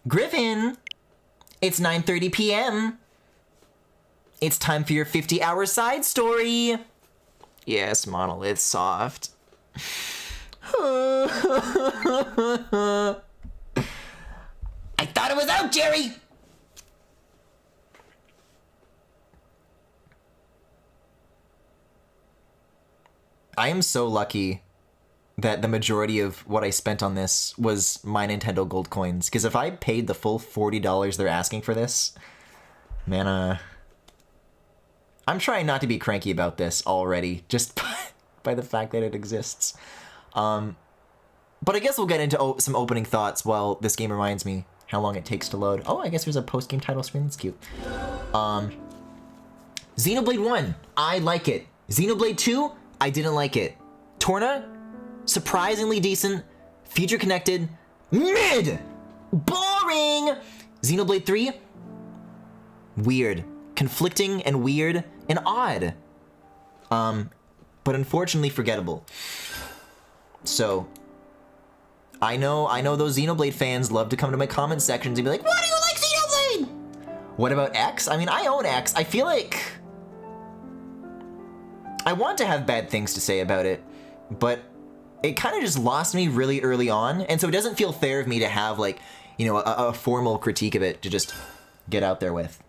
Griffin, it's 9:30 p.m. It's time for your 50-hour side story. Yes, Monolith Soft. I thought it was out, Jerry! I am so lucky that the majority of what I spent on this was my Nintendo Gold coins. Because if I paid the full $40 they're asking for this, man, I'm trying not to be cranky about this already, just by the fact that it exists. But I guess we'll get into some opening thoughts while this game reminds me how long it takes to load. Oh, I guess there's a post-game title screen. That's cute. Xenoblade 1, I like it. Xenoblade 2, I didn't like it. Torna, surprisingly decent. Future connected, mid! Boring! Xenoblade 3, weird. Conflicting and weird and odd. But unfortunately forgettable. So, I know those Xenoblade fans love to come to my comment sections and be like, why do you like Xenoblade? What about X? I mean, I own X. I feel like I want to have bad things to say about it, but it kind of just lost me really early on, and so it doesn't feel fair of me to have, like, you know, a formal critique of it to just get out there with.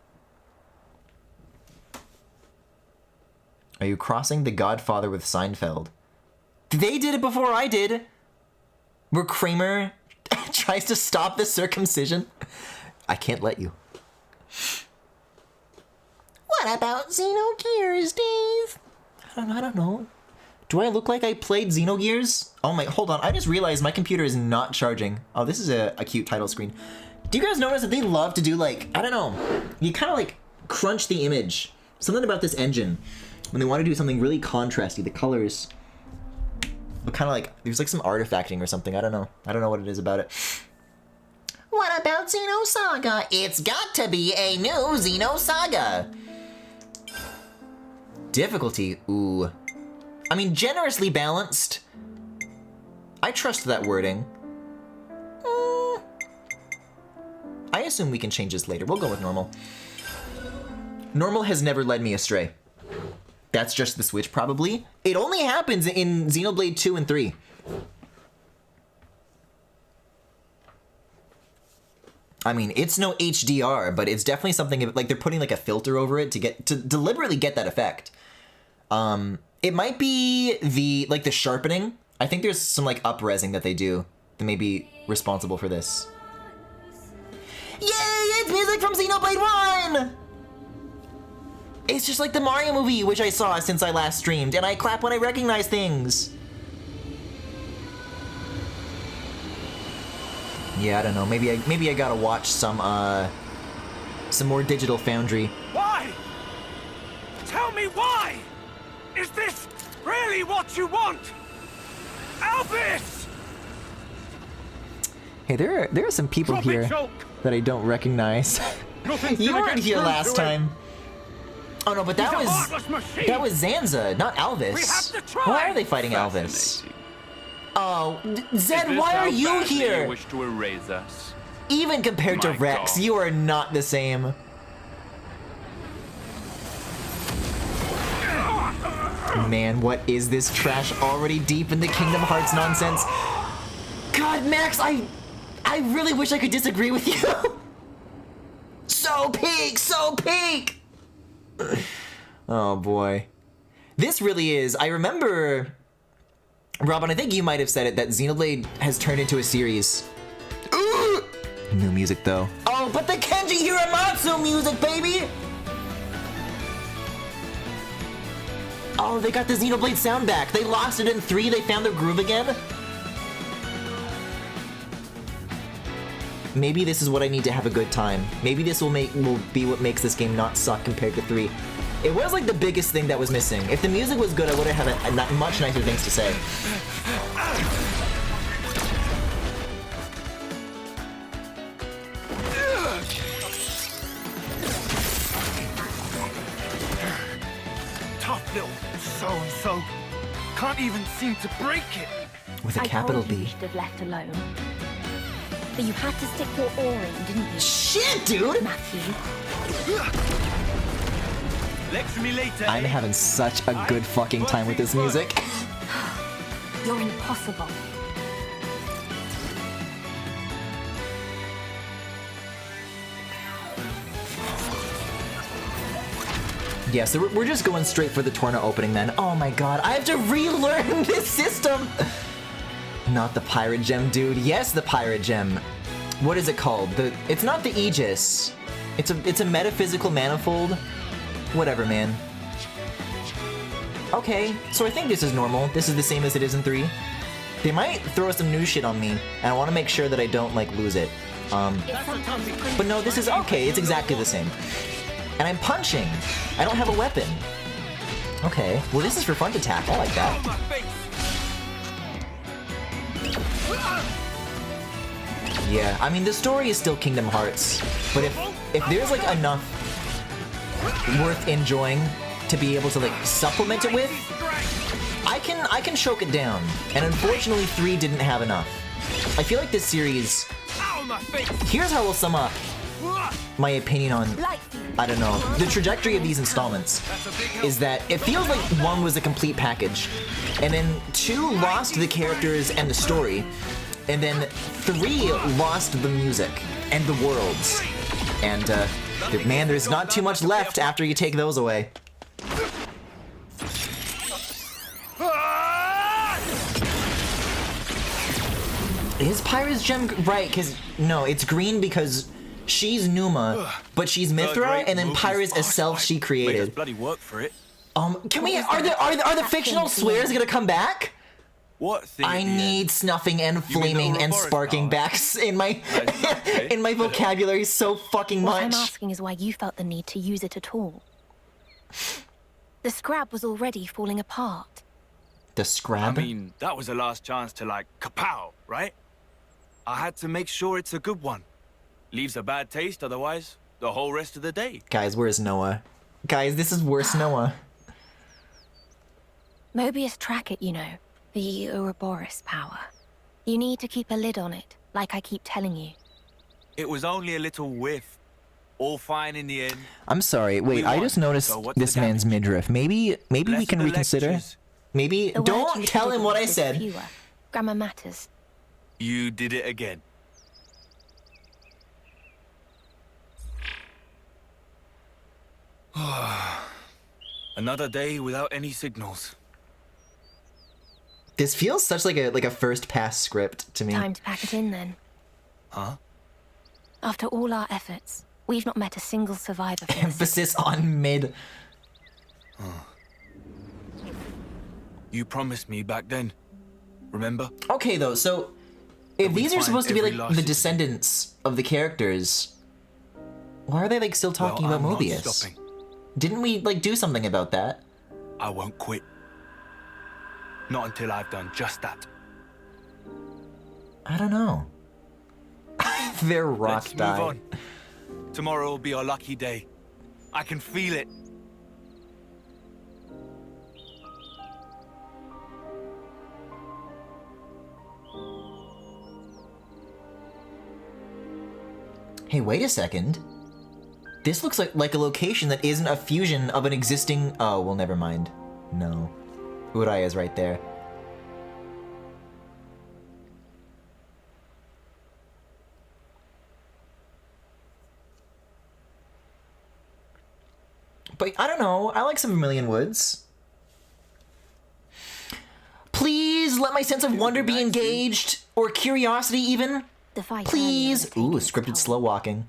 Are you crossing The Godfather with Seinfeld? They did it before I did. Where Kramer tries to stop the circumcision. I can't let you. What about Xenogears, Dave? I don't know. Do I look like I played Xenogears? Oh my, hold on. I just realized my computer is not charging. Oh, this is a cute title screen. Do you guys notice that they love to do, like, I don't know, you kind of like crunch the image. Something about this engine. When they want to do something really contrasty, the colors, but kind of like, there's like some artifacting or something. I don't know what it is about it. What about Xenosaga? It's got to be a new Xenosaga. Difficulty, ooh. I mean, generously balanced. I trust that wording. I assume we can change this later. We'll go with normal. Normal has never led me astray. That's just the Switch, probably. It only happens in Xenoblade 2 and 3. I mean, it's no HDR, but it's definitely something, like, they're putting, like, a filter over it to deliberately get that effect. It might be the sharpening. I think there's some, like, up-resing that they do that may be responsible for this. Yay! It's music from Xenoblade 1! It's just like the Mario movie, which I saw since I last streamed, and I clap when I recognize things. Yeah, I don't know. Maybe I gotta watch some more Digital Foundry. Why? Tell me why! Is this really what you want? Alvis! Hey, there are some people here that I don't recognize. You weren't here last time. Oh no, but that was Zanza, not Alvis. Why are they fighting Alvis? Oh, Zed, why are you here? You wish to erase us. Even compared to Rex, you are not the same. Man, what is this trash already deep in the Kingdom Hearts nonsense? God, Max, I really wish I could disagree with you. So peak, so peak. Oh boy. This really is, I remember, Robin, I think you might have said it, that Xenoblade has turned into a series. Ooh! New music though. Oh, but the Kenji Hiramatsu music, baby! Oh, they got the Xenoblade sound back. They lost it in 3, they found their groove again. Maybe this is what I need to have a good time. Maybe this will be what makes this game not suck compared to 3. It was like the biggest thing that was missing. If the music was good, I would have had much nicer things to say. Tough little so-and-so. can't even seem to break it. With a capital I told you B. you should have left alone. But you had to stick your oar in, didn't you, Shit, dude! Matthew? Lecture me later. I'm having such a good fucking time with this music. You're impossible. Yeah, so we're just going straight for the Torna opening then. Oh my god, I have to relearn this system! Not the pirate gem, dude. Yes, the pirate gem. What is it called? It's not the Aegis. It's a metaphysical manifold. Whatever, man. Okay, so I think this is normal. This is the same as it is in 3. They might throw some new shit on me, and I want to make sure that I don't, like, lose it. But no, this is okay. It's exactly the same. And I'm punching. I don't have a weapon. Okay, well this is for front attack. I like that. Yeah, I mean the story is still Kingdom Hearts, but if there's like enough worth enjoying to be able to like supplement it with, I can choke it down. And unfortunately 3 didn't have enough. I feel like this series, here's how we'll sum up my opinion on, I don't know, the trajectory of these installments is that it feels like 1 was a complete package, and then 2 lost the characters and the story, and then 3 lost the music and the worlds. And man, there's not too much left after you take those away. Is Pyra's gem right? Because no, it's green because she's Numa, but she's Mithra, and then Pyra's a self she created. Bloody work for it. Can we? Are the fictional swears gonna come back? What thing? I need snuffing and flaming and sparking backs in my in my vocabulary so fucking What I'm much. asking is why you felt the need to use it at all. The scrap was already falling apart. The I scrab? mean, that was the last chance to like kapow, right? I had to make sure it's a good one. Leaves a bad taste otherwise the whole rest of the day. Guys, where's Noah? Guys, this is worse Noah. Mobius track it, you know. The Ouroboros power. You need to keep a lid on it, like I keep telling you. It was only a little whiff. All fine in the end. I'm sorry. Wait, I won, just noticed so what's this the man's damage? midriff. Maybe we Less can of the reconsider. lectures. Maybe The word don't used tell to him what I is said. fewer. Grammar matters. You did it again. Another day without any signals. This feels such like a first pass script to me. Time to pack it in then. Huh? After all our efforts, we've not met a single survivor from the Emphasis on mid. You promised me back then. Remember? Okay though, so if we these are find supposed to be every like last the citizen. descendants of the characters, why are they like still talking Well, about I'm not Mobius? stopping. Didn't we like do something about that? I won't quit. Not until I've done just that. I don't know. They're rock Let's die. move on. Tomorrow will be our lucky day. I can feel it. Hey, wait a second. This looks like a location that isn't a fusion of an existing... Oh, well, never mind. No. Uraya's right there. But I don't know. I like some Vermilion Woods. Please let my sense of wonder be engaged, or curiosity even. The fight Please. earlier Ooh, has taken scripted its slow toll. walking.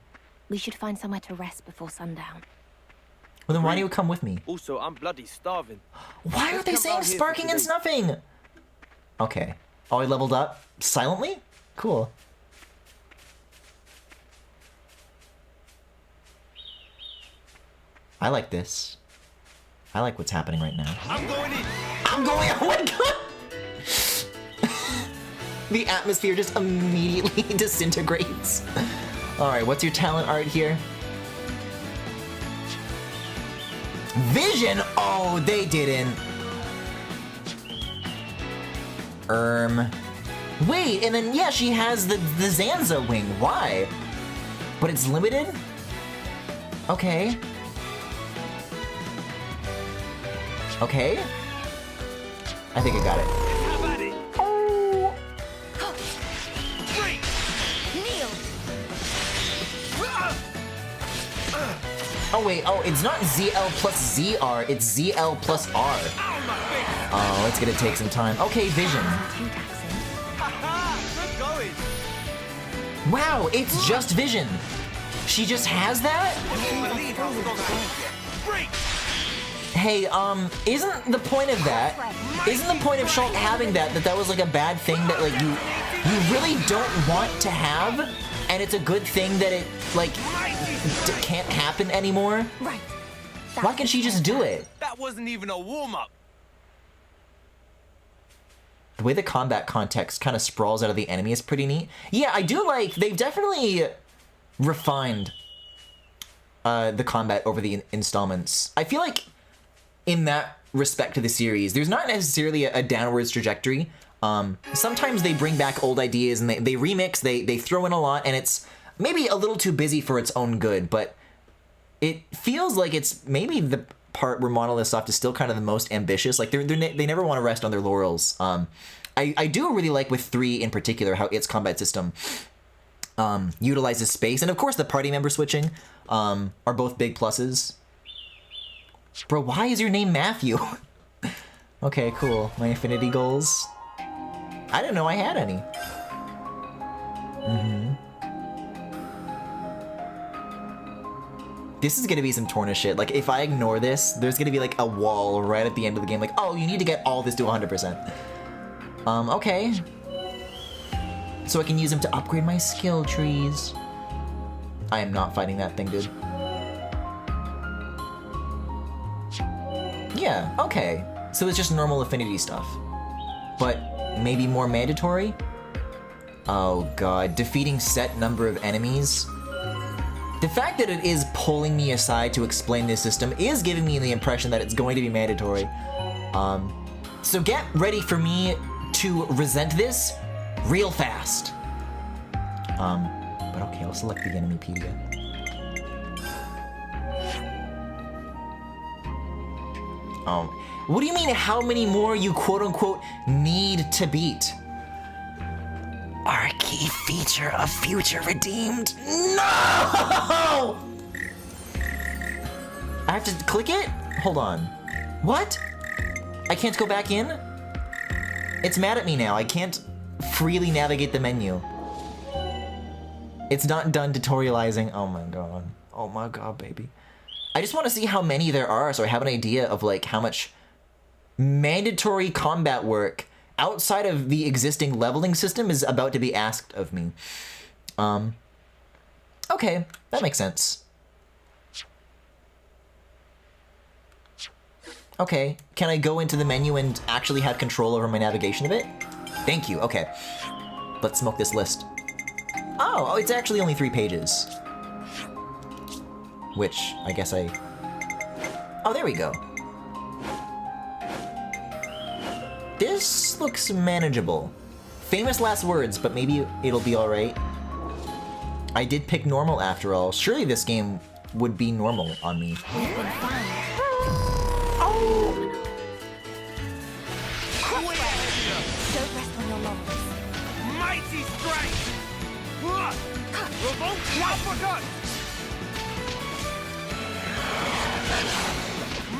We should find somewhere to rest before sundown. Well, then why do you come with me? Also, I'm bloody starving. Why are they come saying round here for sparking and today. snuffing? Okay. Oh, I leveled up silently? Cool. I like this. I like what's happening right now. I'm going in. I'm going. Oh my god! The atmosphere just immediately disintegrates. Alright, what's your talent art here? Vision? Oh, they didn't. Wait, and then, yeah, she has the Zanza wing. Why? But it's limited? Okay. Okay. I think I got it. How about it? Oh. Break! Kneel! Oh, wait. Oh, it's not ZL plus ZR. It's ZL plus R. Ow, my face! Oh, it's gonna take some time. Okay, vision. Too taxing. Haha! Good going! Wow, it's just vision. She just has that? You won't believe how strong I am. Break! Hey, isn't the point of that, isn't the point of Shulk having that was like a bad thing that like you really don't want to have, and it's a good thing that it like can't happen anymore? Right. Why can't she just do it? That wasn't even a warm-up. The way the combat context kind of sprawls out of the enemy is pretty neat. Yeah, I do like, they've definitely refined the combat over the installments. I feel like in that respect to the series, there's not necessarily a downwards trajectory. Sometimes they bring back old ideas and they remix, they throw in a lot, and it's maybe a little too busy for its own good, but it feels like it's maybe the part where Monolith Soft is still kind of the most ambitious. Like they never want to rest on their laurels. I do really like with 3 in particular how its combat system utilizes space, and of course the party member switching are both big pluses. Bro, why is your name Matthew? Okay, cool. My infinity goals. I didn't know I had any. This is gonna be some Torna shit. Like, if I ignore this, there's gonna be like a wall right at the end of the game. Like, oh, you need to get all this to 100%. Okay. So I can use them to upgrade my skill trees. I am not fighting that thing, dude. Yeah, okay. So it's just normal affinity stuff. But maybe more mandatory? Oh god, defeating set number of enemies? The fact that it is pulling me aside to explain this system is giving me the impression that it's going to be mandatory. So get ready for me to resent this real fast. But okay, I'll select the Enemypedia. What do you mean how many more you quote-unquote need to beat? Our key feature of Future Redeemed. No! I have to click it? Hold on. What? I can't go back in? It's mad at me now. I can't freely navigate the menu. It's not done tutorializing. Oh my god. Oh my god, baby. I just want to see how many there are so I have an idea of like how much mandatory combat work outside of the existing leveling system is about to be asked of me. Okay, that makes sense. Okay, can I go into the menu and actually have control over my navigation of it? Thank you, okay. Let's smoke this list. Oh, it's actually only 3 pages. Which, I guess I... Oh, there we go. This looks manageable. Famous last words, but maybe it'll be alright. I did pick normal after all. Surely this game would be normal on me. Oh! Don't rest on your laurels. Mighty strike! Revolt the uppercut!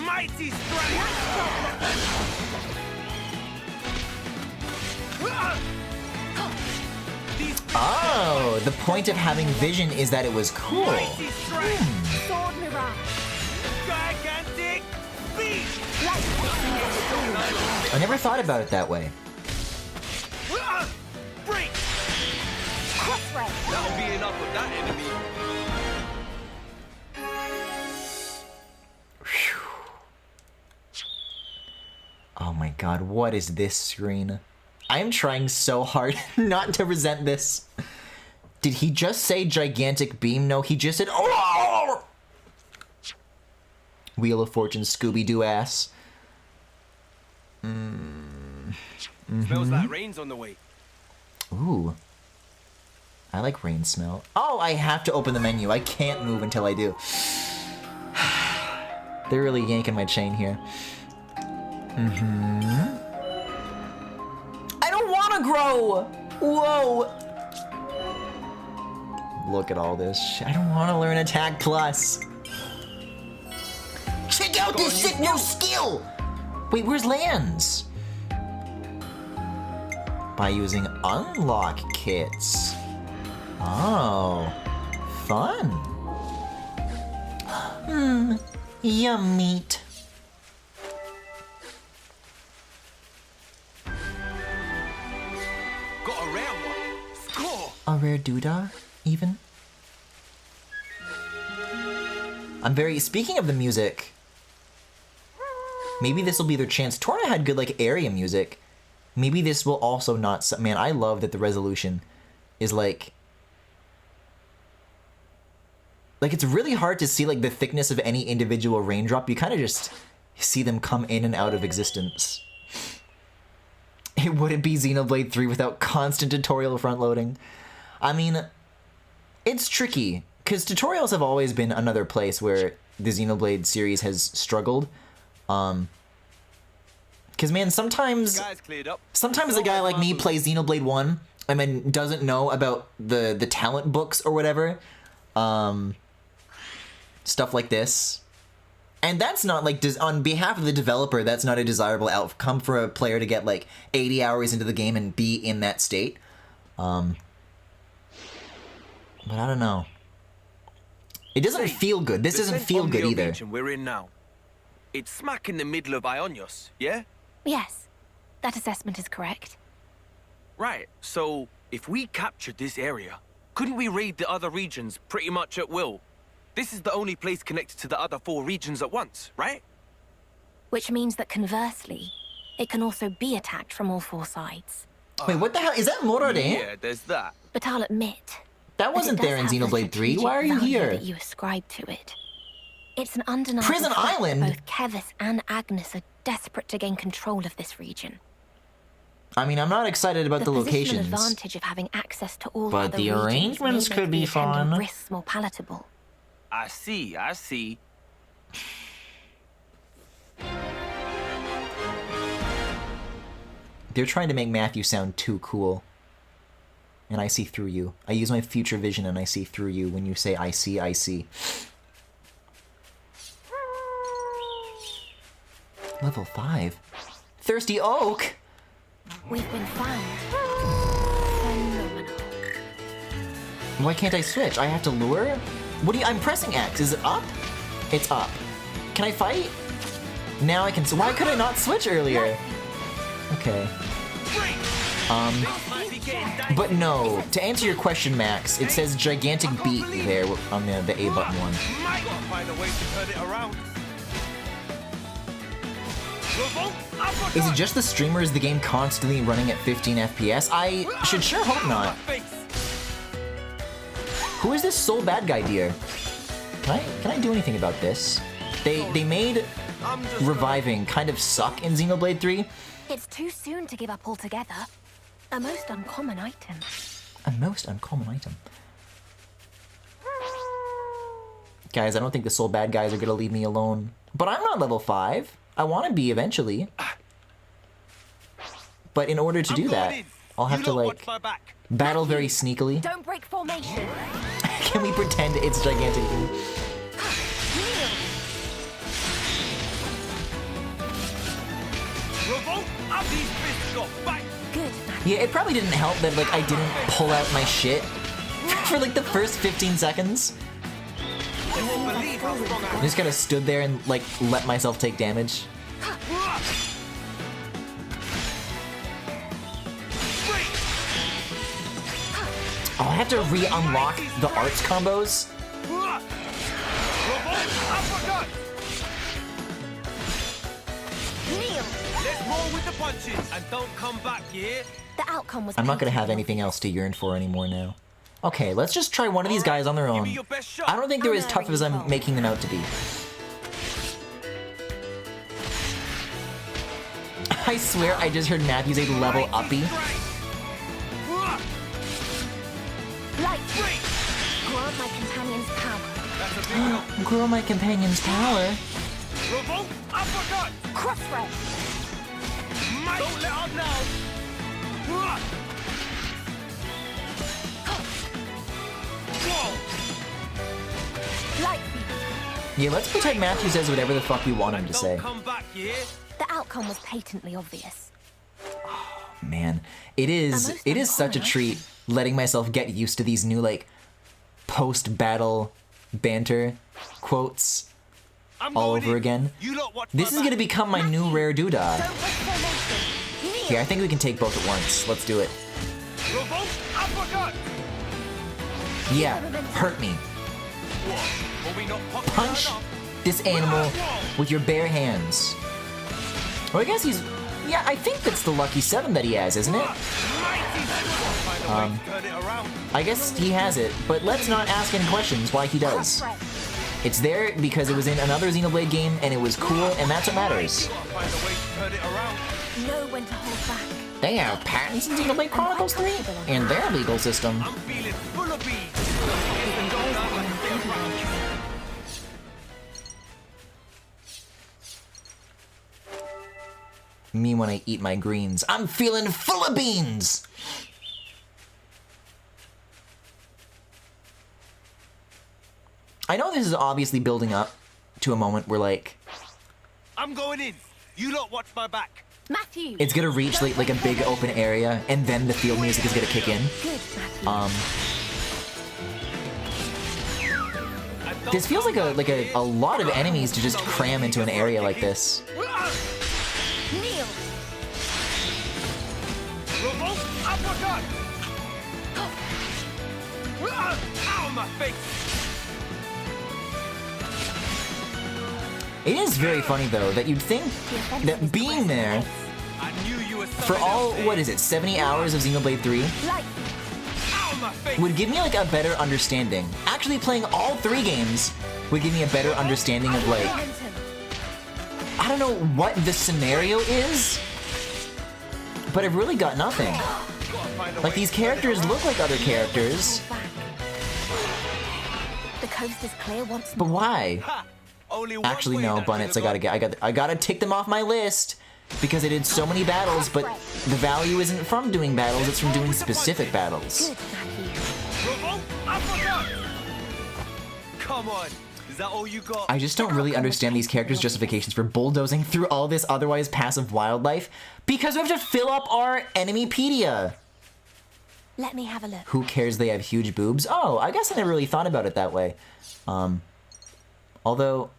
Mighty strike! Oh, the point of having vision is that it was cool. Mighty strike! Sword mirage. Gigantic beast! I never thought about it that way. Break! Crossray. That'll be enough of that enemy. Oh my god, what is this screen? I am trying so hard not to resent this. Did he just say gigantic beam? No, he just said, oh! Wheel of Fortune Scooby-Doo ass. Smells like rain's on the way. Ooh. I like rain smell. Oh, I have to open the menu. I can't move until I do. They're really yanking my chain here. I don't want to grow! Whoa! Look at all this shit. I don't want to learn Attack Plus. Check out this sick new skill! Wait, where's lands? By using unlock kits. Oh, fun. Yum meat. Got a rare one. Score. A rare doodah, even? Speaking of the music, maybe this will be their chance. Torna had good, like, area music. Maybe this will also not... Man, I love that the resolution is, like, it's really hard to see, like, the thickness of any individual raindrop. You kind of just see them come in and out of existence. It wouldn't be Xenoblade 3 without constant tutorial front-loading. I mean, it's tricky, because tutorials have always been another place where the Xenoblade series has struggled. Because, man, sometimes a guy like me plays Xenoblade 1 and then doesn't know about the talent books or whatever. Stuff like this. And that's not, like, on behalf of the developer, that's not a desirable outcome for a player to get, like, 80 hours into the game and be in that state. But I don't know. It doesn't feel good. This doesn't feel good either. We're in now. It's smack in the middle of Ionios, yeah? Yes, that assessment is correct. Right, so if we captured this area, couldn't we raid the other regions pretty much at will? This is the only place connected to the other 4 regions at once, right? Which means that conversely, it can also be attacked from all 4 sides. Wait, what the hell? Is that Moradin? Yeah, there's that. But I'll admit... That wasn't there in Xenoblade 3. Why are you here? That you ascribe to it. It's an undeniable Prison fact that Island? both Kevis and Agnes are desperate to gain control of this region. I mean, I'm not excited about the positional locations. advantage of having access to all But other the regions arrangements may could make be the attendant fun. risks more palatable. I see. They're trying to make Matthew sound too cool. And I see through you. I use my future vision and I see through you when you say I see, I see. Level 5. Thirsty Oak! We've been found. Phenomenal. Why can't I switch? I have to lure? What do you... I'm pressing X. Is it up? It's up. Can I fight? Now I can... Why could I not switch earlier? Okay. But no. To answer your question, Max, it says gigantic beat there on the A button one. Might find a way to turn it around. Is it just the streamer? Is the game constantly running at 15 FPS? I should sure hope not. Who is this sole bad guy deer? Can I do anything about this? They made reviving kind of suck in Xenoblade 3. It's too soon to give up altogether. A most uncommon item. A most uncommon item. Guys, I don't think the sole bad guys are gonna leave me alone. But I'm not level 5. I want to be eventually. But in order to do that, I'll have to, like, battle very sneakily. Don't break formation. Can we pretend it's gigantic? Good. Yeah, it probably didn't help that, like, I didn't pull out my shit for, like, the first 15 seconds. I just kind of stood there and, like, let myself take damage. Oh, I have to re-unlock the arts combos? Let's roll with the punches and don't come back, yeah? The outcome was. I'm not gonna have anything else to yearn for anymore now. Okay, let's just try one of these guys on their own. I don't think they're as tough as I'm making them out to be. I swear I just heard Matthew say level uppy. Light! Grant my companion's power. Grow my companion's power. Revolt uppercut! Crossray! Don't let up now! Light! Yeah, let's pretend Matthew says whatever the fuck we want him to say. Don't come back here! The outcome was patently obvious. Man, it is such a treat letting myself get used to these new like post-battle banter quotes all over again. This is gonna become my new rare doodah. Here, I think we can take both at once. Let's do it. Revolt uppercut! Yeah, hurt me. Will we not pop Punch down up? this animal with your bare hands. Well, I guess he's... Yeah, I think that's the lucky 7 that he has, isn't it? I guess he has it, but let's not ask any questions why he does. It's there because it was in another Xenoblade game, and it was cool, and that's what matters. Know when to hold back. They have patents in Xenoblade Chronicles 3 and their legal system. I'm feeling full of bees! Me when I eat my greens. I'm feeling full of beans! I know this is obviously building up to a moment where, like, I'm going in. You lot watch my back. Matthew! it's gonna reach like a big open area, and then the field music is gonna kick in. Good, Matthew. This feels like a lot of enemies to just cram into an area like this. Kneel! Revolt uppercut! Ow, my face! It is very funny though that you'd think that being there I knew you were for all, what is it, 70 hours of Xenoblade 3 Light! Ow, my face! would give me like a better understanding. Actually playing all 3 games would give me a better understanding of like, Momentum! I don't know what the scenario is, but I've really got nothing. Like these characters look like other characters, Hold back. The coast is clear once but more. why? Ha! Only one Actually, way no, that Bunnets. could've I gotta tick them off my list because I did so many battles. But the value isn't from doing battles; it's from doing specific battles. Good, Matthew. gone. Revolt uppercut! Come on. Is that all you got? I just don't really understand these characters' justifications for bulldozing through all this otherwise passive wildlife because we have to fill up our enemypedia. Let me have a look. Who cares? They have huge boobs. Oh, I guess I never really thought about it that way. Although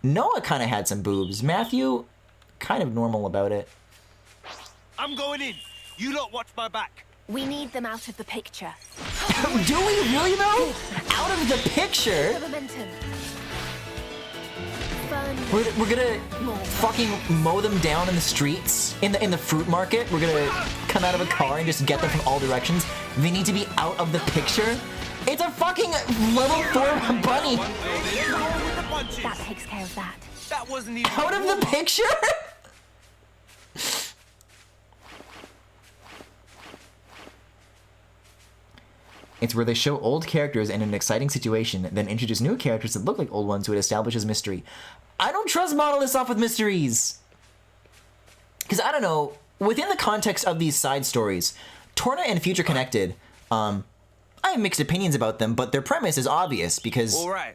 Noah kind of had some boobs. Matthew, kind of normal about it. I'm going in. You lot watch my back. We need them out of the picture. Do we really though? Out of the picture? The momentum. Fun. We're gonna fucking mow them down in the streets, in the fruit market. We're gonna come out of a car and just get them from all directions. They need to be out of the picture. It's a fucking level 4 bunny. With the punches. That takes care of that. That wasn't even Out of the picture? It's where they show old characters in an exciting situation, then introduce new characters that look like old ones who it establishes mystery. I don't trust Monolith off with mysteries. Because I don't know, within the context of these side stories, Torna and Future Connected, I have mixed opinions about them, but their premise is obvious because, All right.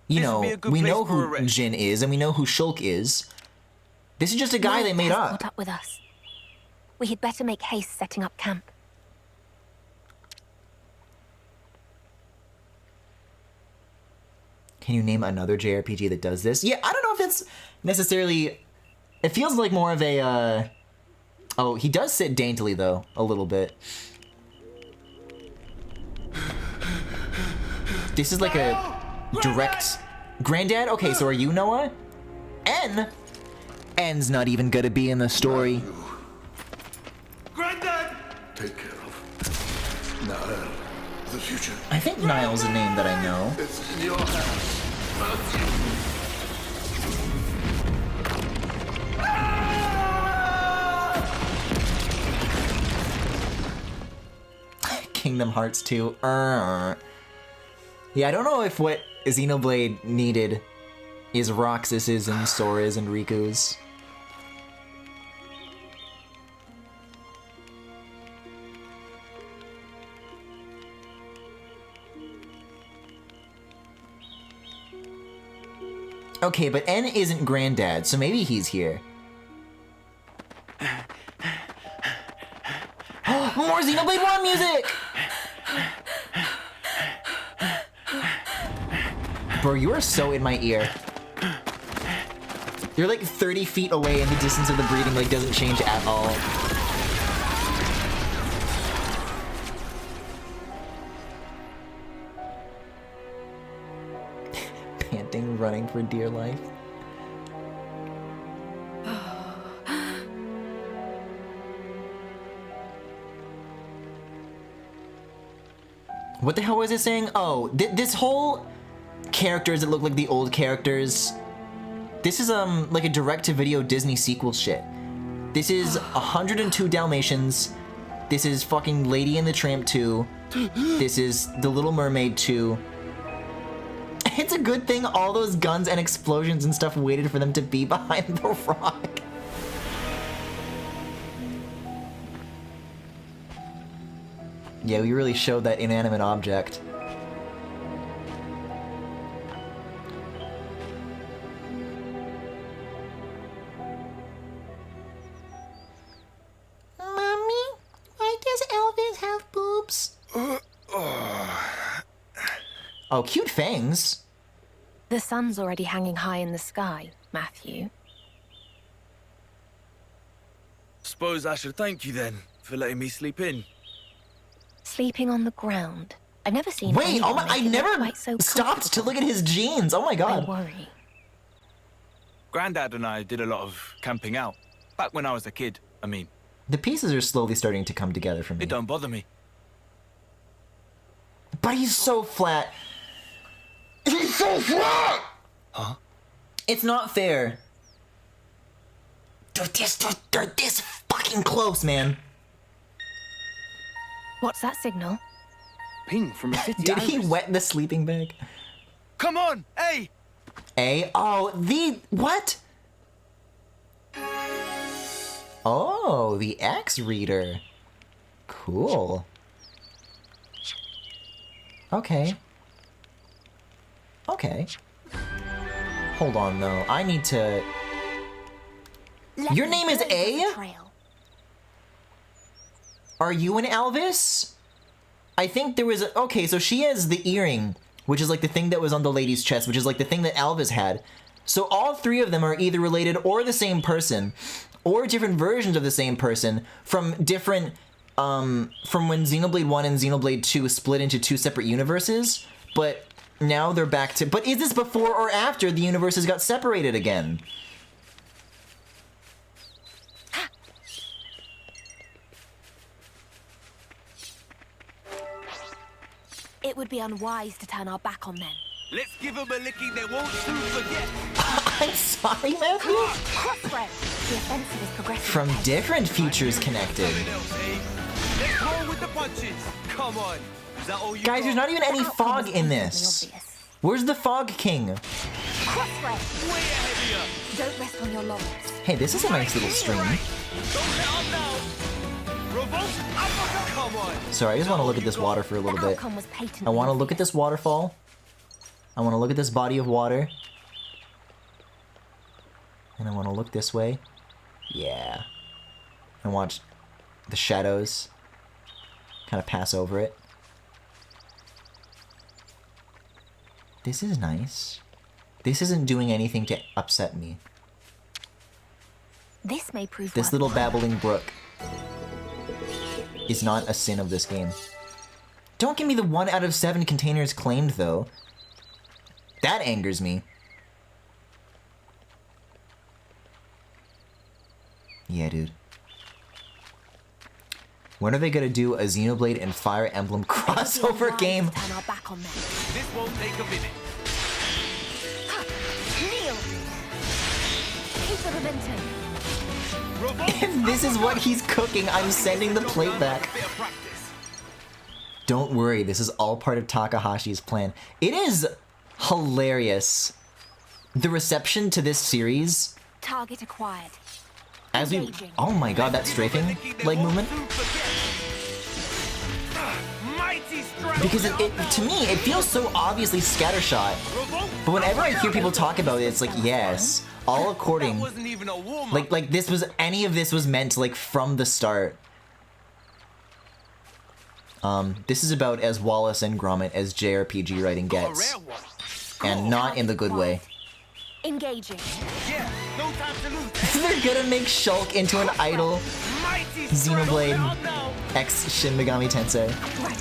you This would know, be a good we place know for a who rest. Jin is and we know who Shulk is. This is just a guy they made Night has up. caught up with us. We had better make haste setting up camp. Can you name another JRPG that does this? Yeah, I don't know if it's necessarily... It feels like more of a, Oh, he does sit daintily, though, a little bit. This is like a direct... Granddad? Okay, so are you Noah? N? N's not even gonna be in the story. Granddad! Take care of Nael, the future. I think Niall's a name that I know. It's in your hands, Matthew. Kingdom Hearts 2. Yeah, I don't know if what Xenoblade needed is Roxas's and Sora's and Riku's. Okay, but N isn't Granddad, so maybe he's here. More Xenoblade 1 music! Bro, you are so in my ear. You're like 30 feet away and the distance of the breathing like doesn't change at all. Panting, running for dear life. What the hell was it saying? Oh, this whole characters that look like the old characters. This is like a direct-to-video Disney sequel shit. This is 102 Dalmatians. This is fucking Lady and the Tramp 2. This is The Little Mermaid 2. It's a good thing all those guns and explosions and stuff waited for them to be behind the rock. Yeah, we really showed that inanimate object. Mommy, why does Elvis have boobs? Oh, cute fangs. The sun's already hanging high in the sky, Matthew. Suppose I should thank you then for letting me sleep in. Sleeping on the ground. I've never seen. Wait, anyone oh my! make I it look never quite so stopped to comfortable. look at his jeans. Oh my I god. worry. Grandad and I did a lot of camping out. Back when I was a kid, I mean. The pieces are slowly starting to come together for me. It don't bother me. But he's so flat. He's so flat! Huh? It's not fair. They're this fucking close, man. What's that signal? Ping from a city. Did he iris. wet the sleeping bag? Come on, hey! A? Oh, the... What? Oh, the X reader. Cool. Okay. Okay. Hold on, though. I need to... Your name is A? Are you an Elvis? I think there was a... Okay, so she has the earring, which is like the thing that was on the lady's chest, which is like the thing that Elvis had. So all three of them are either related or the same person, or different versions of the same person from different... from when Xenoblade 1 and Xenoblade 2 split into two separate universes, but now they're back to... But is this before or after the universes got separated again? It would be unwise to turn our back on them. Let's give them a licking they won't soon forget. I'm sorry, Matthew? Crossroad. The offensive is progressing. From different futures connected. Something else, eh? Let's roll with the punches. Come on. Is that all you Guys, there's got? not even any fog in this. Obvious. Where's the Fog King? Crossroad. Way ahead of you. Don't rest on your laurels. Hey, this is a nice little stream. Don't let up now. Revolt uppercut. Come on. Sorry, I just want to look at this water for a The little bit. outcome was patent. I want to look at this waterfall. I want to look at this body of water. And I want to look this way. Yeah. And watch the shadows kind of pass over it. This is nice. This isn't doing anything to upset me. This may prove This little babbling brook is not a sin of this game. Don't give me the 1 out of 7 containers claimed, though. That angers me. Yeah, dude. When are they gonna do a Xenoblade and Fire Emblem crossover game? Turn our back on them. This won't take a minute. Kneel. Keep the momentum. Revolt If this is what he's cooking, I'm sending the plate back. Bit of practice. Don't worry, this is all part of Takahashi's plan. It is hilarious. The reception to this series, Target acquired. as we... Engaging. Oh my god, that strafing leg movement. Because to me, it feels so obviously scattershot. But whenever I hear people talk about it, it's like, yes, all according... Wasn't even a warm-up. Like this was... Any of this was meant, like, from the start. This is about as Wallace and Gromit as JRPG writing gets. And not in the good way. Engaging. Yeah, no time to lose. They're gonna make Shulk into an idol. Xenoblade X Shin Megami Tensei. Right.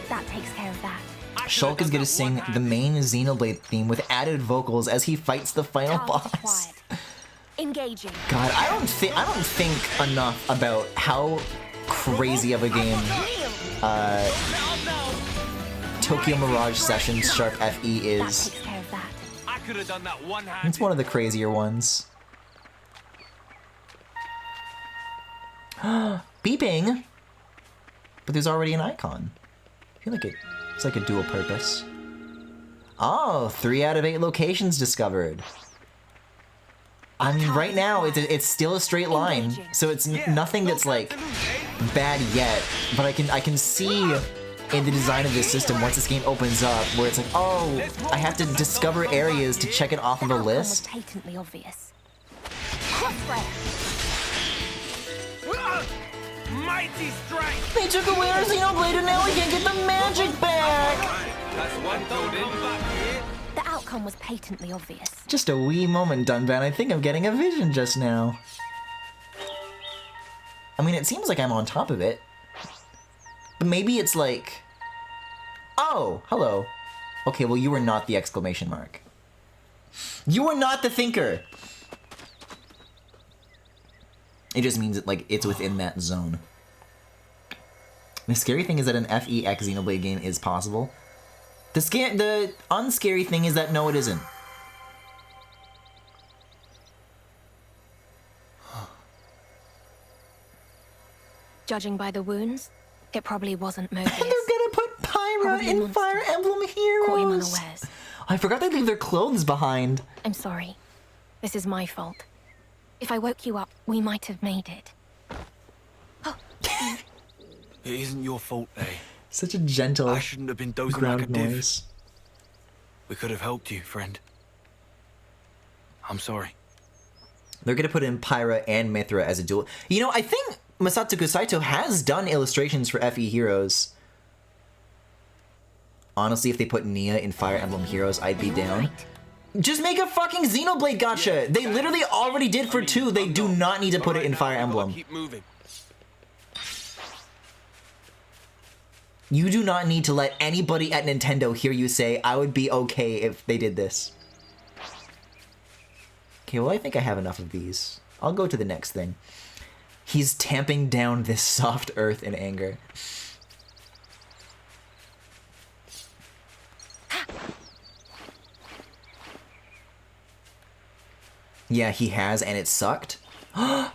That takes care of that. Shulk is gonna sing the main Xenoblade theme with added vocals as he fights the final Target boss. acquired. Engaging. God, I don't think enough about how crazy of a game Tokyo Mirage Sessions Shark FE That is. takes care of that. I could have done that one-handed. It's one of the crazier ones. Beeping! But there's already an icon. I feel like it's like a dual purpose. Oh, 3 out of 8 locations discovered. I mean, right now, it's still a straight line, so it's nothing that's, like, bad yet. But I can see in the design of this system, once this game opens up, where it's like, oh, I have to discover areas to check it off of a The outcome was list. patently obvious. Crossfire. Mighty strike. They took away our Xenoblade and now we can't get the magic back! That's one thing. The outcome was patently obvious. Just a wee moment, Dunban. I think I'm getting a vision just now. I mean, it seems like I'm on top of it. But maybe it's like... Oh, hello. Okay, well, you were not the exclamation mark. You were not the thinker! It just means that, like, it's within that zone. The scary thing is that an FEX Xenoblade game is possible. The unscary thing is that no, it isn't. Judging by the wounds, it probably wasn't Mobius. And they're gonna put Pyra Probably in monsters. Fire Emblem Caught him Heroes! unawares. I forgot they leave their clothes behind. I'm sorry. This is my fault. If I woke you up, we might have made it. It isn't your fault, eh? Such a gentle I shouldn't have been dozing ground like a div. noise. We could have helped you, friend. I'm sorry. They're gonna put in Pyra and Mithra as a duel. You know, I think Masatsuku Saito has done illustrations for FE Heroes. Honestly, if they put Nia in Fire Emblem Heroes, I'd be down. Right. Just make a fucking Xenoblade gacha! They literally already did for 2. They do not need to put it in Fire Emblem. Keep moving. You do not need to let anybody at Nintendo hear you say, I would be okay if they did this. Okay, well, I think I have enough of these. I'll go to the next thing. He's tamping down this soft earth in anger. Yeah, he has, and it sucked.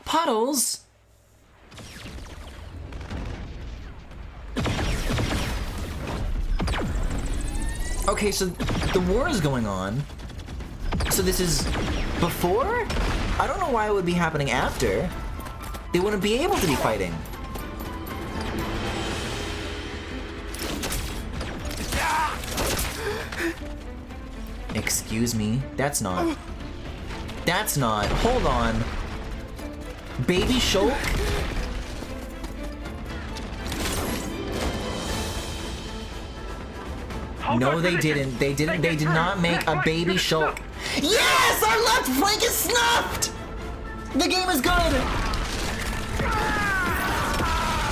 Puddles! Okay, so the war is going on. So this is before? I don't know why it would be happening after. They wouldn't be able to be fighting. Excuse me, that's not. That's not. Hold on. Baby Shulk? No, they didn't. They didn't. They did not make a Baby Shulk. Yes! Our left flank is snuffed! The game is good!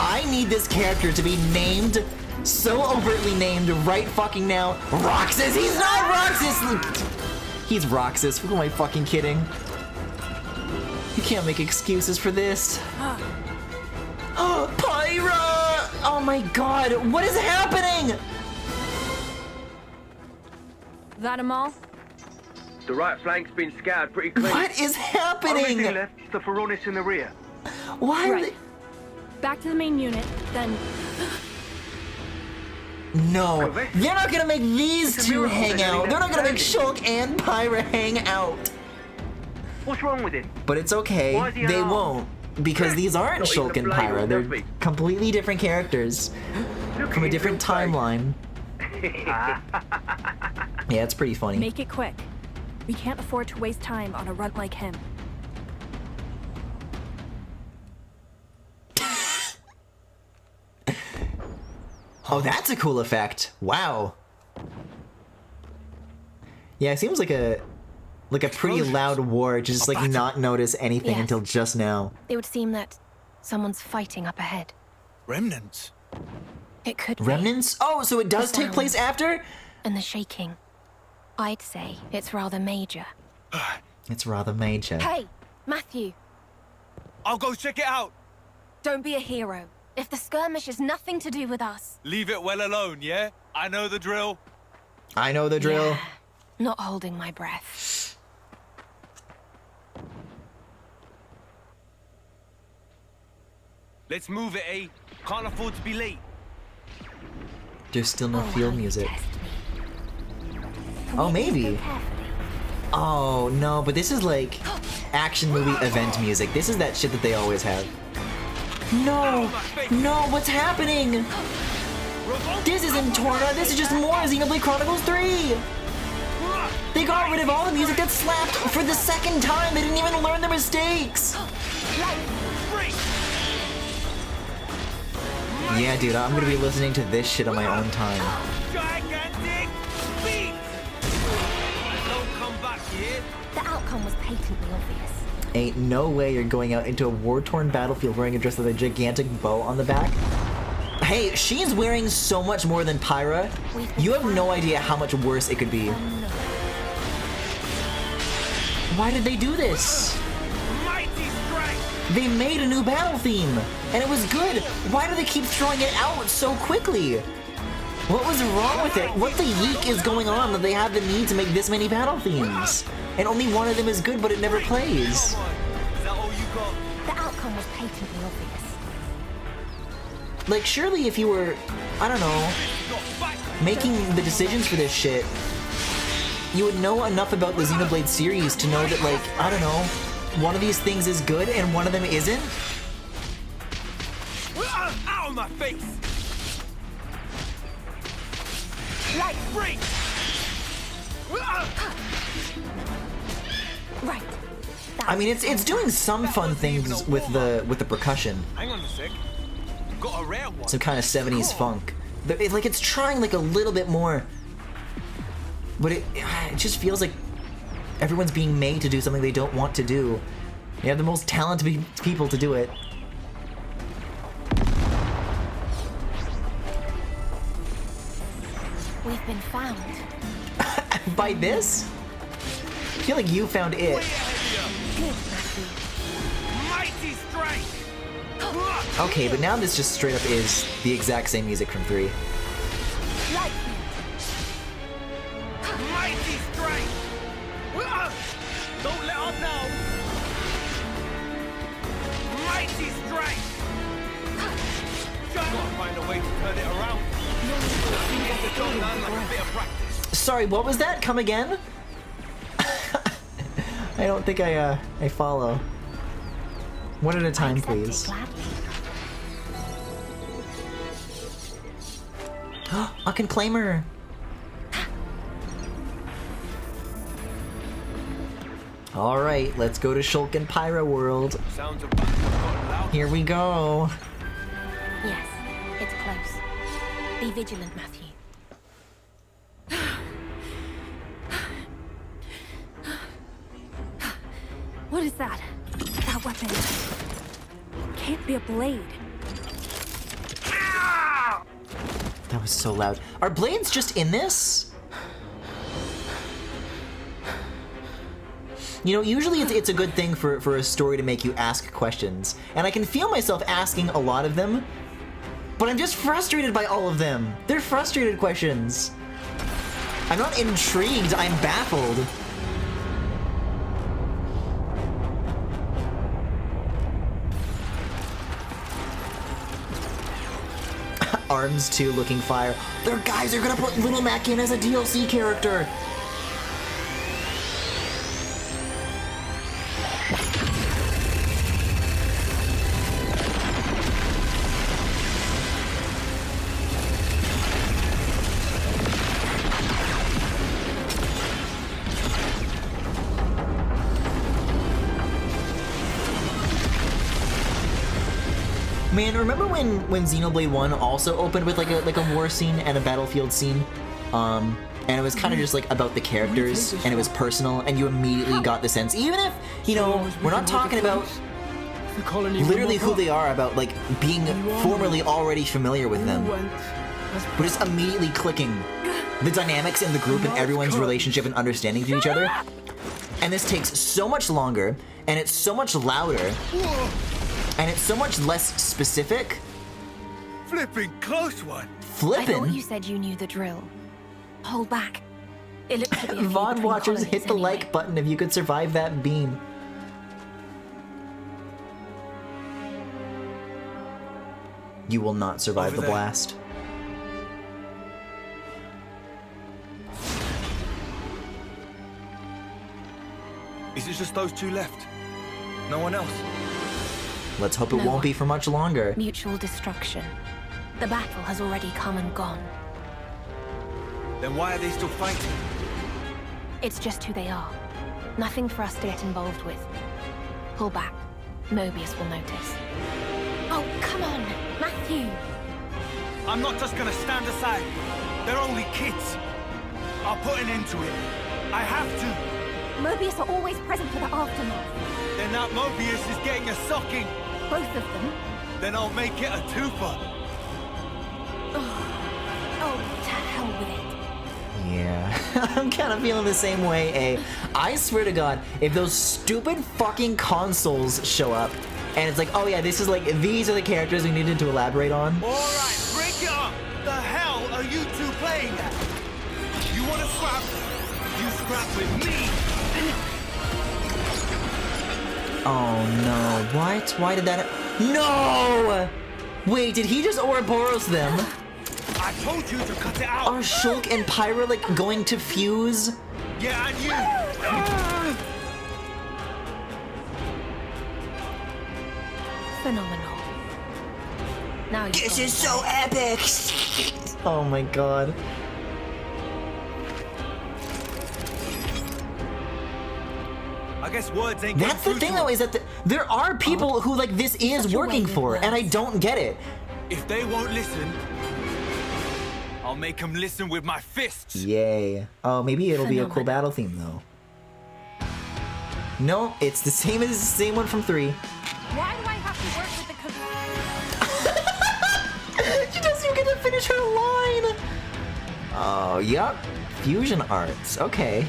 I need this character to be named, so overtly named right fucking now. Roxas! He's not Roxas! He's Roxas. Who am I fucking kidding? You can't make excuses for this. Oh, Pyra! Oh my god, what is happening? That 'em all? The right flank's been scoured pretty clean. What is Only happening? thing left is the Feronis in the rear. Why are Right. Back to the main unit, then... No, they're not gonna make these two hang out. They're not gonna make Shulk and Pyra hang out. What's wrong with him? But it's okay, Why is he they unarmed? won't. Because these aren't Not even Shulk and a blade or Pyra. They're nothing. completely different characters Look from at a his different little face. timeline. Yeah, it's pretty funny. Make it quick. We can't afford to waste time on a runt like him. Oh, that's a cool effect. Wow. Yeah, it seems like a pretty loud war, just like not notice anything Yes. until just now. It would seem that someone's fighting up ahead. Remnants? It could be. Remnants? Oh, so it does take place after? And the shaking. I'd say it's rather major. It's rather major. Hey, Matthew, I'll go check it out. don't be a hero. If the skirmish has nothing to do with us. Leave it well alone, yeah? I know the drill. I know the drill. Yeah, not holding my breath. Let's move it, eh? Can't afford to be late. There's still no Oh, field how you music. test me. Can Oh, we please maybe. go carefully? Oh, no, but this is like action movie event music. This is that shit that they always have. No! No, what's happening? This isn't Torna, this is just more Xenoblade Chronicles 3! They got rid of all the music that slapped for the second time! They didn't even learn their mistakes! Yeah, dude, I'm gonna be listening to this shit on my own time. Gigantic beat! Don't come back here. The outcome was patently obvious. Ain't no way you're going out into a war-torn battlefield wearing a dress with a gigantic bow on the back. Hey, she's wearing so much more than Pyra. You have no idea how much worse it could be. Why did they do this? Mighty strength! They made a new battle theme, and it was good. Why do they keep throwing it out so quickly? What was wrong with it? What the yeek is going on that they have the need to make this many battle themes? And only one of them is good, but it never plays. Is that all you got? The outcome was patently obvious. Like, surely if you were, I don't know, making the decisions for this shit, you would know enough about the Xenoblade series to know that, like, I don't know, one of these things is good and one of them isn't? Out of my face! Like, Break! right. I mean, it's doing some fun things with the percussion, Hang on a sec. Got a rare one. some kind of 70s funk. It's trying like a little bit more, but it just feels like everyone's being made to do something they don't want to do. You have the most talented people to do it. We've been found. By this? I feel like you found it. Good, Matthew. Mighty strength! Okay, but now this just straight up is the exact same music from 3. Like, Mighty strength! Don't let up now! Mighty strength! Gotta find a way to turn it around. Get the job done like a bit of practice. Sorry, what was that? Come again? I don't think I follow. One at a time, accept it please. gladly. A conclaimer! Alright, let's go to Shulk and Pyra world. Sounds of battle have gotten loud. Here we go. Yes, it's close. Be vigilant, Matthew. What is that? That weapon can't be a blade. That was so loud. Are blades just in this? You know, usually it's a good thing for a story to make you ask questions. And I can feel myself asking a lot of them, but I'm just frustrated by all of them. They're frustrated questions. I'm not intrigued, I'm baffled. Arms 2 looking fire. Their guys are gonna put Little Mac in as a DLC character. Man, remember when Xenoblade 1 also opened with like a war scene and a battlefield scene? And it was kind of just like about the characters, and it was personal, and you immediately got the sense, even if, you know, we're not talking about literally who they are, about like being formerly already familiar with them. We're just immediately clicking the dynamics in the group and everyone's relationship and understanding to each other. And this takes so much longer, and it's so much louder. And it's so much less specific. Flipping close one. I Flippin'. thought you said you knew the drill. Hold back. It looks to be a few VOD between watchers, colonies hit the anyway. like button if you could survive that beam. You will not survive Over the there. blast. Is it just those two left? No one else? Let's hope it No won't one. be for much longer. Mutual destruction. The battle has already come and gone. Then why are they still fighting? It's just who they are. Nothing for us to get involved with. Pull back. Mobius will notice. Oh, come on, Matthew. I'm not just gonna stand aside. They're only kids. I'll put an end to it. I have to. Mobius are always present for the aftermath. Then that Mobius is getting a socking. Both of them. Then I'll make it a twofer. Oh, to hell with it. Yeah, I'm kind of feeling the same way, eh? I swear to God, if those stupid fucking consoles show up, and it's like, oh yeah, this is like, these are the characters we needed to elaborate on. Alright, break it up! The hell are you two playing at? You wanna scrap? You scrap with me! Oh no, what? Why did that No! Wait, did he just Ouroboros them? I told you to cut it out! Are Shulk and Pyra like going to fuse? Yeah, and you! Phenomenal. Now you've This got is it. so epic! Oh my god. I guess words ain't That's the getting thing through to though, is that there are people who like this is Such a working weight of for, and I words. don't get it. If they won't listen, I'll make them listen with my fists. Yay. Oh, maybe it'll be a cool Phenomenal. battle theme though. No, it's the same as the same one from 3. Why do I have to work with the She doesn't even get to finish her line! Oh, yup. Fusion arts. Okay.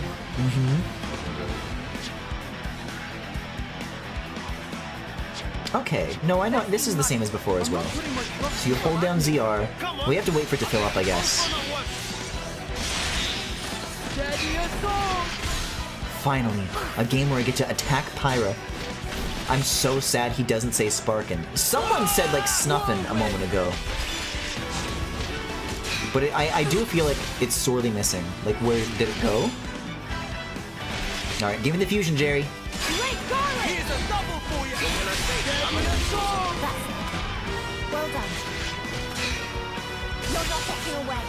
Okay. No, I know. This is the same as before as well. So you hold down ZR. We have to wait for it to fill up, I guess. Finally, a game where I get to attack Pyra. I'm so sad he doesn't say Sparkin. Someone said like Snuffin a moment ago. But I do feel like it's sorely missing. Like, where did it go? Alright, give me the fusion, Jerry. Here's a double for you! Well done. You're not getting away.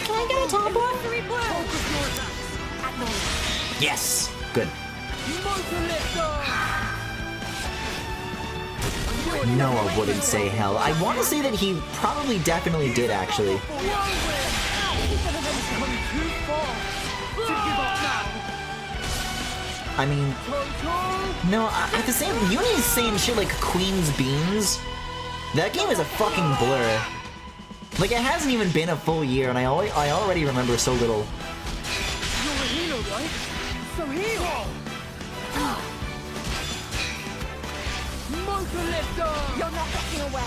Can I get a top one? Three blows. Acknowledge. Yes! Good. No, I wouldn't say hell. I want to say that he probably definitely did, actually. I mean, no, at the same, Uni's saying shit like Queen's Beans. That game is a fucking blur. Like, it hasn't even been a full year, and I already remember so little. You're not getting away.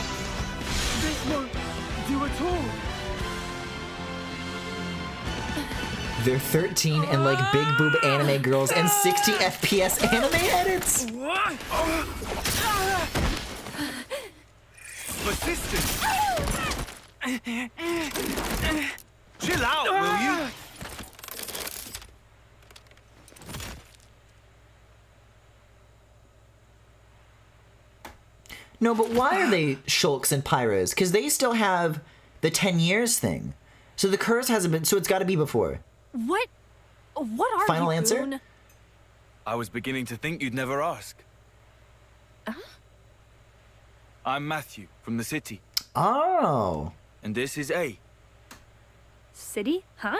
They're 13 and like big boob anime girls and 60 FPS anime edits. persistence. Chill out, will you? No, but why are they Shulks and Pyras? Because they still have the 10 years thing. So the curse hasn't been... So it's got to be before. What are Final you, answer? Goon? I was beginning to think you'd never ask. I'm Matthew from the city, Oh. and this is A. City? Huh?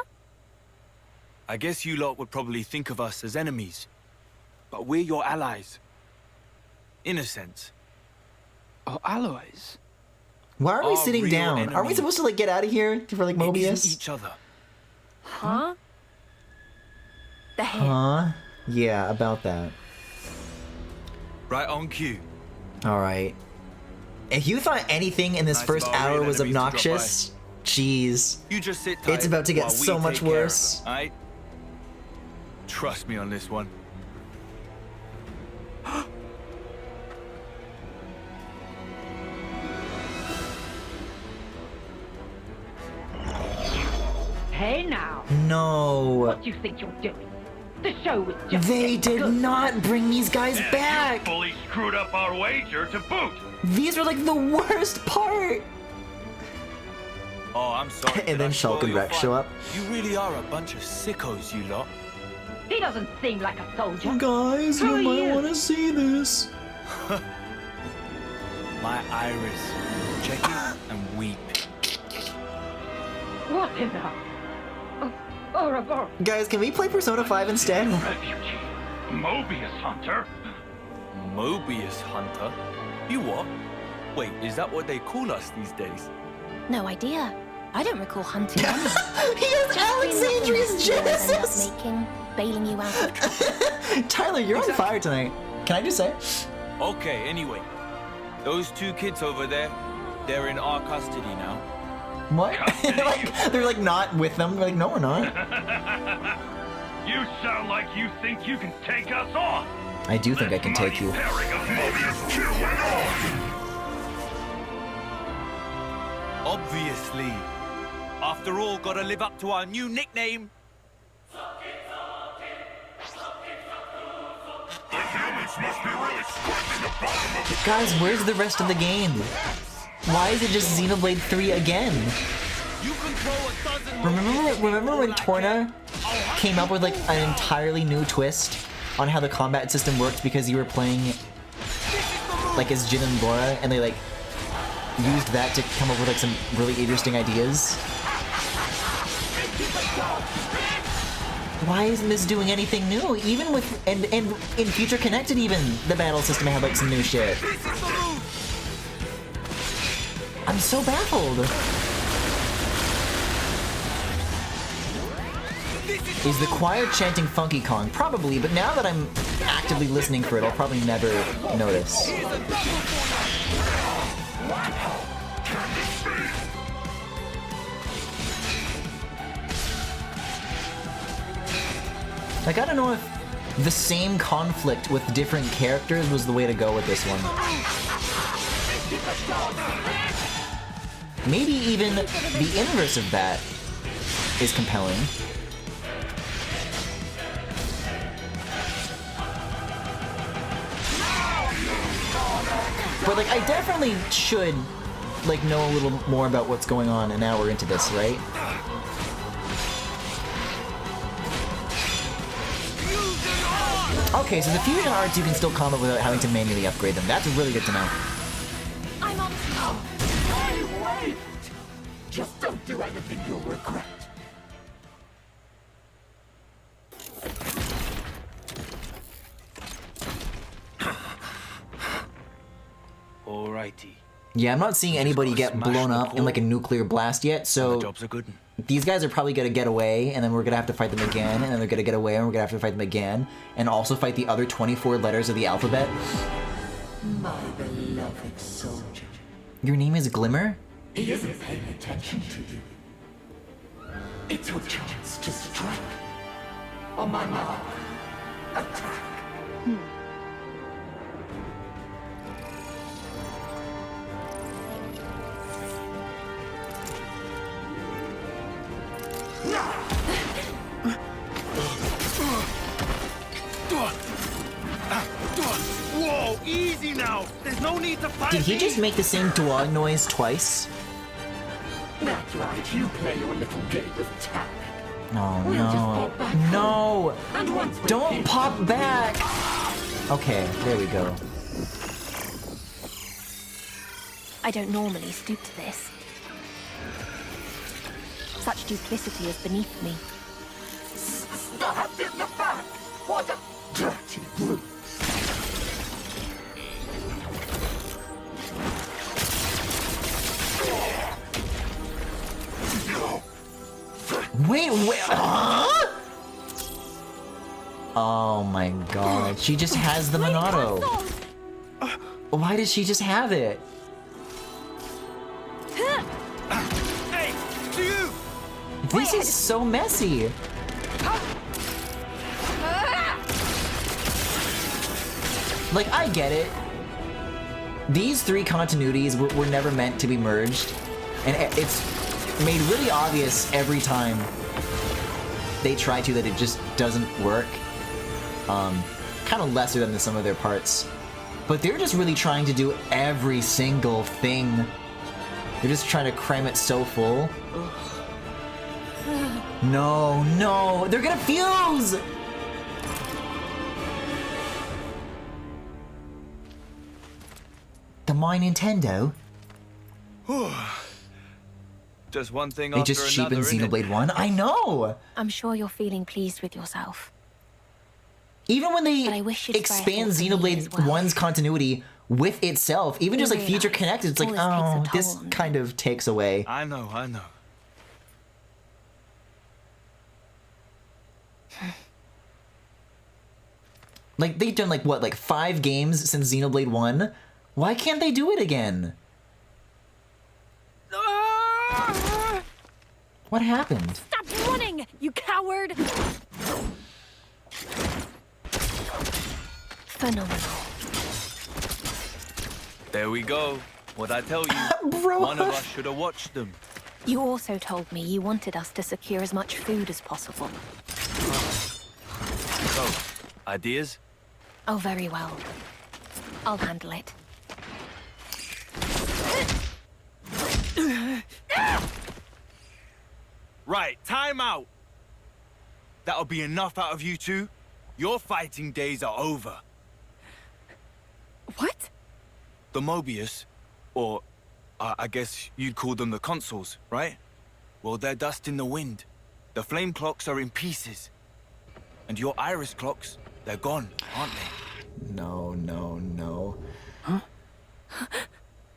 I guess you lot would probably think of us as enemies, but we're your allies. In a sense. Our allies? Why are we Our sitting real down? Are we enemy supposed to, like, get out of here for, like, It isn't Mobius? each other. Huh? The hair. Huh? Yeah, about that. Right on cue. Alright. If you thought anything in this Nice first of our hour real was enemies to drop obnoxious, jeez. You just sit tight. It's about to get while we so take much care of worse. them, aight? Trust me on this one. Hey now, No. what do you think you're doing? The show was just They getting did good. not bring these guys And back! you fully screwed up our wager to boot. These were, like, the worst part! Oh, I'm sorry. And Did then I spoil Shulk and your Rex fun? show up. You really are a bunch of sickos, you lot. He doesn't seem like a soldier. Guys, Who are you? to see this. My iris. Check it and weep. What in the... Ouroboros. Guys, can we play Persona 5 instead? Refugee. Mobius Hunter. Mobius Hunter? You what? Wait, is that what they call us these days? No idea. I don't recall hunting anyone. He has Alexandria's Genesis! Making, bailing you out of trouble. Tyler, you're on fire tonight. Can I just say? Okay, anyway. Those two kids over there, they're in our custody now. What? Like, they're like not with them. Like, no, we're not. You sound like you think you can take us on. I do think I can take you. Pairing of Mobius killing on. Obviously. After all, gotta live up to our new nickname. Guys, where's the rest of the game? Why is it just Xenoblade 3 again? You can throw a dozen Remember when Torna came up with like an entirely new twist on how the combat system worked because you were playing like as Jin and Laura, and they like used that to come up with like some really interesting ideas? Why isn't this doing anything new? Even with and in Future Connected, even the battle system had like some new shit. I'm so baffled. Is the choir chanting Funky Kong? Probably, but now that I'm actively listening for it, I'll probably never notice. Like, I don't know if the same conflict with different characters was the way to go with this one. Maybe even the inverse of that is compelling. But like, I definitely should like know a little more about what's going on an hour into this, right? Okay, so the fusion arts you can still combat without having to manually upgrade them. That's really good to know. I'm on. Wait! Just don't do anything you'll regret. Alrighty. Yeah, I'm not seeing anybody get smash blown the up in like a nuclear blast yet, The so job's a good one. these guys are probably gonna get away, and then we're gonna have to fight them again, and then they're gonna get away, and we're gonna have to fight them again, and also fight the other 24 letters of the alphabet. My beloved soldier. Your name is Glimmer? He isn't paying attention to you. It's your chance to strike. On my mark. Attack. Whoa, easy now. There's no need to fight. Did he just make the same dog noise twice? That's right, you play your little game of tag. Oh We'll just no. pop back. No! And once we're Don't here- pop back! Okay, there we go. I don't normally stoop to this. Such duplicity is beneath me. Stabbed in the back! What a dirty brute! Wait, huh? Oh my god, she just has the Monado. Why does she just have it? Hey, to you! This is so messy. Like, I get it. These three continuities were never meant to be merged. And it's made really obvious every time they try to that it just doesn't work. Kind of lesser than the sum of their parts. But they're just really trying to do every single thing. They're just trying to cram it so full. No, no, they're gonna fuse! The My Nintendo? Just one thing They after just another, cheapened innit? Xenoblade 1? I know! I'm sure you're feeling pleased with yourself. Even when But I they wish you'd expand spare it for me as Xenoblade well. 1's continuity with itself, even just You like Future realize Connected, it's like, all oh, this takes a this toll on kind of takes away. I know. Like, they've done like, what, like 5 games since Xenoblade 1? Why can't they do it again? What happened? Stop running, you coward! Phenomenal. There we go. What'd I tell you? Bro. One of us should have watched them. You also told me you wanted us to secure as much food as possible. So, ideas? Oh, very well. I'll handle it. Right, time out. That'll be enough out of you two. Your fighting days are over. What? The Mobius, or I guess you'd call them the consoles, right? Well, they're dust in the wind. The flame clocks are in pieces. And your iris clocks, they're gone, aren't they? No, no, no.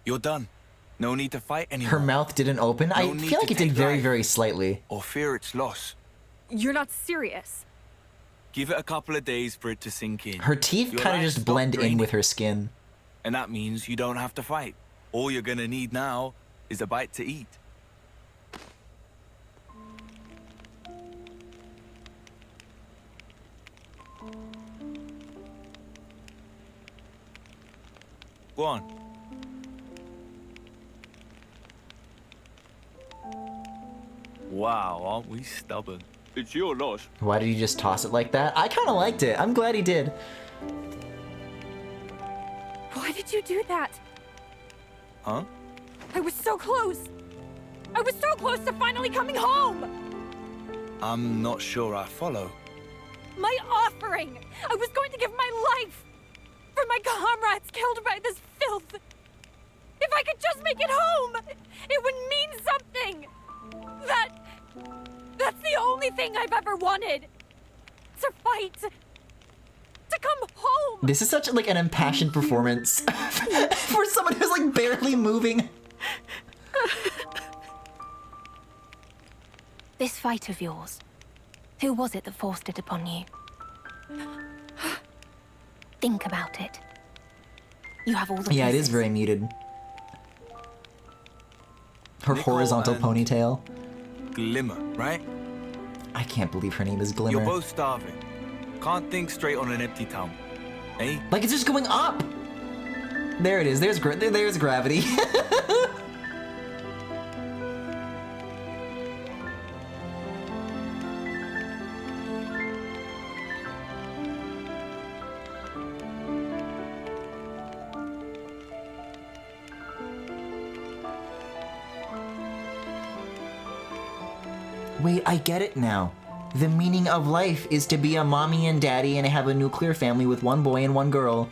You're done. No need to fight anymore. Her mouth didn't open? I need feel like to it did take very, life. very slightly. Or fear its loss. You're not serious. Give it a couple of days for it to sink in. Her teeth Your kind of life just stopped blend in draining. with her skin. And that means you don't have to fight. All you're gonna need now is a bite to eat. Go on. Wow, aren't we stubborn? It's your loss. Why did he just toss it like that? I kind of liked it. I'm glad he did. Why did you do that? Huh? I was so close. I was so close to finally coming home. I'm not sure I follow. My offering. I was going to give my life for my comrades killed by this filth. If I could just make it home, it would mean something. That's the only thing I've ever wanted. To fight. To come home. This is such like an impassioned performance for someone who's like barely moving. This fight of yours, who was it that forced it upon you? Think about it. You have all the Yeah, it is pieces. very muted. Her Nicole horizontal and- ponytail. Glimmer, right? I can't believe her name is Glimmer. You're both starving. Can't think straight on an empty town. Eh? Like, it's just going up! There it is. There's gravity. Wait, I get it now. The meaning of life is to be a mommy and daddy and have a nuclear family with one boy and one girl.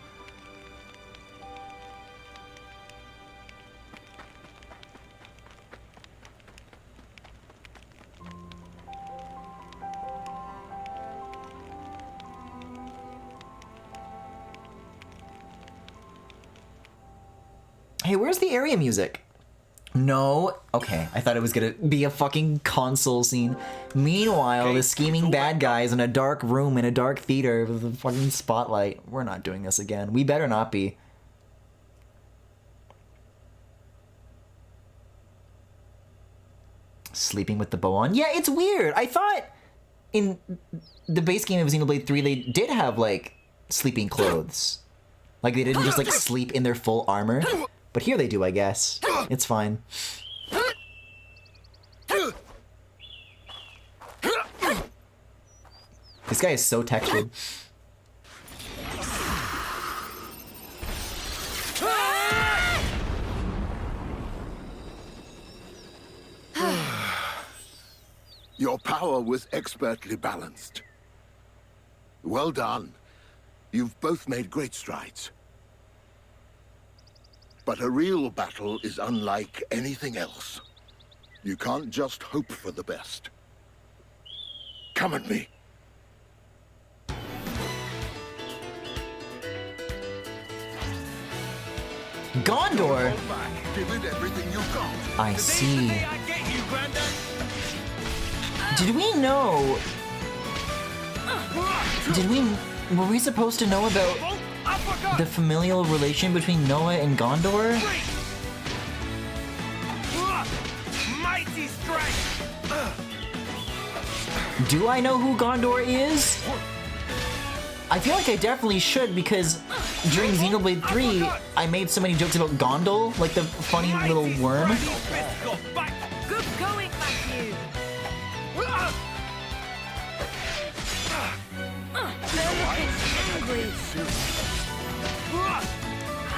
Hey, where's the area music? No. Okay, I thought it was gonna be a fucking console scene. Meanwhile, the scheming bad guys in a dark room in a dark theater with a fucking spotlight. We're not doing this again. We better not be. Sleeping with the bow on? Yeah, it's weird. I thought in the base game of Xenoblade 3 they did have, like, sleeping clothes. Like, they didn't just, like, sleep in their full armor. But here they do, I guess. It's fine. This guy is so textured. Your power was expertly balanced. Well done. You've both made great strides. But a real battle is unlike anything else. You can't just hope for the best. Come at me. Gondor? Give it everything you've got. I see. Did we know? Were we supposed to know about the familial relation between Noah and Gondor? Mighty strike. Do I know who Gondor is? I feel like I definitely should because during Xenoblade 3, I made so many jokes about Gondol, like the funny little worm. Good going, Matthew.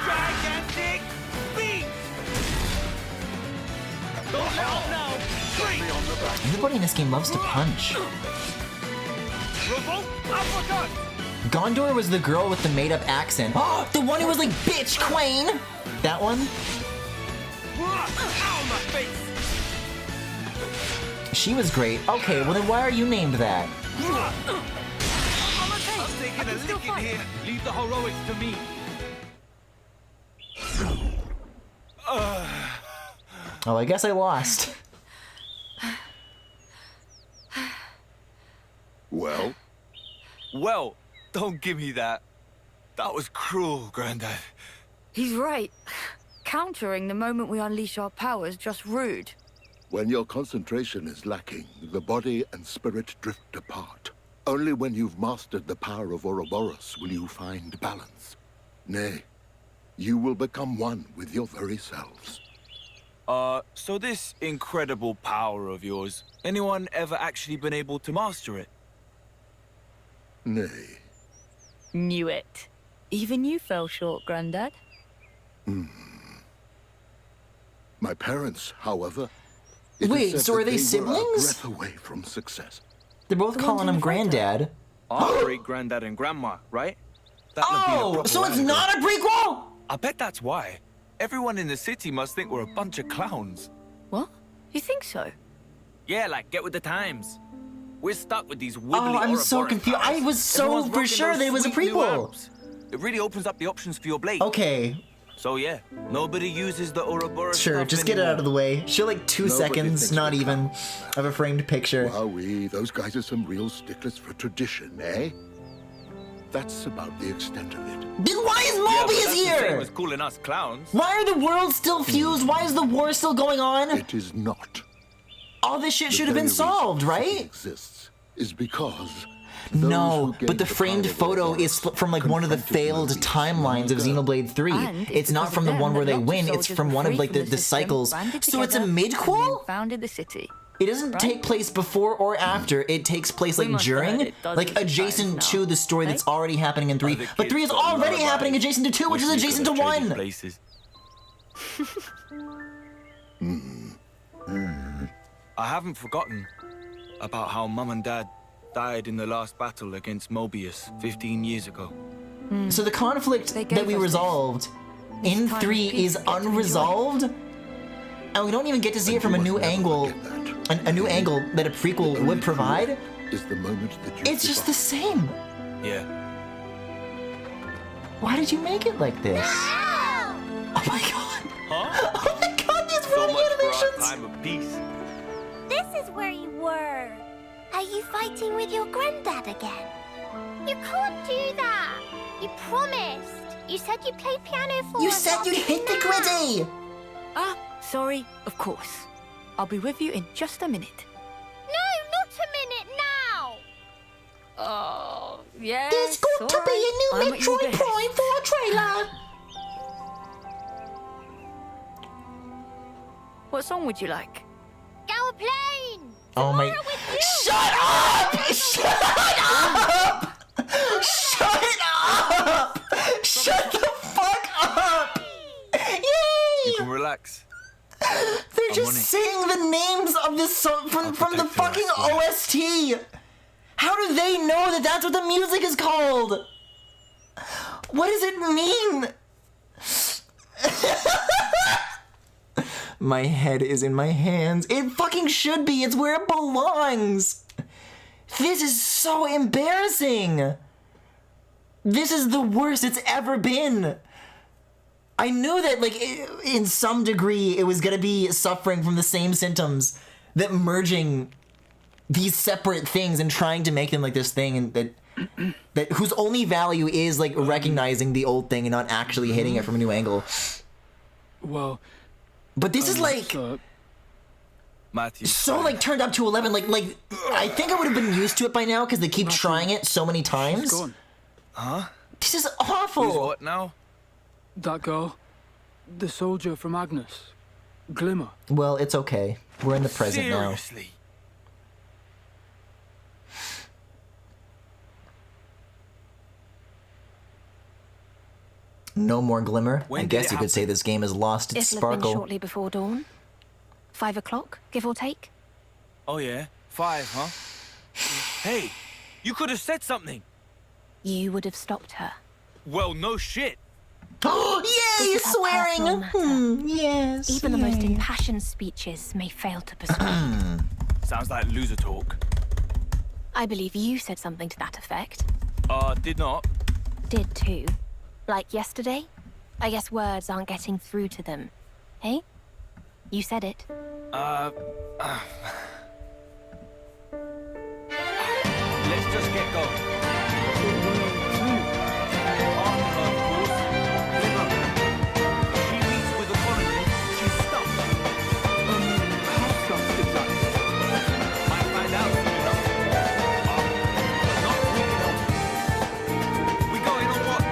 Gigantic beat. Everybody in this game loves to punch. Revolt uppercut. Gondor was the girl with the made-up accent. Oh, the one who was like, "Bitch, Quain!" That one? Ow, my face. She was great. Okay, well then why are you named that? I'm taking a lick in here. Leave the heroics to me. Oh, I guess I lost. Well? Well, don't give me that. That was cruel, Grandad. He's right. Countering the moment we unleash our powers just rude. When your concentration is lacking, the body and spirit drift apart. Only when you've mastered the power of Ouroboros will you find balance. Nay, you will become one with your very selves. So this incredible power of yours, anyone ever actually been able to master it? Nay. Knew it. Even you fell short, Grandad. My parents, however... Wait, so are they siblings? Breath away from success. They're both calling him Granddad. Our great-granddad and grandma, right? That would be a Oh, proper so it's way. not a prequel? I bet that's why. Everyone in the city must think we're a bunch of clowns. What? You think so? Yeah, like get with the times. We're stuck with these wibbly Oh, I'm so Ouroboros confused. powers. I was so Everyone's for rocking sure those that it was a sweet new prequel. arms. It really opens up the options for your blade. Okay, So yeah, nobody uses the Ouroboros sure, stuff just get it anymore. out of the way. Show like 2 Nobody seconds, thinks not we're even, of a framed picture. Wowee, those guys are some real sticklers for tradition, eh? That's about the extent of it. Then why is Yeah, but Mobius that's the same here? as calling us clowns. Why are the worlds still fused? Why is the war still going on? It is not. All this shit The should have been very reason solved, the city right? exists is because those No, who but gained the framed power of photo Ouroboros is from like one of the confronted failed Mobius timelines of long ago. Xenoblade 3. And It's not because from of the one them where that they lots of win, it's soldiers from were one of freed like from the system, cycles. banded So it's a together, and mid-quel? then founded the city. It doesn't take place before or after, it takes place We like must have during, heard it dozens like of adjacent times to now, the story that's right? already happening in 3. Other But 3 kids is got already lullabies. happening adjacent to 2, which Wish is we adjacent to could have traded 1. places. I haven't forgotten. about how Mum and Dad died in the last battle against Mobius 15 years ago. So the conflict that we resolved in 3 is unresolved? And we don't even get to see it from a new angle, a new angle that a prequel would provide? Is the moment that you It's just the same. Yeah. Why did you make it like this? Oh my god. Huh? Oh my god, these So running much for our animations! time of peace. This is where you were. Are you fighting with your granddad again? You can't do that. You promised. You said you'd play piano for You us said you'd after hit the now. gritty! Ah, sorry, of course. I'll be with you in just a minute. No, not a minute now. Oh, yes. There's got to be a new I'm at your Metroid behest. Prime for a trailer. What song would you like? Go plane. Oh my... Shut up! Shut up! Shut up! Shut the fuck up! Yay! You can relax. They're just on it. saying the names of this song from the fucking OST! How do they know that that's what the music is called? What does it mean? My head is in my hands. It fucking should be. It's where it belongs. This is so embarrassing. This is the worst it's ever been. I knew that, like, in some degree, it was gonna be suffering from the same symptoms that merging these separate things and trying to make them like this thing, and that whose only value is like recognizing the old thing and not actually hitting it from a new angle. Well, but this is like Matthew. so like turned up to 11. Like I think I would have been used to it by now because they keep trying it so many times. gone. Huh? This is awful. Who's what now? That girl, the soldier from Agnes, Glimmer. Well, it's okay. We're in the present Seriously? now. No more glimmer. When I did guess it you could say this game has lost its It'll have been sparkle. shortly before dawn. 5 o'clock, give or take. Oh yeah? 5, huh? Hey, you could have said something. You would have stopped her. Well, no shit. Oh, yay! This is a personal Swearing. matter. Yes. Even the most yay. impassioned speeches may fail to persuade. Sounds like loser talk. I believe you said something to that effect. Did not. Did too. Like yesterday? I guess words aren't getting through to them. Hey? You said it. Let's just get going. She meets with the Chronicles. She's stuck. How stuffed exactly? Might find out soon enough. Not quick enough. We going on what?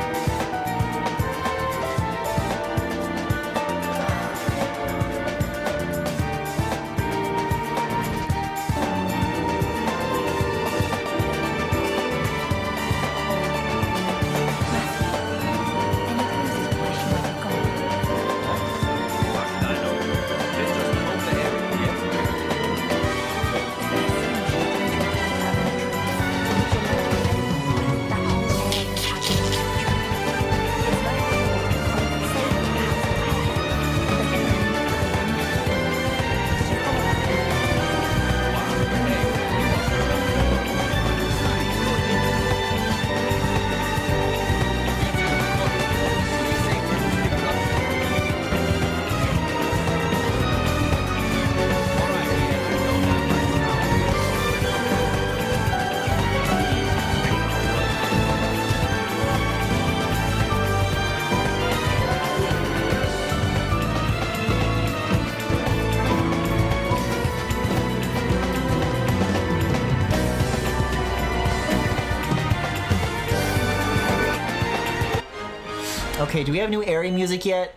Okay, do we have new area music yet?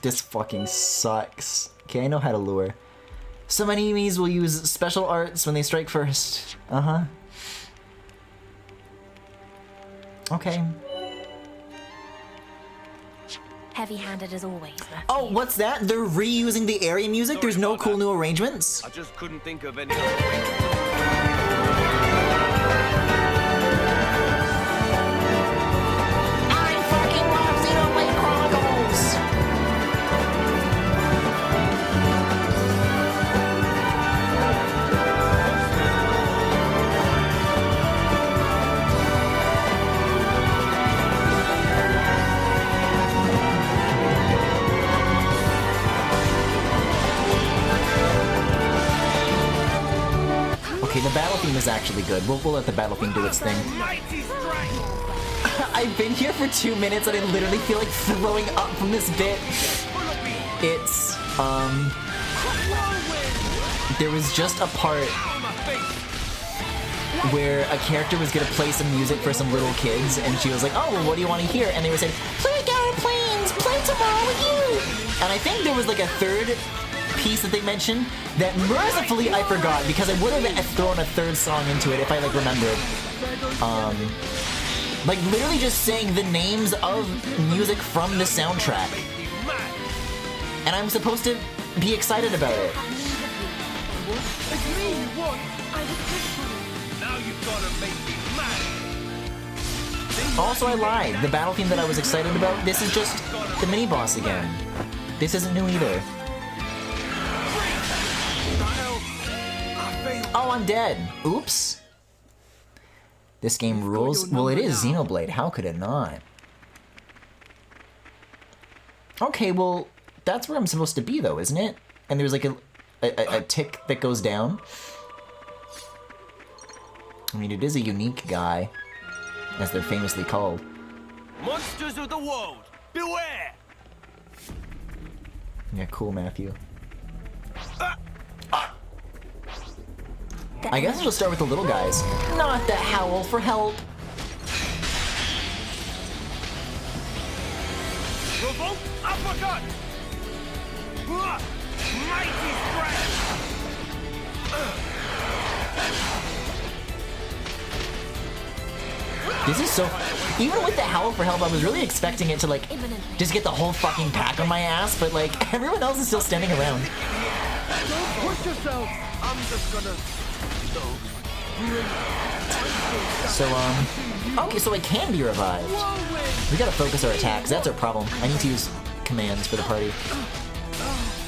This fucking sucks. Okay, I know how to lure. Some enemies will use special arts when they strike first. Uh-huh. Okay. Heavy-handed as always, Matthew. Oh, what's that? They're reusing the area music? There's no cool new arrangements? I just couldn't think of any other way. I fucking love Xenoblade Chronicles! Okay, the battle theme is actually good. We'll let the battle theme do its thing. I've been here for 2 minutes and I literally feel like throwing up from this bit. It's, there was just a part where a character was gonna play some music for some little kids and she was like, oh, well, what do you want to hear? And they were saying, play Gara Plains, play Tomorrow with You! And I think there was like a third piece that they mentioned that mercifully I forgot because I would have thrown a third song into it if I like remembered. Like literally just saying the names of music from the soundtrack. And I'm supposed to be excited about it. Also, I lied. The battle theme that I was excited about, this is just the mini boss again. This isn't new either. Oh, I'm dead. Oops. This game rules. Well, it is Xenoblade. How could it not? Okay, well, that's where I'm supposed to be, though, isn't it? And there's like a tick that goes down. I mean, it is a unique guy, as they're famously called. Monsters of the world, beware! Yeah, cool, Matthew. I guess I'll just start with the little guys. Not the howl for help. Revolt uppercut! Mighty strike! This is so... Even with the howl for help, I was really expecting it to, like, just get the whole fucking pack on my ass, but, like, everyone else is still standing around. Don't push yourself! I'm just gonna... So, okay, so I can be revived. We gotta focus our attacks. That's our problem. I need to use commands for the party.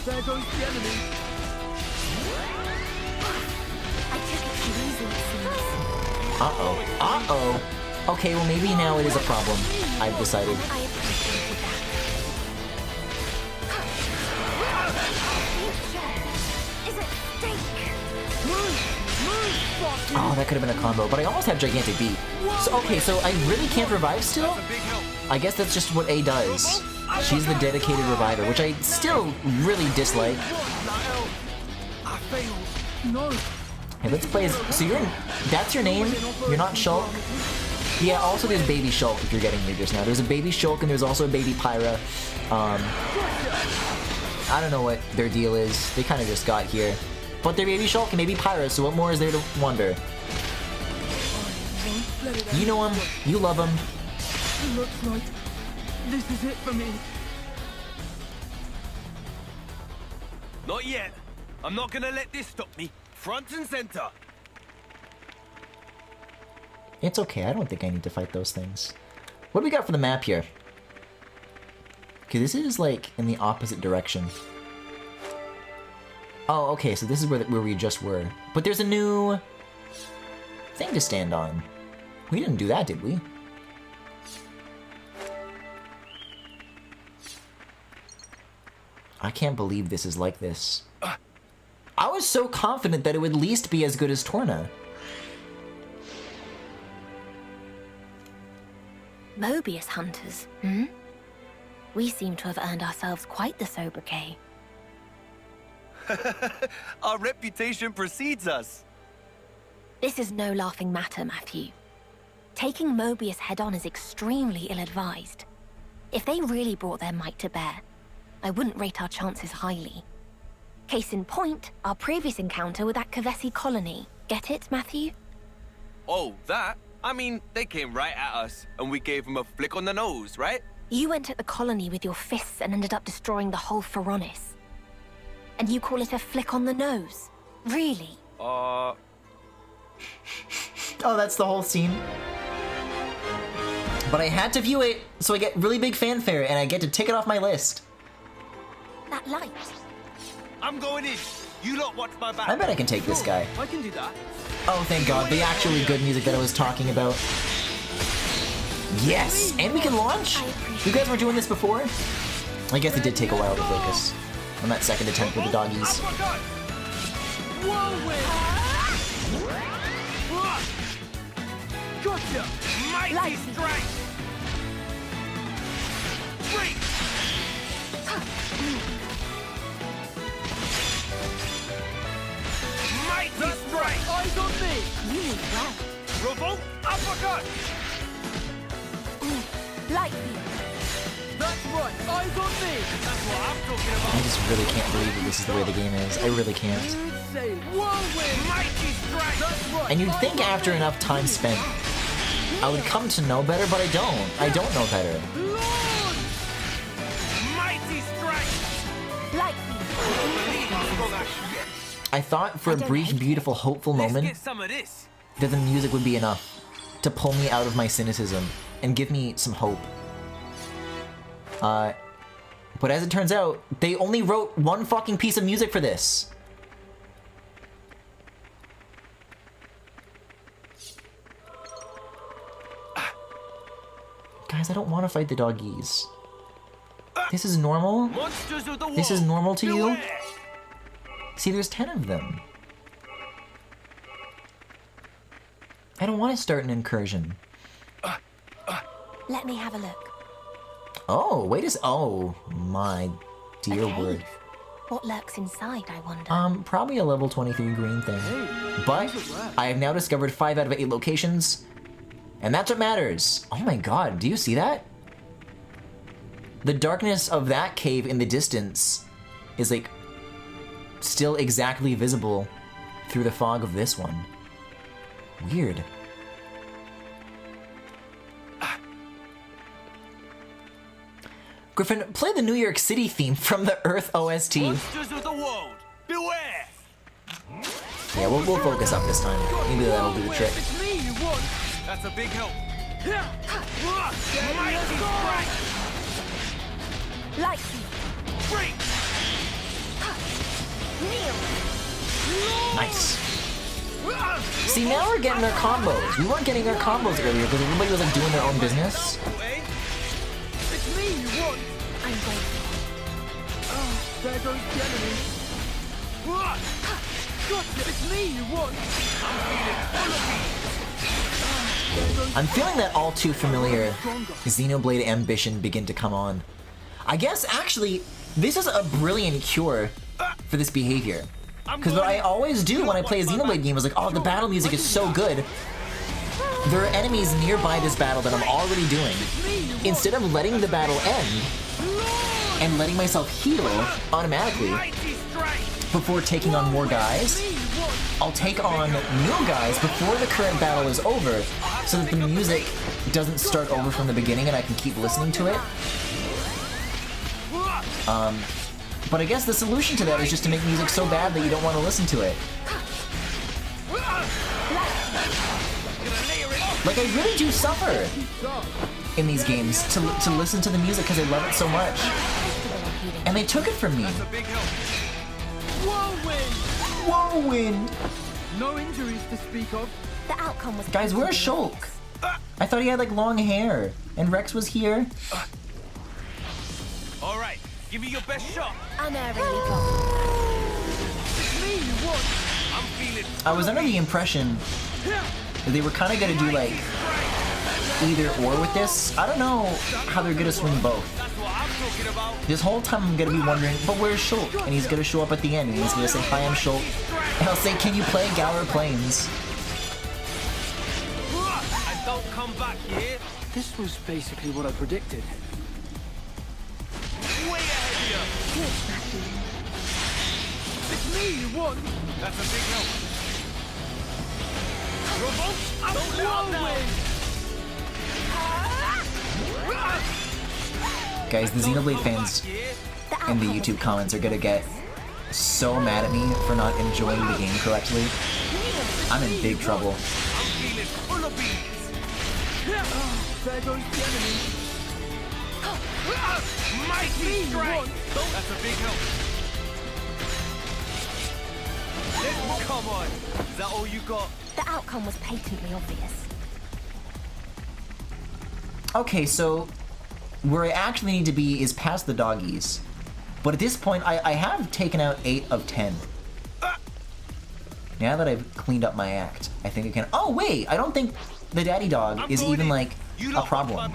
There goes the enemy. Uh-oh. Uh-oh. Okay, well maybe now it is a problem. I've decided. Oh, that could have been a combo, but I almost have Gigantic Beat. So, okay, so I really can't revive still? I guess that's just what A does. She's the dedicated reviver, which I still really dislike. Hey, let's play as... So you're... That's your name? You're not Shulk? Yeah, also there's Baby Shulk if you're getting me just now. There's a Baby Shulk and there's also a Baby Pyra. I don't know what their deal is. They kind of just got here. But they're Baby Shulk and Baby Pyra, so what more is there to wonder? You know him. You love him. It looks like this is it for me. Not yet. I'm not gonna let this stop me. Front and center. It's okay. I don't think I need to fight those things. What do we got for the map here? Okay, this is like in the opposite direction. Oh, okay, so this is where we just were. But there's a new thing to stand on. We didn't do that, did we? I can't believe this is like this. I was so confident that it would at least be as good as Torna. Mobius hunters, hmm? We seem to have earned ourselves quite the sobriquet. Our reputation precedes us. This is no laughing matter, Matthew. Taking Mobius head-on is extremely ill-advised. If they really brought their might to bear, I wouldn't rate our chances highly. Case in point, our previous encounter with that Kavesi colony. Get it, Matthew? Oh, that? I mean, they came right at us, and we gave them a flick on the nose, right? You went at the colony with your fists and ended up destroying the whole Pharaonis. And you call it a flick on the nose? Really? Oh, that's the whole scene. But I had to view it, so I get really big fanfare, and I get to tick it off my list. That light. I'm going in. You lot watch my back. I bet I can take this guy. I can do that. Oh, thank God, the actually good music that I was talking about. Yes! And we can launch? You guys were doing this before? I guess it did take a while to focus on that second attempt with the doggies. Gotcha! Mighty strike! Break! Mighty strike! Eyes on me! You need well. Revolt uppercut! Light field. That's right! Eyes on me! That's what I'm talking about! I just really can't believe that this is the way the game is. I really can't. Say whirlwind! Mighty strike! That's right! And you'd think after enough time spent, I would come to know better, but I don't. I don't know better. Launch! Mighty strike! Light field. I thought for a brief, beautiful, hopeful Let's moment get some of this. that the music would be enough to pull me out of my cynicism and give me some hope. But as it turns out, they only wrote one fucking piece of music for this. Guys, I don't want to fight the doggies. This is normal? Monsters of the This is wall. normal to you? Beware. See, there's 10 of them. I don't want to start an incursion. Let me have a look. Oh, wait a oh my dear word. What lurks inside, I wonder? Probably a level 23 green thing. But I have now discovered 5 out of 8 locations, and that's what matters. Oh my god, do you see that? The darkness of that cave in the distance is like still exactly visible through the fog of this one. Weird. Griffin, play the New York City theme from the Earth OST. Monsters of the world. Beware. Yeah, we'll focus up this time. Maybe that'll do the trick. It's me you want! That's a big help. Mighty strike! Light field. Break. Nice. See, now we're getting our combos. We weren't getting our combos earlier because everybody was like doing their own business. It's me you want! I'm grateful. Oh, there goes the enemy. Gotcha! It's me you want! I'm feeling that all too familiar Xenoblade ambition begin to come on. I guess, actually, this is a brilliant cure for this behavior. Because what I always do when I play a Xenoblade game is like, oh, the battle music is so good. There are enemies nearby this battle that I'm already doing. Instead of letting the battle end and letting myself heal automatically before taking on more guys, I'll take on new guys before the current battle is over so that the music doesn't start over from the beginning and I can keep listening to it. But I guess the solution to that is just to make music so bad that you don't want to listen to it. Like, I really do suffer in these games to listen to the music because I love it so much. And they took it from me. Whirlwind! No injuries to speak of. The outcome was... Guys, where's Shulk? I thought he had like long hair. And Rex was here. All right, give me your best shot. Unerringly blocked. It's me you want! I'm feeling. I was under the impression that they were kind of gonna do like either or with this. I don't know how they're gonna swing both. That's what I'm talking about. This whole time I'm gonna be wondering, but where's Shulk? And he's gonna show up at the end and he's gonna say, hi, I'm Shulk. And I'll say, can you play Galar Plains? And don't come back here. This was basically what I predicted. Way ahead of you. It's me you want! That's a big help. Revolt! Don't let up now. Guys, the Xenoblade fans in the YouTube comments are gonna get so mad at me for not enjoying the game correctly. I'm in big trouble. There goes the enemy. Mighty strike! That's a big help. Come on! Is that all you got? The outcome was patently obvious. Okay, so where I actually need to be is past the doggies. But at this point, I have taken out 8 of 10. Now that I've cleaned up my act, I think I can... Oh, wait! I don't think the daddy dog is even, like, a problem.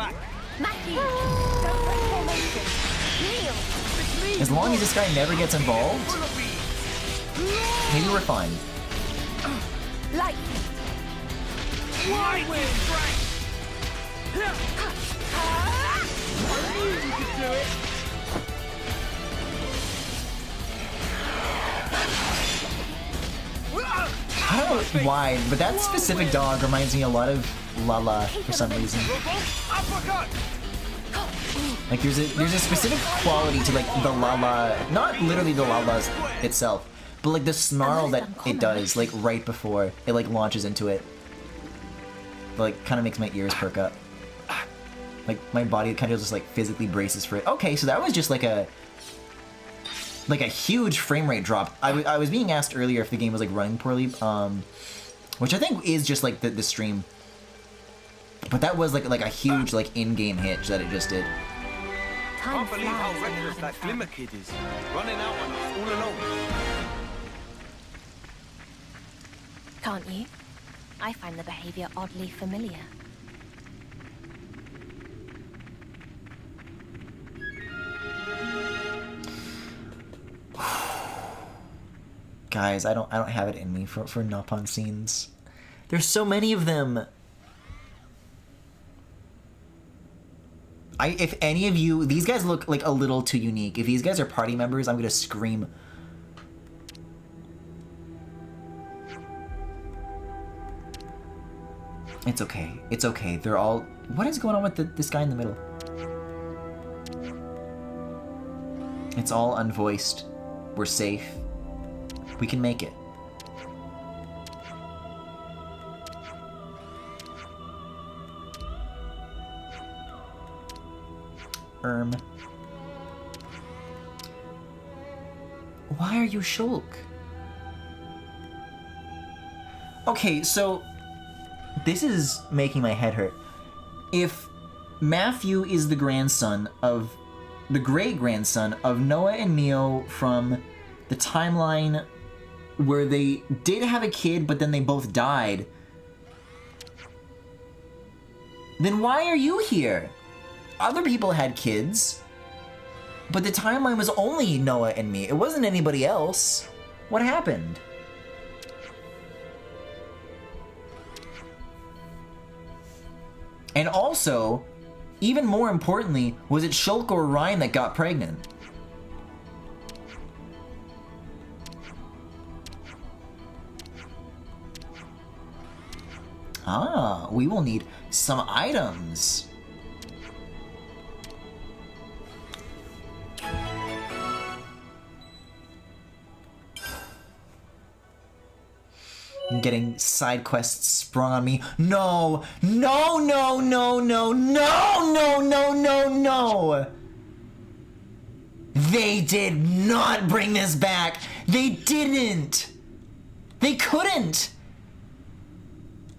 As long as this guy never gets involved, maybe we're fine. Light. Mighty strike. I knew you could do it. I don't know why, but that specific dog reminds me a lot of Lala for some reason. Like there's a specific quality to like the Lala, not literally the Lala's itself, but like the snarl that it does like right before it like launches into it. Like kind of makes my ears perk up. Like my body kind of just like physically braces for it. Okay, so that was just like a huge frame rate drop. I was being asked earlier if the game was like running poorly, which I think is just like the stream. But that was like a huge like in-game hitch that it just did. Can't believe how reckless that Glimmer kid is. Running out on us all alone. Can't you? I find the behavior oddly familiar. Guys, I don't have it in me for Nopon scenes. There's so many of them. If any of you, these guys look like a little too unique. If these guys are party members, I'm gonna scream. It's okay. It's okay. They're all... What is going on with this guy in the middle? It's all unvoiced. We're safe. We can make it. Why are you Shulk? Okay, so this is making my head hurt. If Matthew is the grandson of the great-grandson of Noah and Neo from the timeline where they did have a kid, but then they both died, then why are you here? Other people had kids, but the timeline was only Noah and me. It wasn't anybody else. What happened? And also, even more importantly, was it Shulk or Ryan that got pregnant? Ah, we will need some items. I'm getting side quests sprung on me. No! No, no, no, no, no, no, no, no, no! They did not bring this back! They didn't! They couldn't!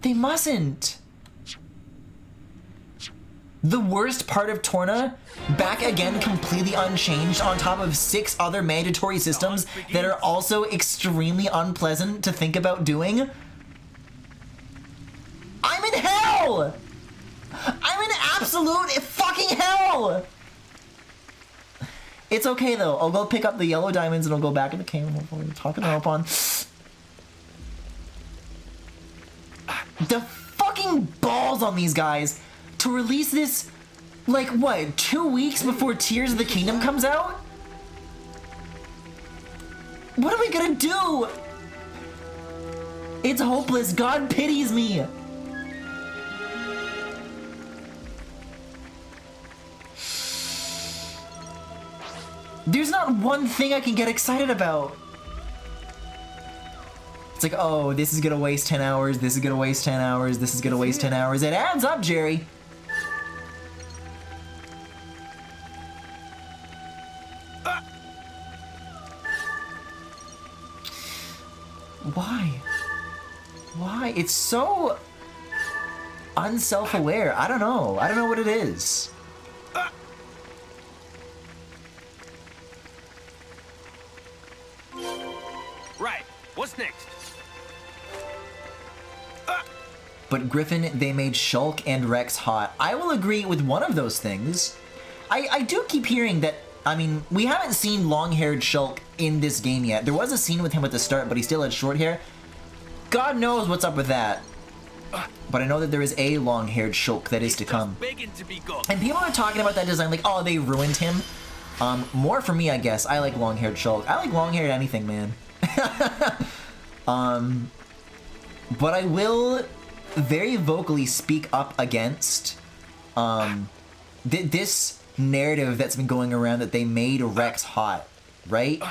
They mustn't! The worst part of Torna, back again completely unchanged on top of 6 other mandatory systems that are also extremely unpleasant to think about doing. I'm in hell! I'm in absolute fucking hell! It's okay though, I'll go pick up the yellow diamonds and I'll go back in the cave and we'll talk it up on. The fucking balls on these guys to release this, like, what, 2 weeks before Tears of the Kingdom comes out? What are we gonna do? It's hopeless. God pities me. There's not one thing I can get excited about. It's like, oh, this is gonna waste 10 hours, this is gonna waste 10 hours, this is gonna waste 10 hours. It adds up, Jerry. Why? Why? It's so unself-aware. I don't know. I don't know what it is. Right. What's next? But Griffin, they made Shulk and Rex hot. I will agree with one of those things. I do keep hearing that, I mean, we haven't seen long-haired Shulk in this game yet. There was a scene with him at the start, but he still had short hair. God knows what's up with that. But I know that there is a long-haired Shulk that is to come. And people are talking about that design like, oh, they ruined him. More for me, I guess. I like long-haired Shulk. I like long-haired anything, man. But I will very vocally speak up against this narrative that's been going around that they made Rex hot, right?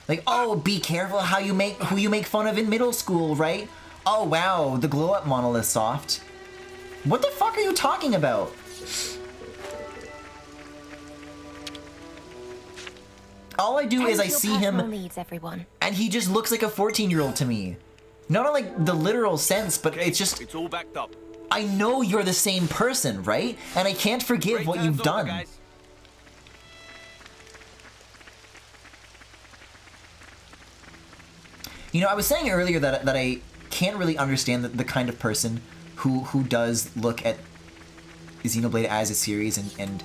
Like, oh, be careful how you make who you make fun of in middle school, right? Oh wow, the glow up model is soft. What the fuck are you talking about? All I do is I see him leads, everyone. and he just looks like a 14-year-old to me. Not in like the literal sense, but it's just, It's all backed up. I know you're the same person, right? And I can't forgive what you've done. Guys. You know, I was saying earlier that I can't really understand the kind of person who does look at Xenoblade as a series and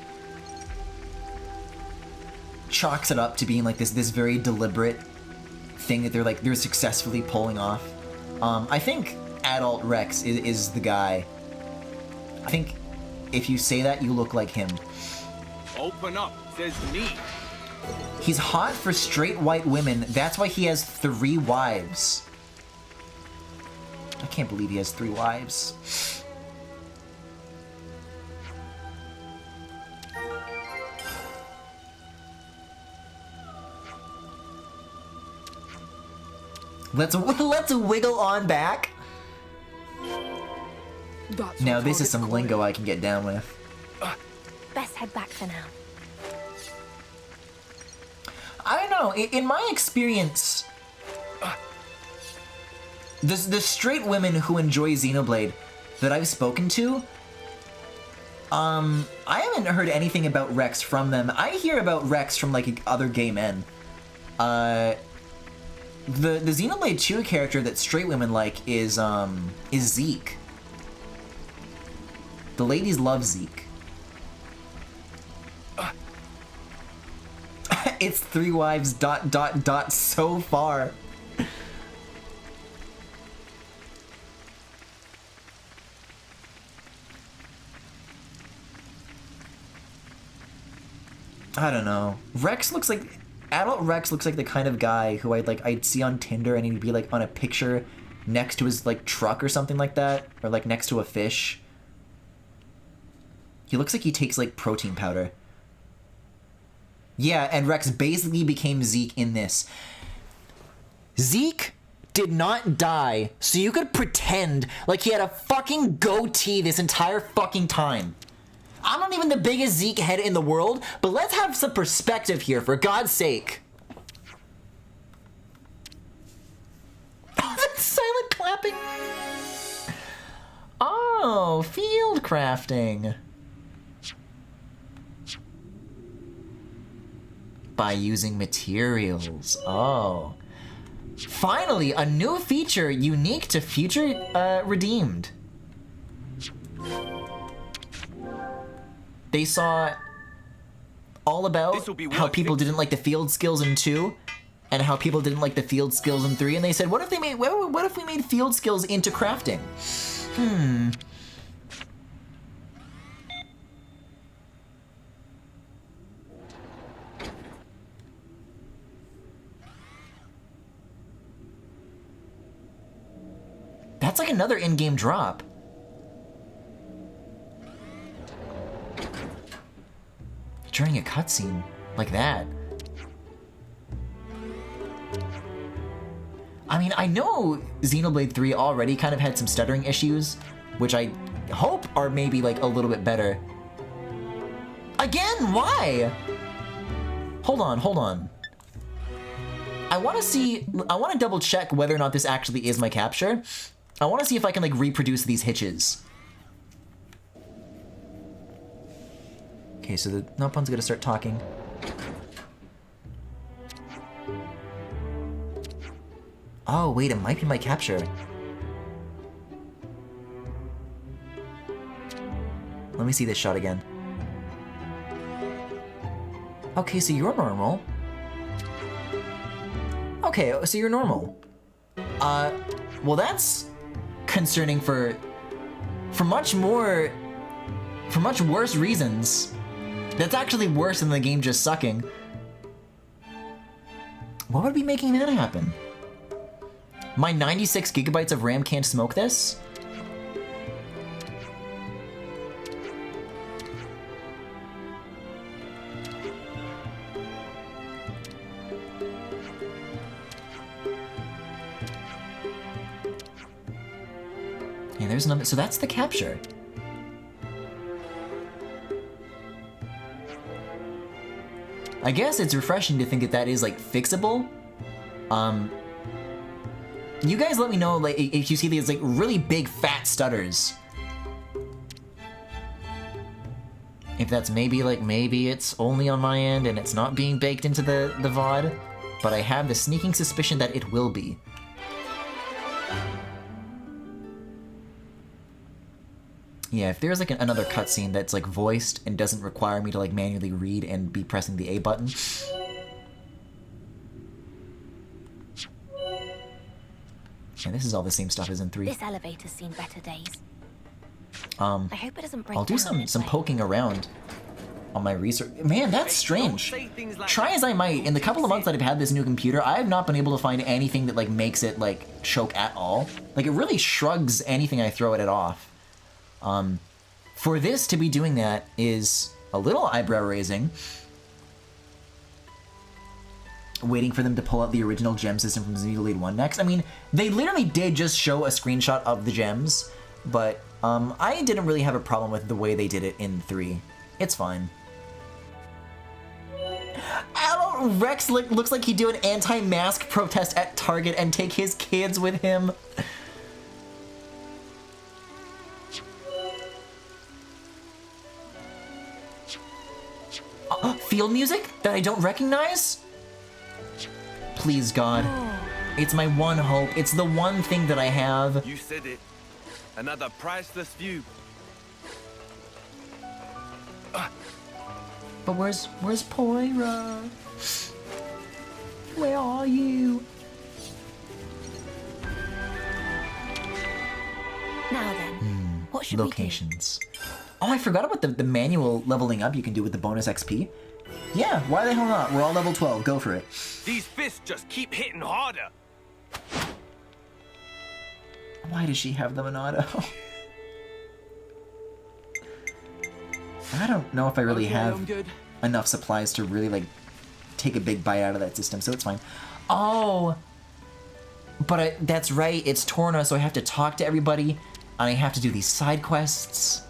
chalks it up to being like this very deliberate thing that they're successfully pulling off. I think adult Rex is the guy. I think if you say that, you look like him. Open up, says me. He's hot for straight white women. That's why he has 3 wives. I can't believe he has 3 wives. Let's wiggle on back. Now this is some lingo I can get down with. Best head back for now. I don't know. In my experience, the straight women who enjoy Xenoblade that I've spoken to, I haven't heard anything about Rex from them. I hear about Rex from like other gay men. The Xenoblade 2 character that straight women like is Zeke. The ladies love Zeke. It's 3 wives ... so far. I don't know. Rex looks like adult Rex looks like the kind of guy who I'd see on Tinder and he'd be like on a picture next to his like truck or something like that, or like next to a fish. He looks like he takes like protein powder. Yeah, and Rex basically became Zeke in this. Zeke did not die, so you could pretend like he had a fucking goatee this entire fucking time. I'm not even the biggest Zeke head in the world, but let's have some perspective here, for God's sake. That's silent clapping. Oh, field crafting. By using materials. Oh. Finally, a new feature unique to Future Redeemed. They saw all about how people didn't like the field skills in 2 and how people didn't like the field skills in 3, and they said, what if we made field skills into crafting? That's like another in-game drop. During a cutscene like that. I mean, I know Xenoblade 3 already kind of had some stuttering issues, which I hope are maybe like a little bit better. Again, why? Hold on. I want to double check whether or not this actually is my capture. I want to see if I can like reproduce these hitches. Okay, so the Noppon's gonna start talking. Oh, wait, it might be my capture. Let me see this shot again. Okay, so you're normal. Okay, so you're normal. Well that's concerning for much worse reasons. That's actually worse than the game just sucking. What would be making that happen? My 96 gigabytes of RAM can't smoke this? Yeah, there's another, so that's the capture. I guess it's refreshing to think that that is like fixable. You guys let me know like if you see these like really big fat stutters. If that's maybe it's only on my end and it's not being baked into the VOD, but I have the sneaking suspicion that it will be. Yeah, if there's like another cutscene that's like voiced and doesn't require me to like manually read and be pressing the A button. And this is all the same stuff as in 3. This elevator's seen better days. I hope it doesn't break I'll do down some poking around on my research. Man, that's strange. Try as I might, in the couple of months that I've had this new computer, I have not been able to find anything that like makes it like choke at all. Like it really shrugs anything I throw at it off. For this to be doing that is a little eyebrow raising. Waiting for them to pull out the original gem system from Xenoblade 1 next. I mean, they literally did just show a screenshot of the gems, but I didn't really have a problem with the way they did it in 3. It's fine. Rex looks like he'd do an anti-mask protest at Target and take his kids with him. Field music that I don't recognize? Please, God. It's my one hope. It's the one thing that I have. You said it. Another priceless view. But where's Poira? Where are you? Now then, what should Locations. Oh, I forgot about the manual leveling up you can do with the bonus XP. Yeah, why the hell not? We're all level 12. Go for it. These fists just keep hitting harder. Why does she have them in auto? I don't know if I really have enough supplies to really like take a big bite out of that system, so it's fine. Oh, but that's right. It's Torna, so I have to talk to everybody, and I have to do these side quests.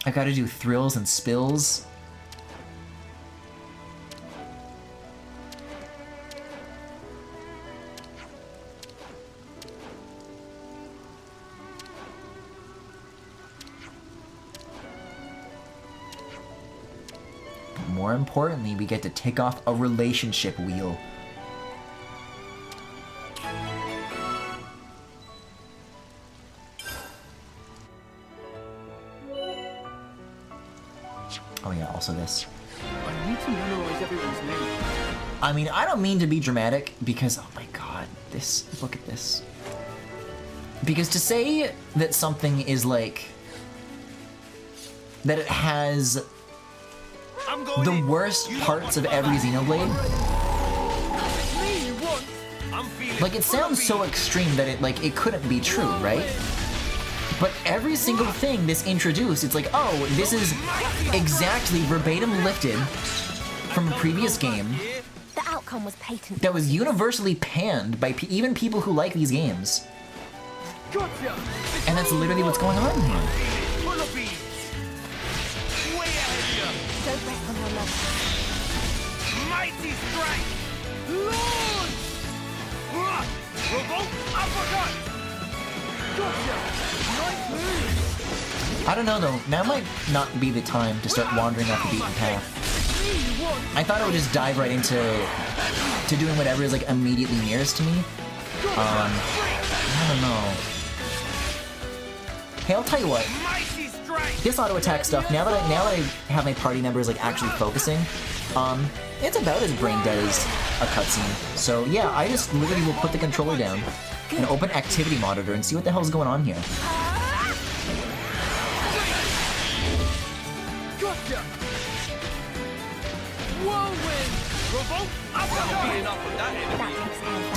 I gotta do thrills and spills. But more importantly, we get to tick off a relationship wheel. Oh yeah, also this. I need to memorize everyone's name. I mean, I don't mean to be dramatic because, oh my god, look at this. Because to say that something is like, that it has the worst parts of every Xenoblade, like it sounds so extreme that it couldn't be true, right? But every single thing this introduced, it's like, oh, this is exactly verbatim lifted from a previous game The outcome was patent. that was universally panned by even people who like these games. And that's literally what's going on here. Don't rest on your laurels. Mighty strike! Launch! Revolt uppercut! I don't know though, now might not be the time to start wandering off the beaten path. I thought I would just dive right into doing whatever is like immediately nearest to me. I don't know. Hey, I'll tell you what. This auto attack stuff, now that I have my party members like actually focusing, it's about as brain dead as a cutscene. So yeah, I just literally will put the controller down and open activity monitor and see what the hell's going on here.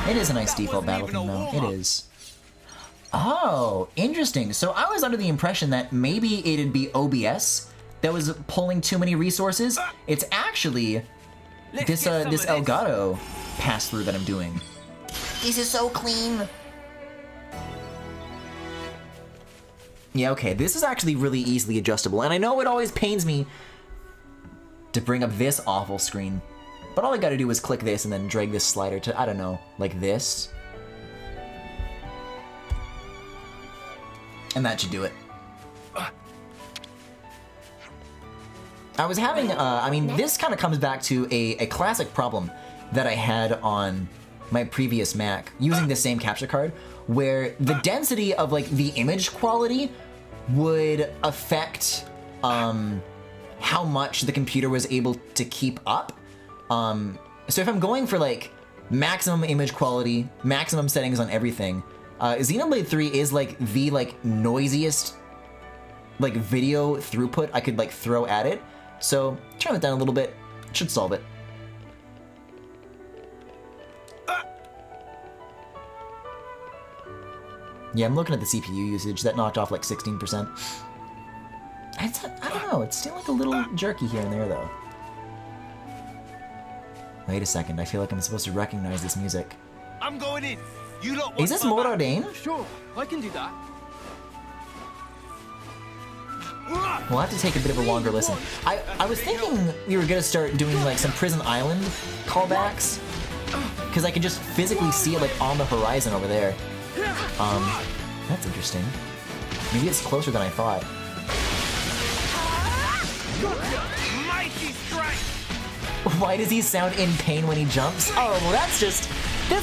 It is a nice default battle theme though, it is. Oh, interesting. So I was under the impression that maybe it'd be OBS that was pulling too many resources. It's actually this Elgato pass-through that I'm doing. This is so clean. Yeah, okay, this is actually really easily adjustable, and I know it always pains me to bring up this awful screen, but all I gotta do is click this and then drag this slider to, I don't know, like this. And that should do it. I was having, I mean, this kind of comes back to a classic problem that I had on my previous Mac using the same capture card, where the density of like the image quality would affect how much the computer was able to keep up. So if I'm going for like maximum image quality, maximum settings on everything, Xenoblade 3 is like the like noisiest like video throughput I could like throw at it. So turn it down a little bit, it should solve it. Yeah, I'm looking at the CPU usage. That knocked off like 16%. I don't know, it's still like a little jerky here and there though. Wait a second, I feel like I'm supposed to recognize this music. I'm going in. You lot Is this Morardain? Sure, I can do that. We'll have to take a bit of a longer listen. I was thinking we were gonna start doing like some Prison Island callbacks, because I could just physically see it like on the horizon over there. That's interesting. Maybe it's closer than I thought. Mighty strike! Why does he sound in pain when he jumps? Oh, well that's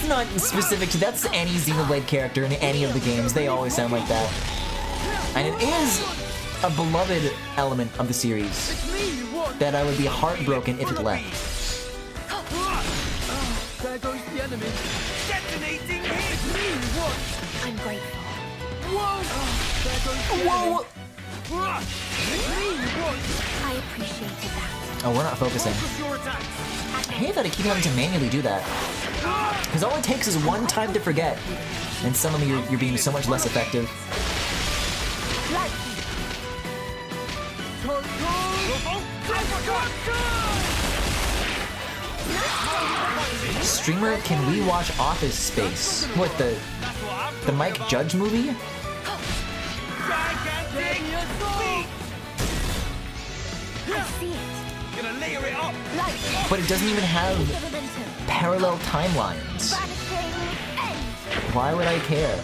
not specific to, that's any Xenoblade character in any of the games. They always sound like that. And it is a beloved element of the series that I would be heartbroken if it left. There goes the enemy. Detonating I'm grateful. Whoa! There goes the Whoa! I appreciated that. Oh, we're not focusing. I hate that I keep having to manually do that. Because all it takes is one time to forget, and suddenly you're being so much less effective. Streamer, can we watch Office Space? What, the Mike Judge movie? I see it. Gonna layer it up. But it doesn't even have parallel timelines. Why would I care?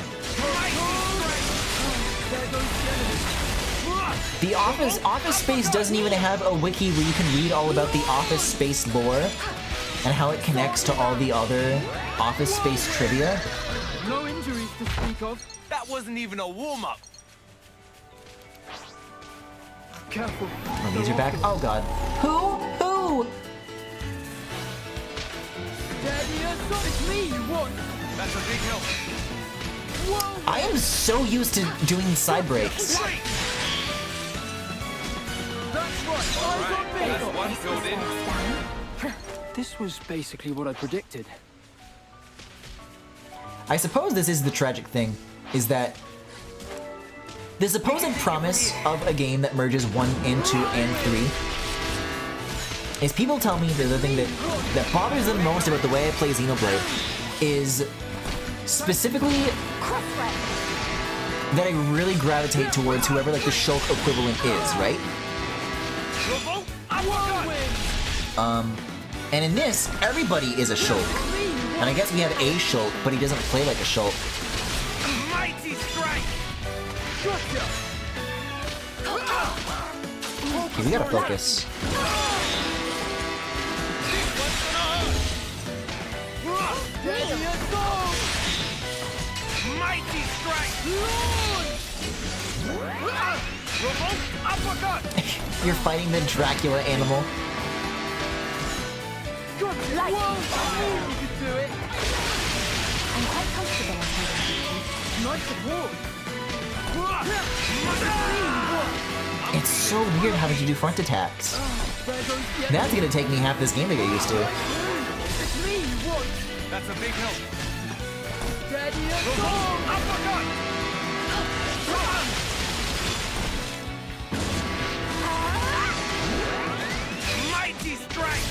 The Office Space doesn't even have a wiki where you can read all about the Office Space lore and how it connects to all the other Office Space trivia. No injuries to speak of. That wasn't even a warm-up. Careful. Oh, these are back. Oh god. Who? It's me you want. That's a big help. Whoa! I am so used to doing side breaks. That's right. I got That's big. one filled in. This was basically what I predicted. I suppose this is the tragic thing, is that The supposed promise of a game that merges 1 and 2 and 3 is people tell me that the thing that bothers them most about the way I play Xenoblade is specifically that I really gravitate towards whoever like the Shulk equivalent is, right? And in this, everybody is a Shulk. And I guess we have a Shulk, but he doesn't play like a Shulk. Mighty strike! Okay, we gotta focus. Mighty strike! You're fighting the Dracula animal. I'm quite comfortable on nice support. It's so weird having to do front attacks. That's gonna take me half this game to get used to. That's a big help. Mighty strike!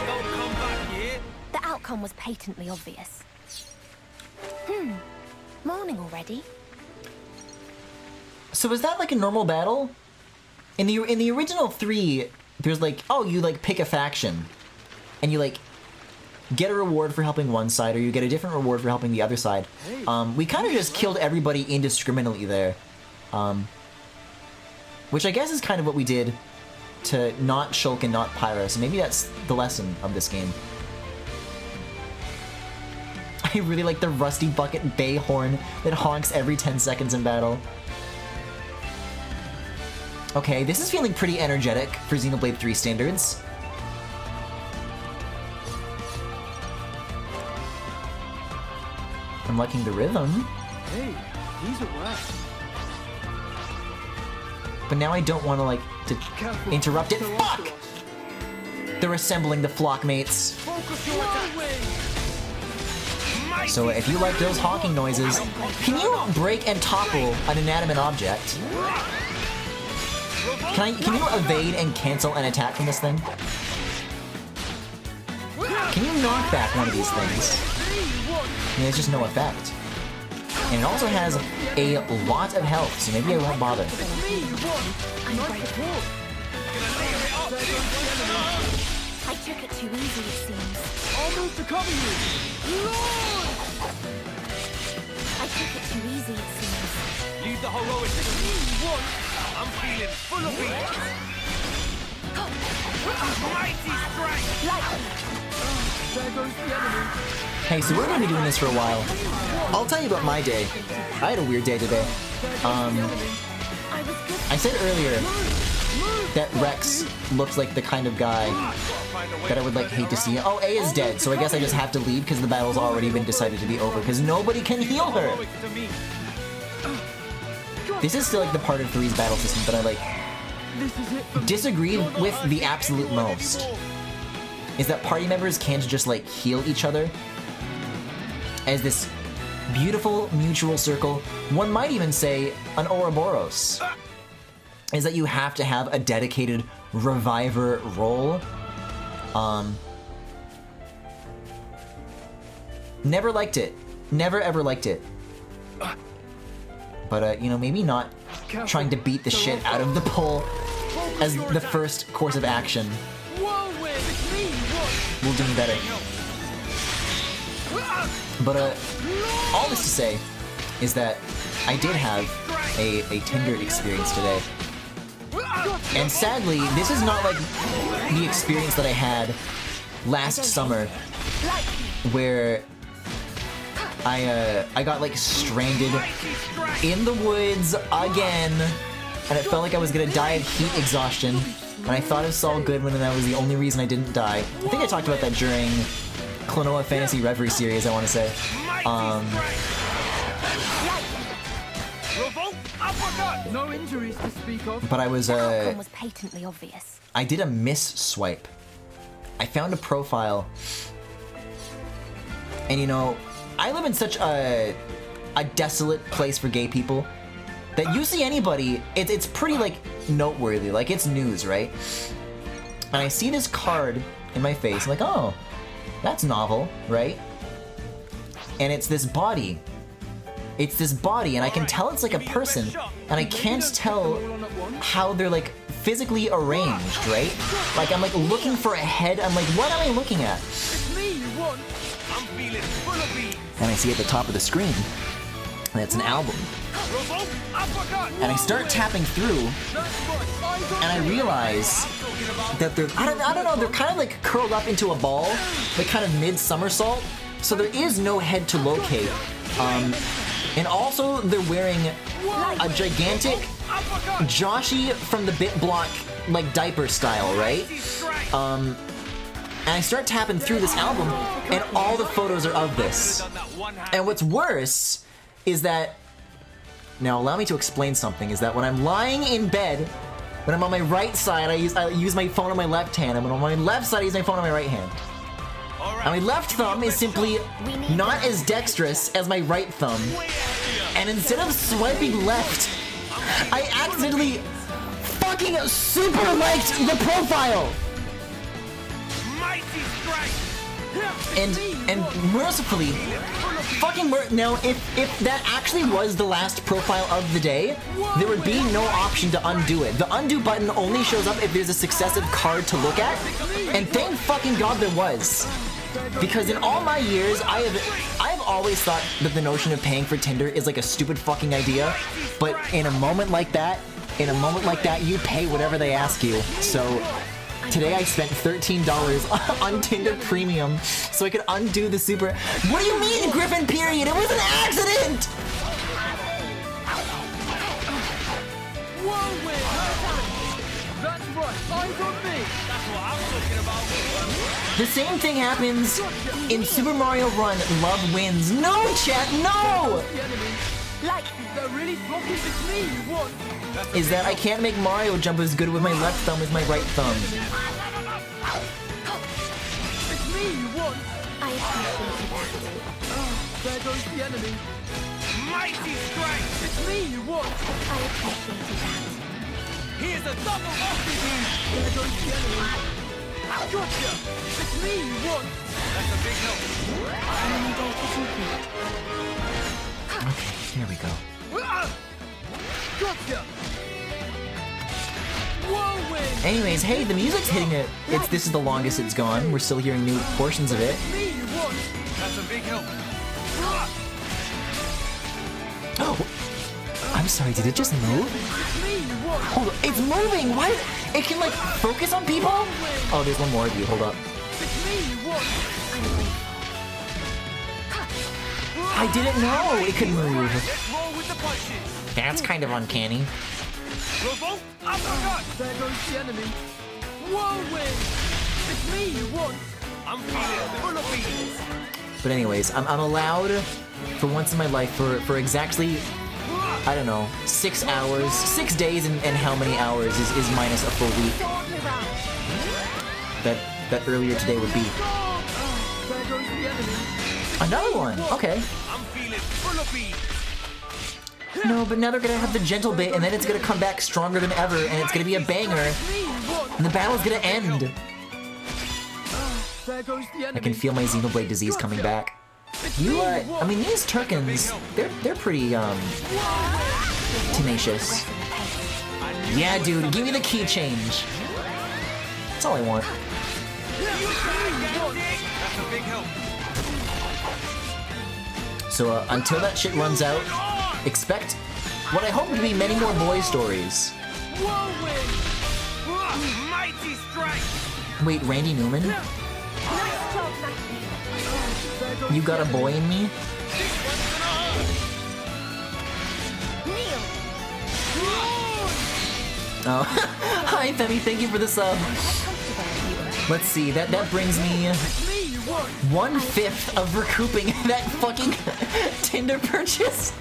Don't come back here. The outcome was patently obvious. Morning already. So is that like a normal battle? In the original 3, there's like, oh, you like pick a faction, and you like get a reward for helping one side, or you get a different reward for helping the other side. We kind of just killed everybody indiscriminately there, which I guess is kind of what we did to not Shulk and not Pyra. So maybe that's the lesson of this game. I really like the rusty bucket bay horn that honks every 10 seconds in battle. Okay, this is feeling pretty energetic for Xenoblade 3 standards. I'm liking the rhythm. Hey, he's at rest. But now I don't want to, like, interrupt it. Fuck! They're assembling the flock mates. So if you like those honking noises, can you break and topple an inanimate object? Can you evade and cancel an attack from this thing? Can you knock back one of these things? I mean, there's just no effect. And it also has a lot of health, so maybe I won't bother. I took it too easy, it seems. I'll move to cover you. I took it too easy, it seems. Leave the heroic to me. I'm feeling full of it. Mighty strike! There goes the enemy. Hey, so we're gonna be doing this for a while. I'll tell you about my day. I had a weird day today. I said earlier that Rex looks like the kind of guy that I would like hate to see. Oh, A is dead, so I guess I just have to leave because the battle's already been decided to be over because nobody can heal her. This is still like the part of 3's battle system that I like disagree with the absolute most. Is that party members can't just like heal each other as this beautiful mutual circle. One might even say an Ouroboros. Is that you have to have a dedicated reviver role. Never liked it. Never ever liked it. But, you know, maybe not trying to beat the shit out of the pole as the first course of action will do me better. But, all this to say is that I did have a Tinder experience today. And sadly, this is not like the experience that I had last summer where I got like stranded in the woods again, and it felt like I was gonna die of heat exhaustion, and I thought it was all good when that was the only reason I didn't die. I think I talked about that during Klonoa Fantasy Reverie series, I want to say. No injuries to speak of. But I was was patently obvious. I did a miss swipe. I found a profile And you know, I live in such a desolate place for gay people that you see anybody, it's pretty like noteworthy, like it's news, right? And I see this card in my face, I'm like, oh, that's novel, right? And it's this body. It's this body, and I can tell it's like a person, and I can't tell how they're like physically arranged, right? Like I'm like looking for a head, I'm like, what am I looking at? And I see at the top of the screen, that's an album. And I start tapping through, and I realize that they're, I don't know, they're kind of like curled up into a ball, like kind of mid-somersault, so there is no head to locate. And also they're wearing a gigantic Joshi from the Bit Block like diaper style, right? And I start tapping through this album, and all the photos are of this. And what's worse is that, now allow me to explain something, is that when I'm lying in bed, when I'm on my right side, I use my phone on my left hand, and when I'm on my left side, I use my phone on my right hand. And my left thumb is simply not as dexterous as my right thumb. And instead of swiping left, I accidentally fucking super liked the profile! And mercifully, now if that actually was the last profile of the day, there would be no option to undo it. The undo button only shows up if there's a successive card to look at, and thank fucking God there was. Because in all my years, I have always thought that the notion of paying for Tinder is like a stupid fucking idea, but in a moment like that, you pay whatever they ask you. So today I spent $13 on Tinder Premium so I could undo the super. What do you mean, Griffin period? It was an accident! That's right, eyes on me! That's what I'm talking about! The same thing happens in Super Mario Run Love Wins. No, chat, no! Like, they're really blocking this me, what? Is that I can't make Mario jump as good with my left thumb as my right thumb. It's me you want! I appreciate that. Oh, there goes the enemy. Mighty strike! It's me you want! I appreciate that. Here's a double oxygen! There goes the enemy. Gotcha! It's me you want! That's a big help. Okay, here we go. Gotcha! Whirlwind! Anyways, hey, the music's hitting it. This is the longest it's gone. We're still hearing new portions of it. It's me you want! That's a big help. Oh, I'm sorry, did it just move? It's me you want! Hold on, it's moving! Why? It can like focus on people? Oh, there's one more of you, hold up. It's me you want! I didn't know it could move. Let's roll with the punches. That's kind of uncanny. Revolt uppercut. There goes the enemy. Whirlwind! It's me you want! I'm feeling full of beans. But anyways, I'm allowed, for once in my life, for exactly, I don't know, 6 hours, 6 days and how many hours is minus a full week. That earlier today would be. There goes the enemy. Another one, okay. I'm feeling full of beans. No, but now they're gonna have the gentle bit, and then it's gonna come back stronger than ever, and it's gonna be a banger, and the battle's gonna end. There goes the enemy. I can feel my Xenoblade disease coming back. You, I mean, these Turkins, they're pretty, tenacious. Yeah, dude, give me the key change. That's all I want. That's a big help. So, until that shit runs out, expect what I hope to be many more boy stories. Mighty strike. Wait, Randy Newman? You got a boy in me? Oh, hi Femi, thank you for the sub. Let's see, that brings me 1/5 of recouping that fucking Tinder purchase.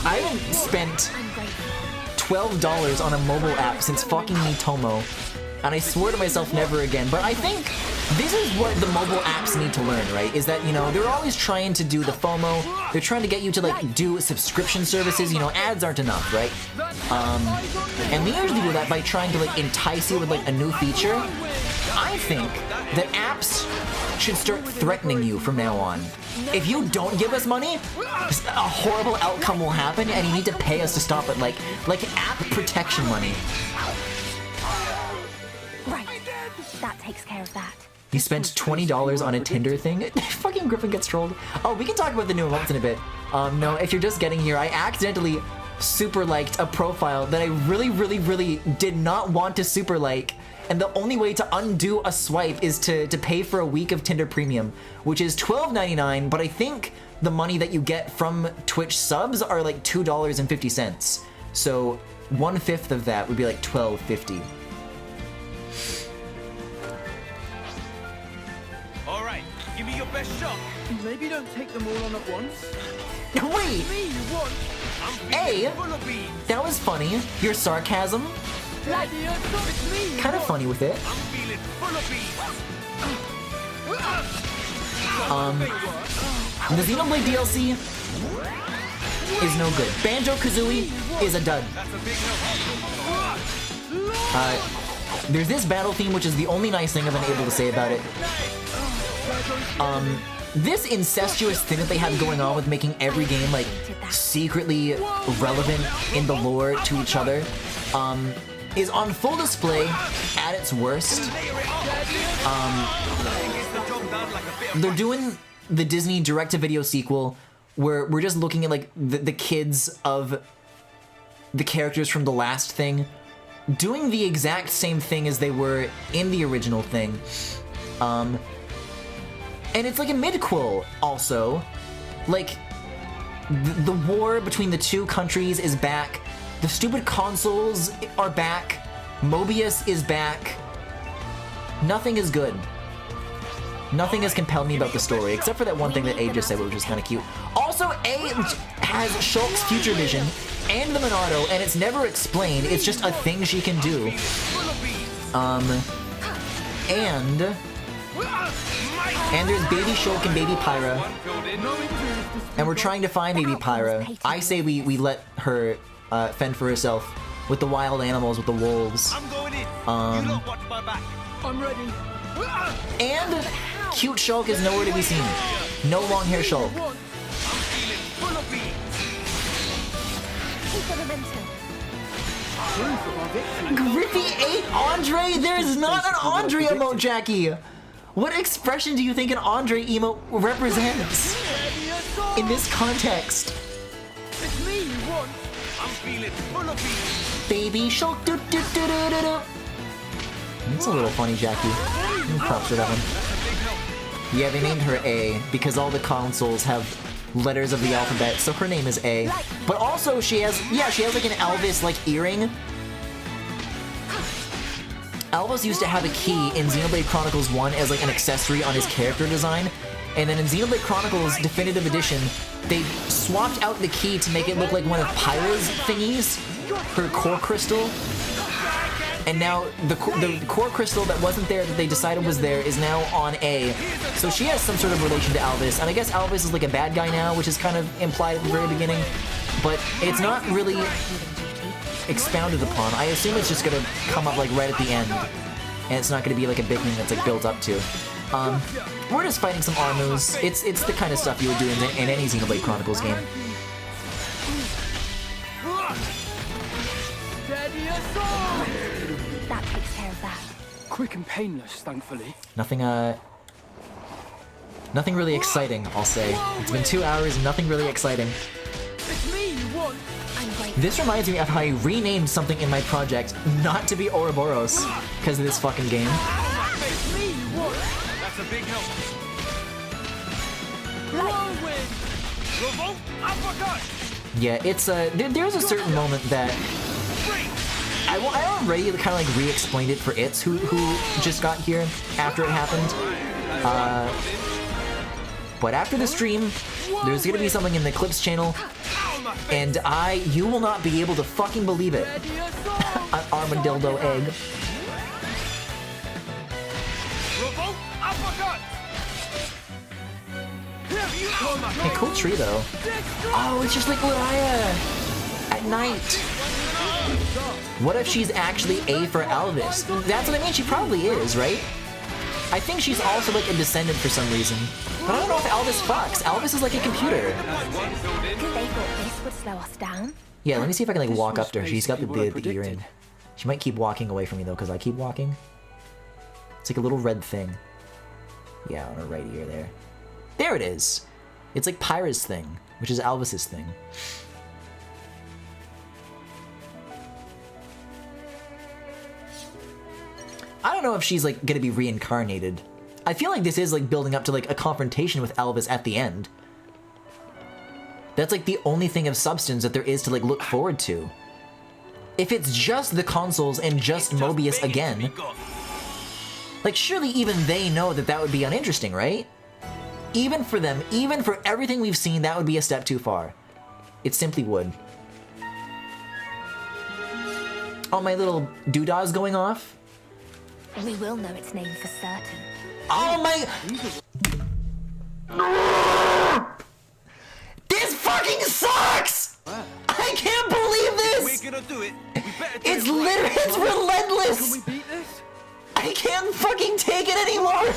I haven't spent $12 on a mobile app since fucking Miitomo, and I swore to myself never again. But I think this is what the mobile apps need to learn, right? Is that, you know, they're always trying to do the FOMO. They're trying to get you to, like, do subscription services. You know, ads aren't enough, right? And they usually do that by trying to, like, entice you with, like, a new feature. I think that apps should start threatening you from now on. If you don't give us money, a horrible outcome will happen, and you need to pay us to stop it, like app protection money. Right. That takes care of that. You spent $20 on a Tinder thing? Fucking Griffin gets trolled. Oh, we can talk about the new emotes in a bit. No, if you're just getting here, I accidentally super liked a profile that I really did not want to super like. And the only way to undo a swipe is to pay for a week of Tinder Premium, which is $12.99, but I think the money that you get from Twitch subs are like $2.50. So 1/5 of that would be like $12.50. All right, give me your best shot. Maybe don't take them all on at once. Wait! A, that was funny. Your sarcasm, kind of funny with it. The Xenoblade DLC is no good. Banjo-Kazooie is a dud. There's this battle theme, which is the only nice thing I've been able to say about it. This incestuous thing that they have going on with making every game, like, secretly relevant in the lore to each other, is on full display at its worst. They're doing the Disney direct-to-video sequel where we're just looking at, like, the kids of the characters from the last thing doing the exact same thing as they were in the original thing. And it's like a mid-quill also. Like, the war between the two countries is back. The stupid consoles are back. Mobius is back. Nothing is good. Nothing has compelled me about the story, except for that one thing that A just said, which was kind of cute. Also, A has Shulk's future vision and the Monado, and it's never explained. It's just a thing she can do. And there's Baby Shulk and Baby Pyra. And we're trying to find Baby Pyra. I say we let her fend for herself with the wild animals, with the wolves. I'm ready. And cute Shulk is nowhere to be seen. No long hair Shulk. Griffy ate Andre? There's not an Andre emote, Jackie! What expression do you think an Andre emote represents in this context? It's me you want. I'm feeling full of beats. Baby Shulk, do do do do do do. That's a little funny, Jackie. Props for that one. Yeah, they named her A because all the consoles have letters of the alphabet, so her name is A. But also she has like an Elvis like earring. Elvis used to have a key in Xenoblade Chronicles 1 as like an accessory on his character design, and then in Xenoblade Chronicles Definitive Edition, they swapped out the key to make it look like one of Pyra's thingies, her core crystal. And now the core crystal that wasn't there that they decided was there is now on A. So she has some sort of relation to Elvis, and I guess Elvis is like a bad guy now, which is kind of implied at the very beginning, but it's not really expounded upon. I assume it's just gonna come up like right at the end, and it's not gonna be like a big thing that's like built up to. We're just fighting some Armus. It's the kind of stuff you would do in any Xenoblade Chronicles game. That takes care of that. Quick and painless, thankfully. Nothing really exciting, I'll say. It's been 2 hours and nothing really exciting. It's me you want. This reminds me of how I renamed something in my project not to be Ouroboros because of this fucking game. It's me you want. That's a big help. Whirlwind. Revolt uppercut. Yeah, it's there's a certain moment that I already kind of like re-explained it for It's who just got here after it happened. But after the stream, there's gonna be something in the Clips channel And you will not be able to fucking believe it. An armadillo egg. Revolt uppercut! Hey, cool tree though. Oh, it's just like Luraya at night. What if she's actually A for Alvis? That's what I mean, she probably is, right? I think she's also like a descendant for some reason. But I don't know if Alvis fucks. Alvis is like a computer. They thought this would slow us down. Yeah, let me see if I can like walk up to her. She's got the ear in. She might keep walking away from me though, because I keep walking. It's like a little red thing. Yeah, on her right ear there. There it is. It's like Pyra's thing, which is Alvis's thing. I don't know if she's like gonna be reincarnated. I feel like this is like building up to like a confrontation with Alvis at the end. That's like the only thing of substance that there is to like look forward to. If it's just the consoles and just Mobius again, like surely even they know that that would be uninteresting, right? Even for them, even for everything we've seen, that would be a step too far. It simply would. Oh, my little doodah's going off? We will know its name for certain. Oh my... This fucking sucks! I can't believe this! We're gonna do it. It's literally, it's relentless! Can we beat this? I can't fucking take it anymore!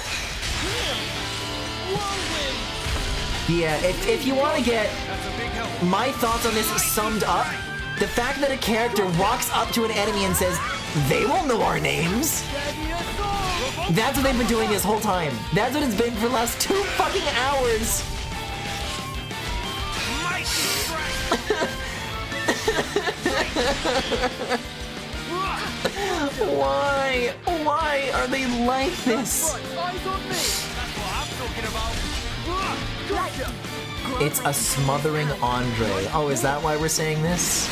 Yeah, if you want to get my thoughts on this summed up, the fact that a character walks up to an enemy and says, they will know our names. That's what they've been doing this whole time. That's what it's been for the last 2 fucking hours. Why? Why are they like this? It's a smothering Andre. Oh, is that why we're saying this?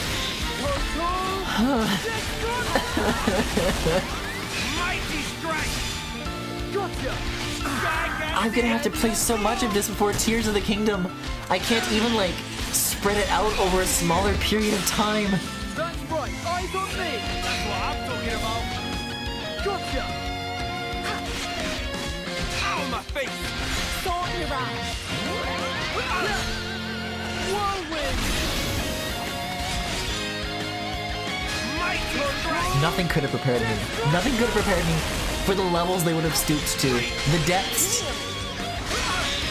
I'm gonna have to play so much of this before Tears of the Kingdom. I can't even like spread it out over a smaller period of time. That's right, eyes on me! That's what I'm talking about! Gotcha! Ow, my face! Sword Mirage! Whirlwind! Nothing could have prepared me. Nothing could have prepared me for the levels they would have stooped to. The depths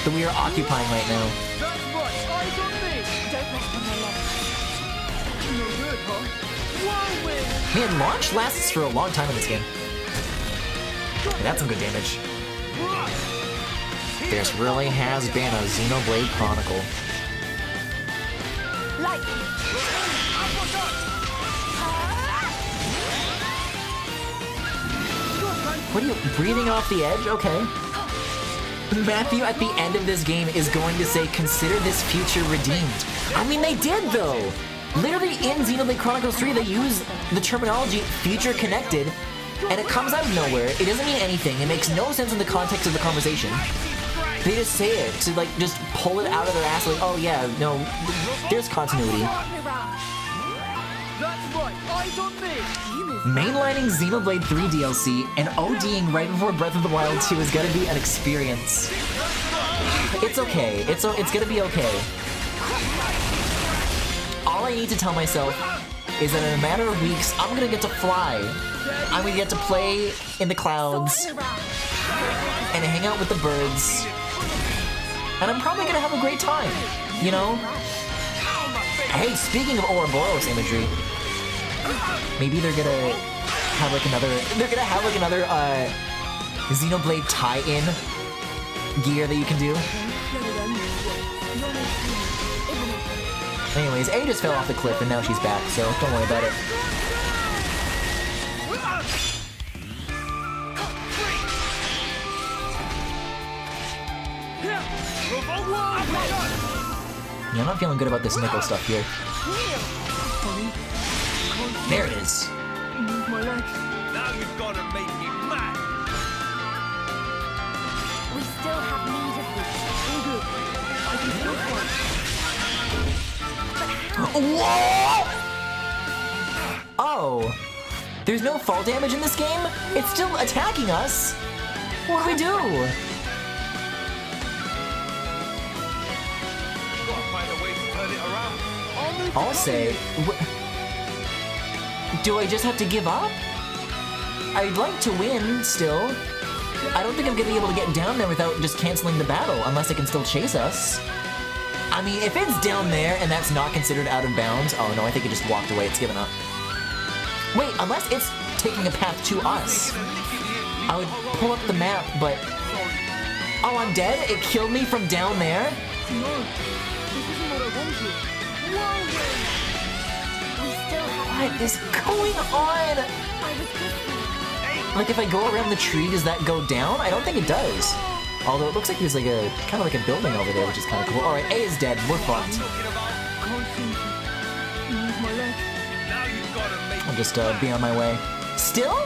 that we are occupying right now. That's right, eyes on me! Don't rest on your laurels. No good, huh? Whirlwind! Man, launch lasts for a long time in this game. And that's some good damage. This really has been a Xenoblade Chronicle. Light! What are you, breathing off the edge? Okay. Matthew at the end of this game is going to say, consider this future redeemed. I mean, they did though. Literally in Xenoblade Chronicles 3, they use the terminology future connected, and it comes out of nowhere. It doesn't mean anything. It makes no sense in the context of the conversation. They just say it to like just pull it out of their ass like, oh yeah, no, there's continuity. That's right, eyes on me! Mainlining Xenoblade 3 DLC and ODing right before Breath of the Wild 2 is gonna be an experience. It's okay. It's gonna be okay. All I need to tell myself is that in a matter of weeks, I'm gonna get to fly. I'm gonna get to play in the clouds and hang out with the birds. And I'm probably gonna have a great time, you know? Hey, speaking of Ouroboros imagery, maybe they're gonna have like another Xenoblade tie-in gear that you can do. Anyways, A just fell off the cliff and now she's back, so don't worry about it. Yeah, I'm not feeling good about this nickel stuff here. There it is. Move my legs. Now you've got to make me mad. We still have need of you. All good. I can still fight. Whoa! Oh. There's no fall damage in this game? It's still attacking us? What do we do? I'll say... Do I just have to give up? I'd like to win, still. I don't think I'm gonna be able to get down there without just canceling the battle, unless it can still chase us. I mean, if it's down there and that's not considered out of bounds... Oh no, I think it just walked away, it's given up. Wait, unless it's taking a path to us. I would pull up the map, but... Oh, I'm dead? It killed me from down there? No, this isn't what I wanted. What is going on? Like, if I go around the tree, does that go down? I don't think it does. Although it looks like there's like a, kind of like a building over there, which is kind of cool. Alright, A is dead. We're fucked. I'll just be on my way. Still?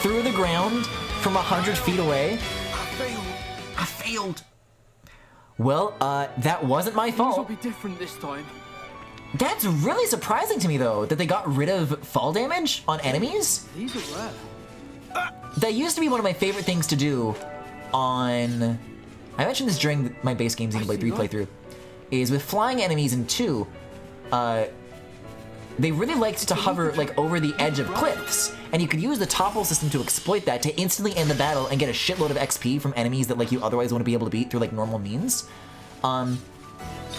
Through the ground from 100 feet away? I failed. Well, that wasn't my fault. Things will be different this time. That's really surprising to me, though, that they got rid of fall damage on enemies. These are rare. That used to be one of my favorite things to do on... I mentioned this during my base game Xenoblade 3 playthrough. Is with flying enemies in 2, they really liked to hover like over the edge of cliffs, and you could use the topple system to exploit that to instantly end the battle and get a shitload of XP from enemies that like you otherwise wouldn't be able to beat through like normal means. And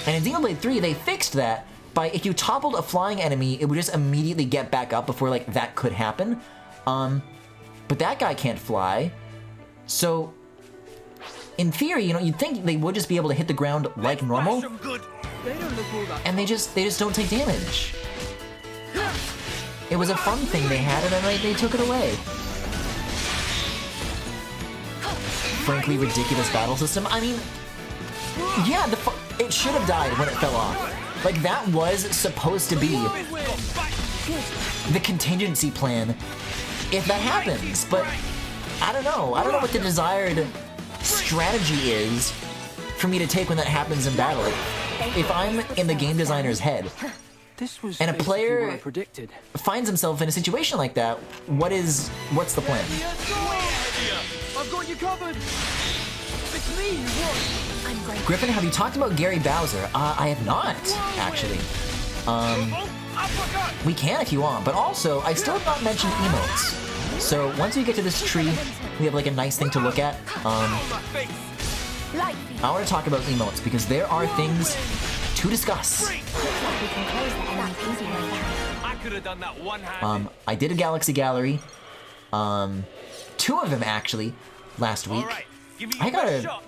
in Xenoblade 3, they fixed that by if you toppled a flying enemy, it would just immediately get back up before like that could happen. But that guy can't fly, so in theory, you know, you'd think they would just be able to hit the ground like normal, and they just don't take damage. It was a fun thing they had, and then they took it away. Frankly, ridiculous battle system. I mean, yeah, it should have died when it fell off. Like, that was supposed to be the contingency plan if that happens, but I don't know. I don't know what the desired strategy is for me to take when that happens in battle. If I'm in the game designer's head, and a player finds himself in a situation like that, what's the plan? I've got you covered. It's me you want. Griffin, have you talked about Gary Bowser? I have not, actually. We can if you want, but also, I still have not mentioned emotes. So once we get to this tree, we have like a nice thing to look at. I want to talk about emotes because there are things to discuss. I did a Galaxy Gallery, 2 of them actually, last week. I gotta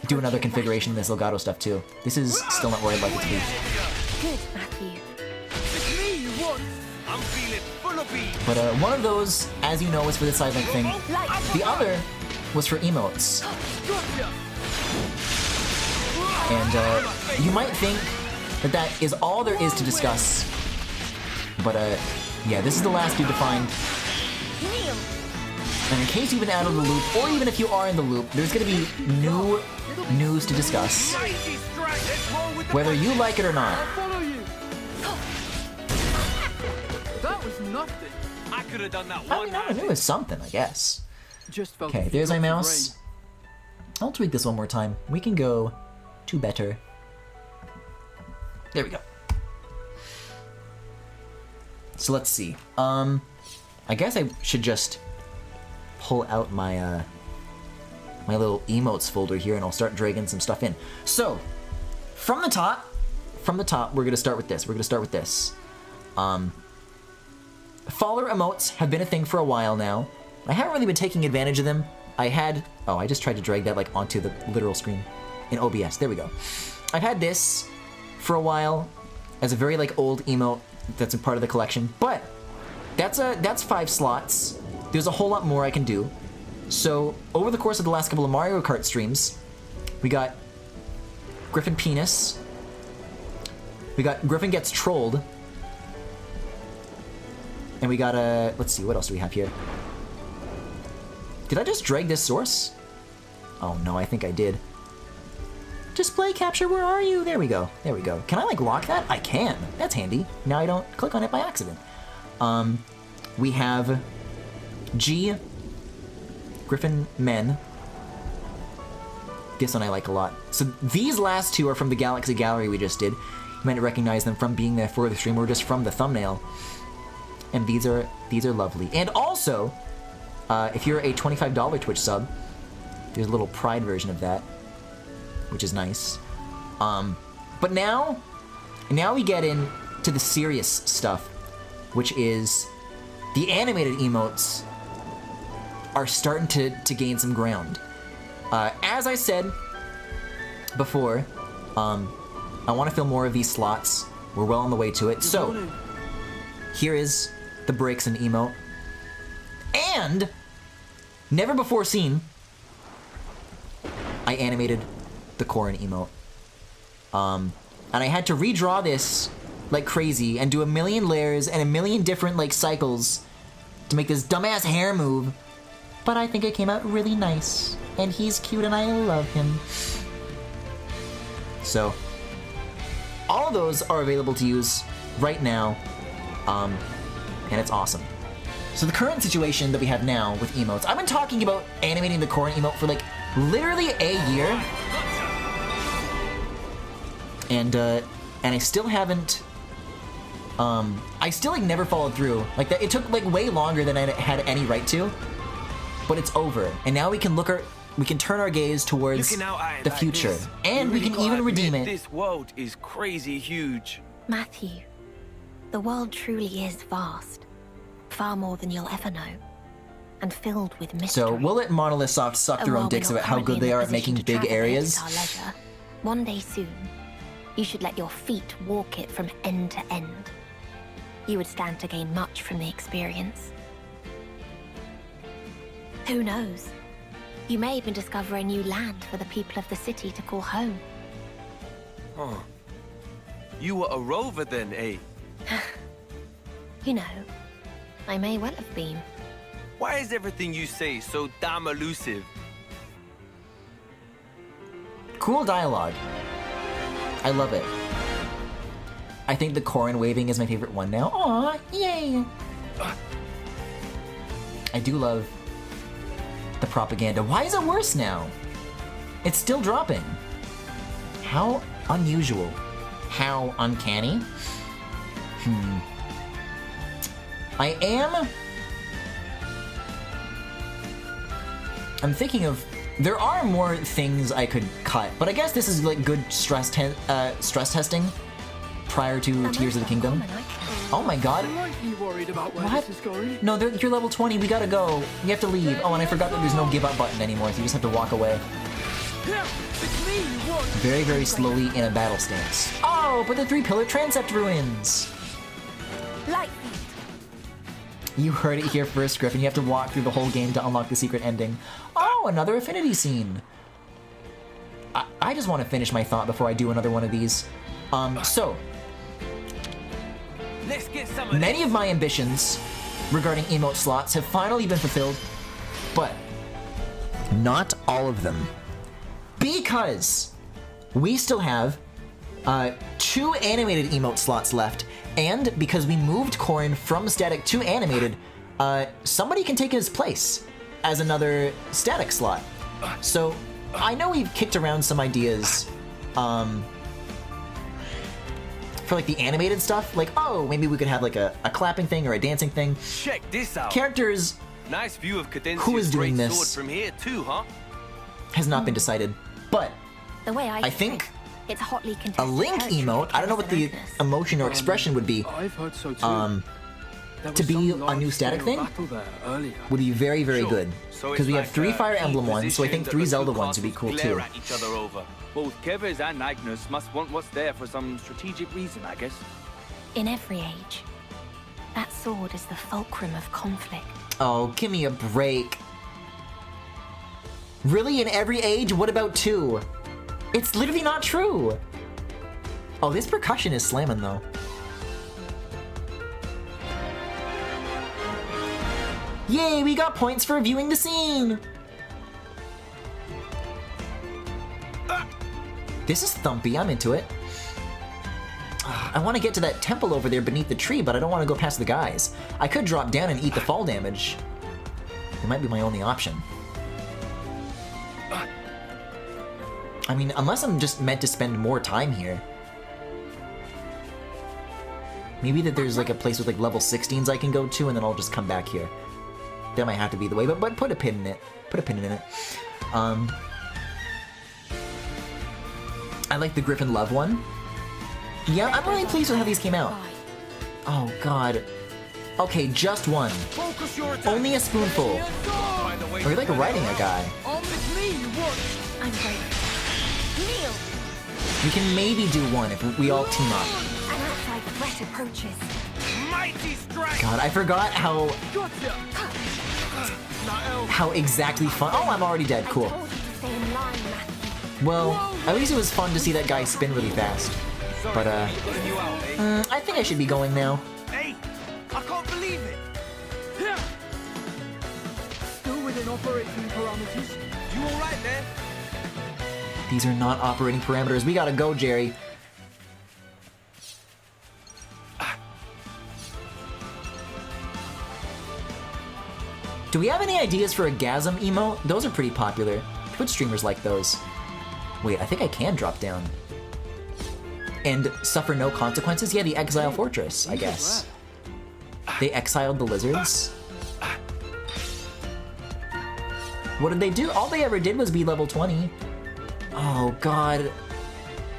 do another configuration of this Elgato stuff too. This is still not where I'd like it to be. Good, Matthew. But one of those, as you know, was for the side link thing. The other was for emotes. And you might think that that is all there is to discuss. But yeah, this is the last dude to find. And in case you've been out of the loop, or even if you are in the loop, there's gonna be new news to discuss. Whether you like it or not. That was nothing. I could have done that I mean, it was something, I guess. Okay, there's my mouse. I'll tweak this one more time. We can go to better. There we go. So let's see. I guess I should just pull out my my little emotes folder here, and I'll start dragging some stuff in. So, from the top, we're gonna start with this. Faller emotes have been a thing for a while now. I haven't really been taking advantage of them. I just tried to drag that like onto the literal screen in OBS. There we go. I've had this for a while as a very like old emote that's a part of the collection, but that's 5 slots. There's a whole lot more I can do. So over the course of the last couple of Mario Kart streams, we got Griffin Penis, we got Griffin Gets Trolled, and we got let's see, what else do we have here? Did I just drag this source? Oh no, I think I did. Display capture, where are you? There we go. There we go. Can I like lock that? I can. That's handy. Now I don't click on it by accident. We have G, Griffin Men. This one I like a lot. So these last two are from the Galaxy Gallery we just did. You might recognize them from being there for the stream or just from the thumbnail. And these are lovely. And also, if you're a $25 Twitch sub, there's a little Pride version of that, which is nice. But now we get into the serious stuff, which is the animated emotes are starting to gain some ground. As I said before, I want to fill more of these slots. We're well on the way to it. So, here is the breaks and emote. And, never before seen, I animated the Corrin emote. And I had to redraw this like crazy and do a million layers and a million different like cycles to make this dumbass hair move. But I think it came out really nice. And he's cute and I love him. So, all of those are available to use right now. And it's awesome. So the current situation that we have now with emotes, I've been talking about animating the Corrin emote for like literally a year. And I still haven't, I still like never followed through. Like that, it took like way longer than I had any right to, but it's over. And now we can we can turn our gaze towards the future. And we can even redeem it. This world is crazy huge. Matthew, the world truly is vast. Far more than you'll ever know. And filled with mystery. So we'll let Monolith Soft suck their own dicks about how good they are at making big areas. One day soon, you should let your feet walk it from end to end. You would stand to gain much from the experience. Who knows? You may even discover a new land for the people of the city to call home. Huh. You were a rover then, eh? You know, I may well have been. Why is everything you say so damn elusive? Cool dialogue. I love it. I think the Corrin waving is my favorite one now. Aw, yay! I do love the propaganda. Why is it worse now? It's still dropping. How unusual. How uncanny. I'm thinking of, there are more things I could cut, but I guess this is like good stress testing prior to Tears of the Kingdom. Oh my god. Worried about where What? this is going? No, you're level 20, we gotta go. We have to leave. Oh, and I forgot that there's no give up button anymore, so you just have to walk away. Very, very slowly in a battle stance. Oh, but the 3-pillar transept ruins! You heard it here first, Griffin. You have to walk through the whole game to unlock the secret ending. Oh, another affinity scene! I just want to finish my thought before I do another one of these. So... Let's get some of many of my ambitions regarding emote slots have finally been fulfilled, but not all of them. Because we still have 2 animated emote slots left, and because we moved Corrin from static to animated, somebody can take his place as another static slot. So I know we've kicked around some ideas for like the animated stuff, like, oh, maybe we could have like a clapping thing or a dancing thing. Check this out. Characters nice view of who is doing great this sword from here too, huh? has not been decided, but The way I think it's hotly a contested Link territory emote, I don't know what the because of emotion or expression would be, I've heard so too. to be a new static thing would be very, very good. So Because it's we have like 3 a Fire key Emblem ones, so I think position 3 that the Zelda two ones would be cool castles glare too. at each other over. Both Keves and Agnes must want what's there for some strategic reason, I guess. In every age, that sword is the fulcrum of conflict. Oh, give me a break. Really, in every age? What about 2? It's literally not true. Oh, this percussion is slamming though. Yay, we got points for viewing the scene! This is thumpy, I'm into it. I want to get to that temple over there beneath the tree, but I don't want to go past the guys. I could drop down and eat the fall damage. It might be my only option. I mean, unless I'm just meant to spend more time here. Maybe that there's like a place with like level 16s I can go to, and then I'll just come back here. That might have to be the way, but put a pin in it. Put a pin in it. I like the Griffin Love one. Yeah, I'm really pleased with how these came out. Oh god. Okay, just one. Only a spoonful. Oh, you're like riding a guy. I'm great. Kneel! We can maybe do one if we all team up. An outside threat approaches. Mighty strike! God, I forgot how exactly fun. Oh, I'm already dead. Cool. Well, at least it was fun to see that guy spin really fast. But I think I should be going now. Hey, I can't believe it. Still within operating parameters. You all right there? These are not operating parameters. We gotta go, Jerry. Do we have any ideas for a Gasm emote? Those are pretty popular. Twitch streamers like those. Wait, I think I can drop down. And suffer no consequences? Yeah, the Exile Fortress, I guess. They exiled the lizards? What did they do? All they ever did was be level 20. Oh god.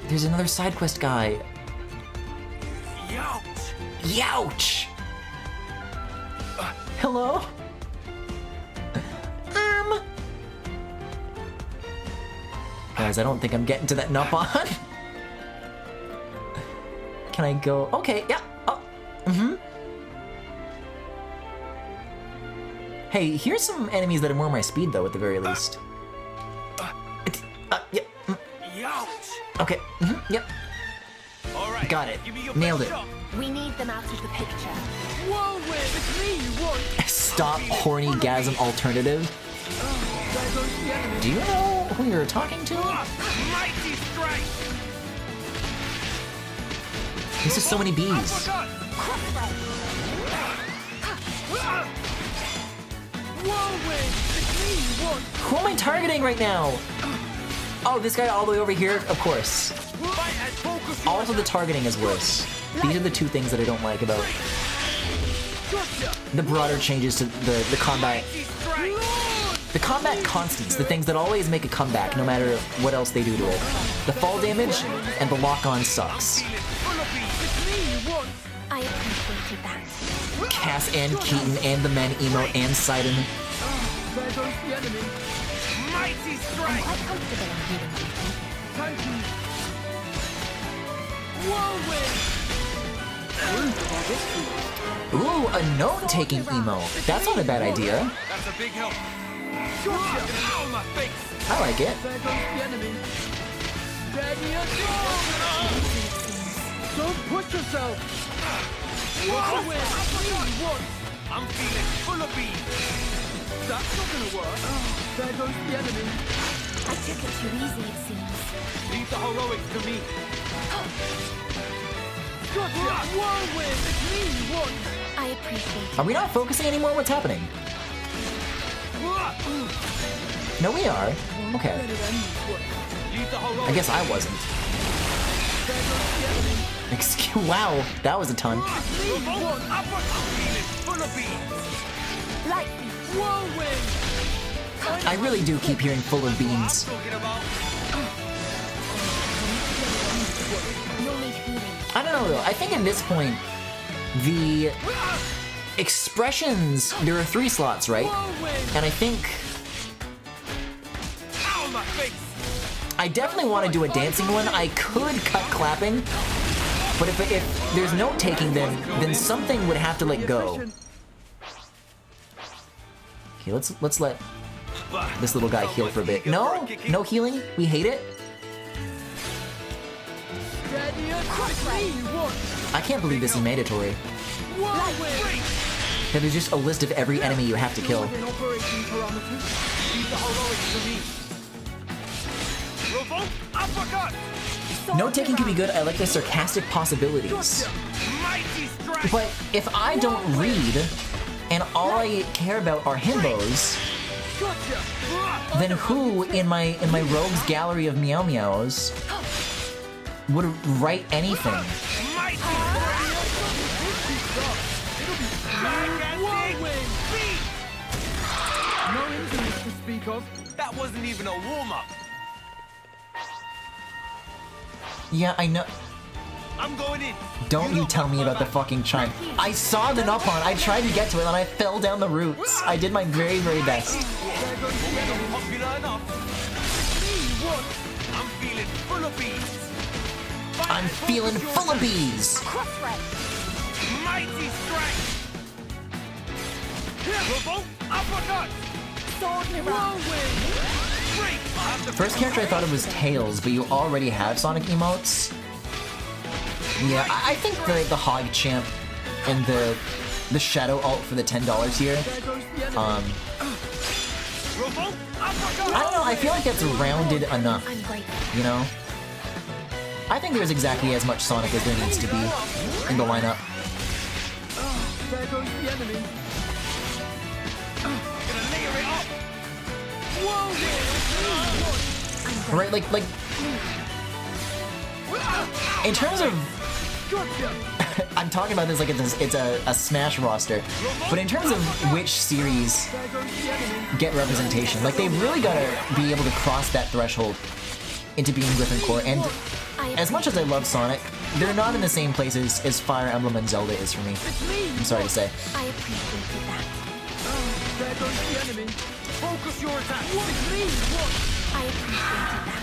There's another side quest guy. Youch! Youch! Hello? Guys, I don't think I'm getting to that Nopon. Can I go? Okay, yeah. Oh, Hey, here's some enemies that are more my speed, though, at the very least. Yeah. Okay, yep. All right. Got it. Nailed it. We need them out of the picture. Whoa, it's me you want. Stop horny gasm alternative. Do you know who you're talking to? Mighty strike! This is so many bees. Who am I targeting right now? Oh, this guy all the way over here? Of course. Also, the targeting is worse. These are the two things that I don't like about the broader changes to the combat. The combat constants, the things that always make a comeback no matter what else they do to it. The fall damage and the lock-on sucks. I appreciated that. Cass and Keaton and the men emote and Sidon. There goes the enemy. Mighty strike! I'm quite comfortable on healing duty. Thank you. Ooh, a note-taking emo. That's not a bad idea. That's a big help. Ow, my face! I like it. There goes the enemy. Ready and go! Don't push yourself. I'm feeling full of beans. That's not gonna work. There goes the enemy. I took it too easy, it seems. Leave the heroics to me. Gotcha! Whirlwind! It's me you want! I appreciate it. Are we not focusing anymore? What's happening? No, we are. Okay. I guess I wasn't. Excuse. Wow, that was a ton. I really do keep hearing full of beans. I don't know though. I think at this point, the expressions, there are 3 slots, right? And I think I definitely want to do a dancing one. I could cut clapping, but if there's note taking, then something would have to let go. Okay, let's let this little guy heal for a bit. No healing. We hate it. I can't believe this is mandatory. That there's just a list of every enemy you have to kill. Uppercut! Note taking can be good. I like the sarcastic possibilities. Mighty strike! But if I don't read, and all I care about are himbos, then who in my rogues gallery of meow meows would write anything? No injuries to speak of. That wasn't even a warm-up. Yeah, I know. I'm going in. Don't you tell me about the fucking chime. I saw the Nupon. I tried to get to it and I fell down the roots. I did my very, very best. Popular enough. I'm feeling full of bees. I'm feeling full of bees. Mighty strike. Revolt uppercut. First character I thought it was Tails, but you already have Sonic emotes. Yeah, I think the Hog Champ and the Shadow ult for the $10 here. I don't know. I feel like that's rounded enough. You know. I think there's exactly as much Sonic as there needs to be in the lineup. There goes the enemy. Right, like, in terms of, I'm talking about this like it's a Smash roster, but in terms of which series get representation, like they really gotta be able to cross that threshold into being Griffin Core, and as much as I love Sonic, they're not in the same places as Fire Emblem and Zelda is for me. I'm sorry to say. I appreciated that. There goes the enemy. Focus your attack. I appreciated that.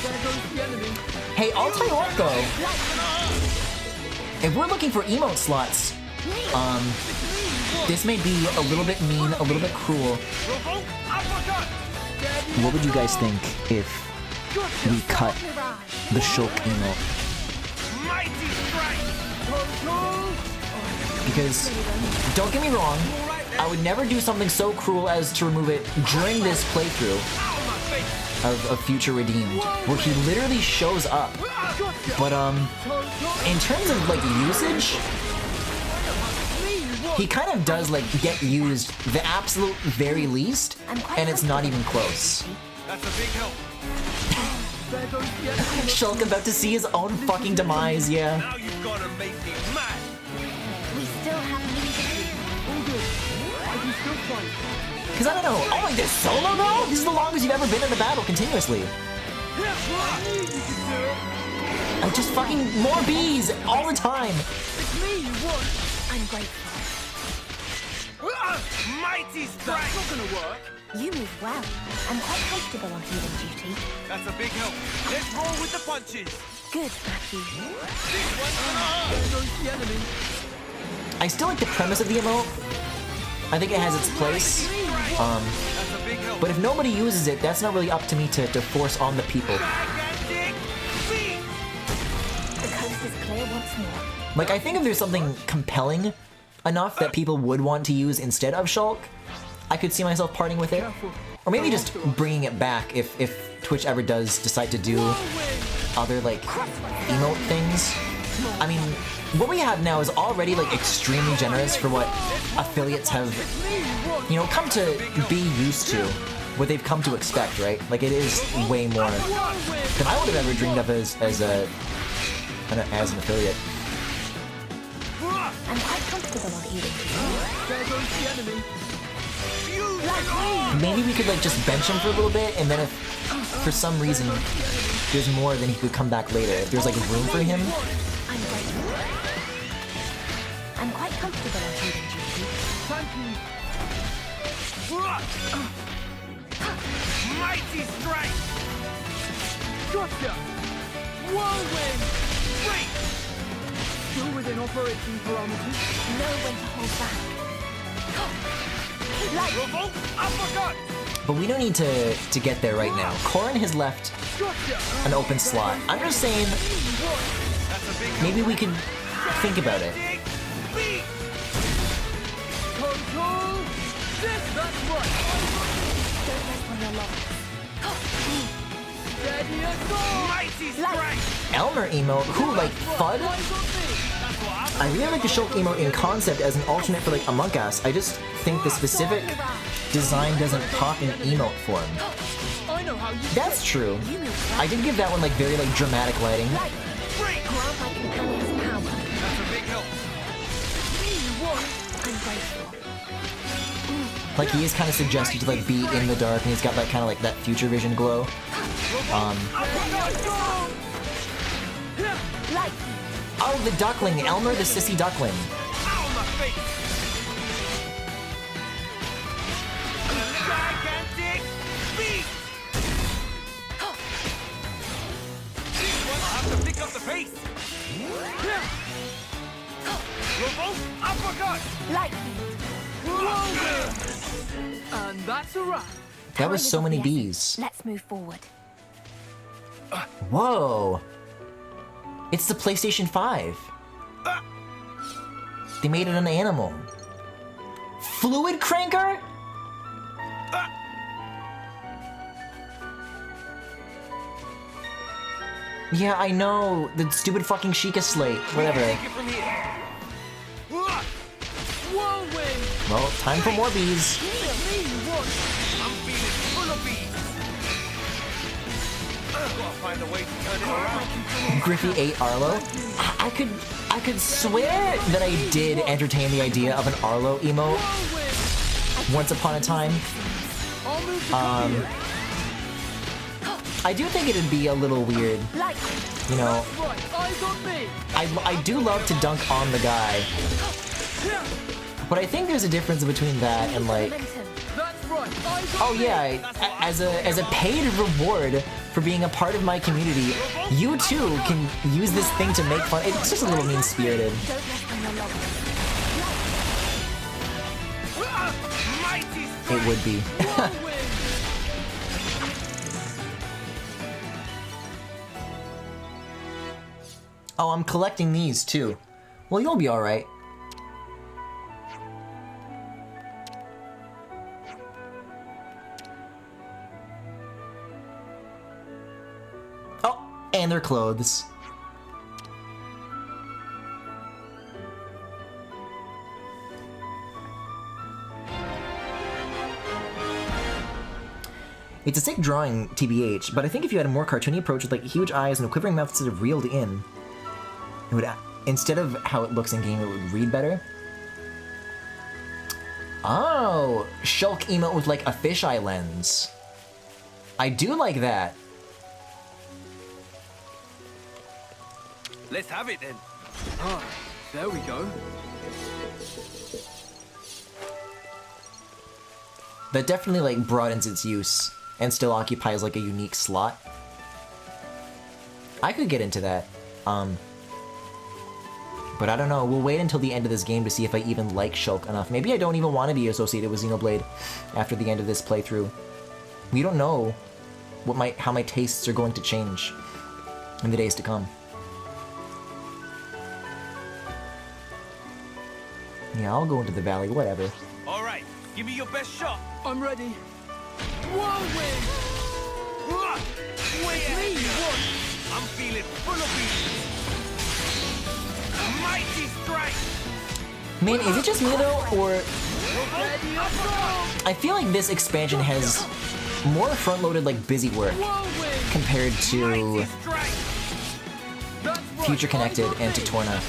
There goes the enemy. Hey, I'll tell you what though. If we're looking for emote slots, this may be a little bit mean, a little bit cruel. What would you guys think if we cut the Shulk emote? Because, don't get me wrong, I would never do something so cruel as to remove it during this playthrough of Future Redeemed, where he literally shows up. But, in terms of, like, usage, he kind of does, like, get used the absolute very least, and it's not even close. That's a big help. Shulk about to see his own fucking demise, yeah. Now you've got to make me mad. We still have Because I don't know, oh like this solo though? This is the longest you've ever been in a battle continuously. I just fucking more bees all the time. I'm grateful. Mighty strike. That's not gonna work. You move well. I'm quite comfortable on healing duty. That's a big help. Let's roll with the punches. Good, Matthew. I still like the premise of the emote. I think it has its place. But if nobody uses it, that's not really up to me to force on the people. The coast is clear once more. Like, I think if there's something compelling enough that people would want to use instead of Shulk, I could see myself parting with it. Or maybe just bringing it back if Twitch ever does decide to do other, like, emote things. I mean, what we have now is already, like, extremely generous for what affiliates have, you know, come to be used to. What they've come to expect, right? Like, it is way more than I would have ever dreamed of as an affiliate. I'm quite comfortable on healing duty. Maybe we could, like, just bench him for a little bit, and then if, for some reason, there's more, then he could come back later. If there's, like, room for him. I'm quite comfortable on healing duty. Mighty strike. Gotcha. Whirlwind. Wait. Still within operating parameters. Know when to hold back. Revolt uppercut. But we don't need to get there right now. Corrin has left an open slot. I'm just saying, maybe we could think about it. Elmer emote? Who, like, FUD? I really like the Shulk emote in concept as an alternate for, like, Among Us. I just think the specific design doesn't pop in emote form. That's true. I did give that one, like, very, like, dramatic lighting. Like, he is kind of suggested to, like, be in the dark, and he's got, like, kind of, like, that future vision glow. Oh, the duckling! Elmer the sissy duckling. Gigantic beat! I'll have to pick up the pace! Revolt uppercut! And that's a wrap. That was so many bees. Let's move forward. Whoa! It's the PlayStation 5. They made it an animal. Fluid Cranker? Yeah, I know. The stupid fucking Sheikah slate. Whatever. Well, time for more bees. I'm feeling full of bees. Gotta find a way to turn it around. Griffy ate Arlo. I could swear that I did entertain the idea of an Arlo emote once upon a time. I do think it'd be a little weird. You know, I do love to dunk on the guy. But I think there's a difference between that and like, oh yeah, as a paid reward for being a part of my community, you too can use this thing to make fun. It's just a little mean-spirited. It would be. Oh, I'm collecting these too. Well, you'll be alright. And their clothes. It's a sick drawing, TBH, but I think if you had a more cartoony approach with like huge eyes and a quivering mouth instead of reeled in, it would, instead of how it looks in game, it would read better. Oh, Shulk emote with like a fisheye lens. I do like that. Let's have it then. Ah, there we go. That definitely like broadens its use and still occupies like a unique slot. I could get into that. But I don't know. We'll wait until the end of this game to see if I even like Shulk enough. Maybe I don't even want to be associated with Xenoblade after the end of this playthrough. We don't know what how my tastes are going to change in the days to come. Yeah, I'll go into the valley, whatever. All right, give me your best shot. I'm ready. Whirlwind! Way ahead. I'm feeling full of bees. Mighty strike. Man, is it just me though, or I feel like this expansion has more front-loaded like busy work compared to Future Connected and to Torna.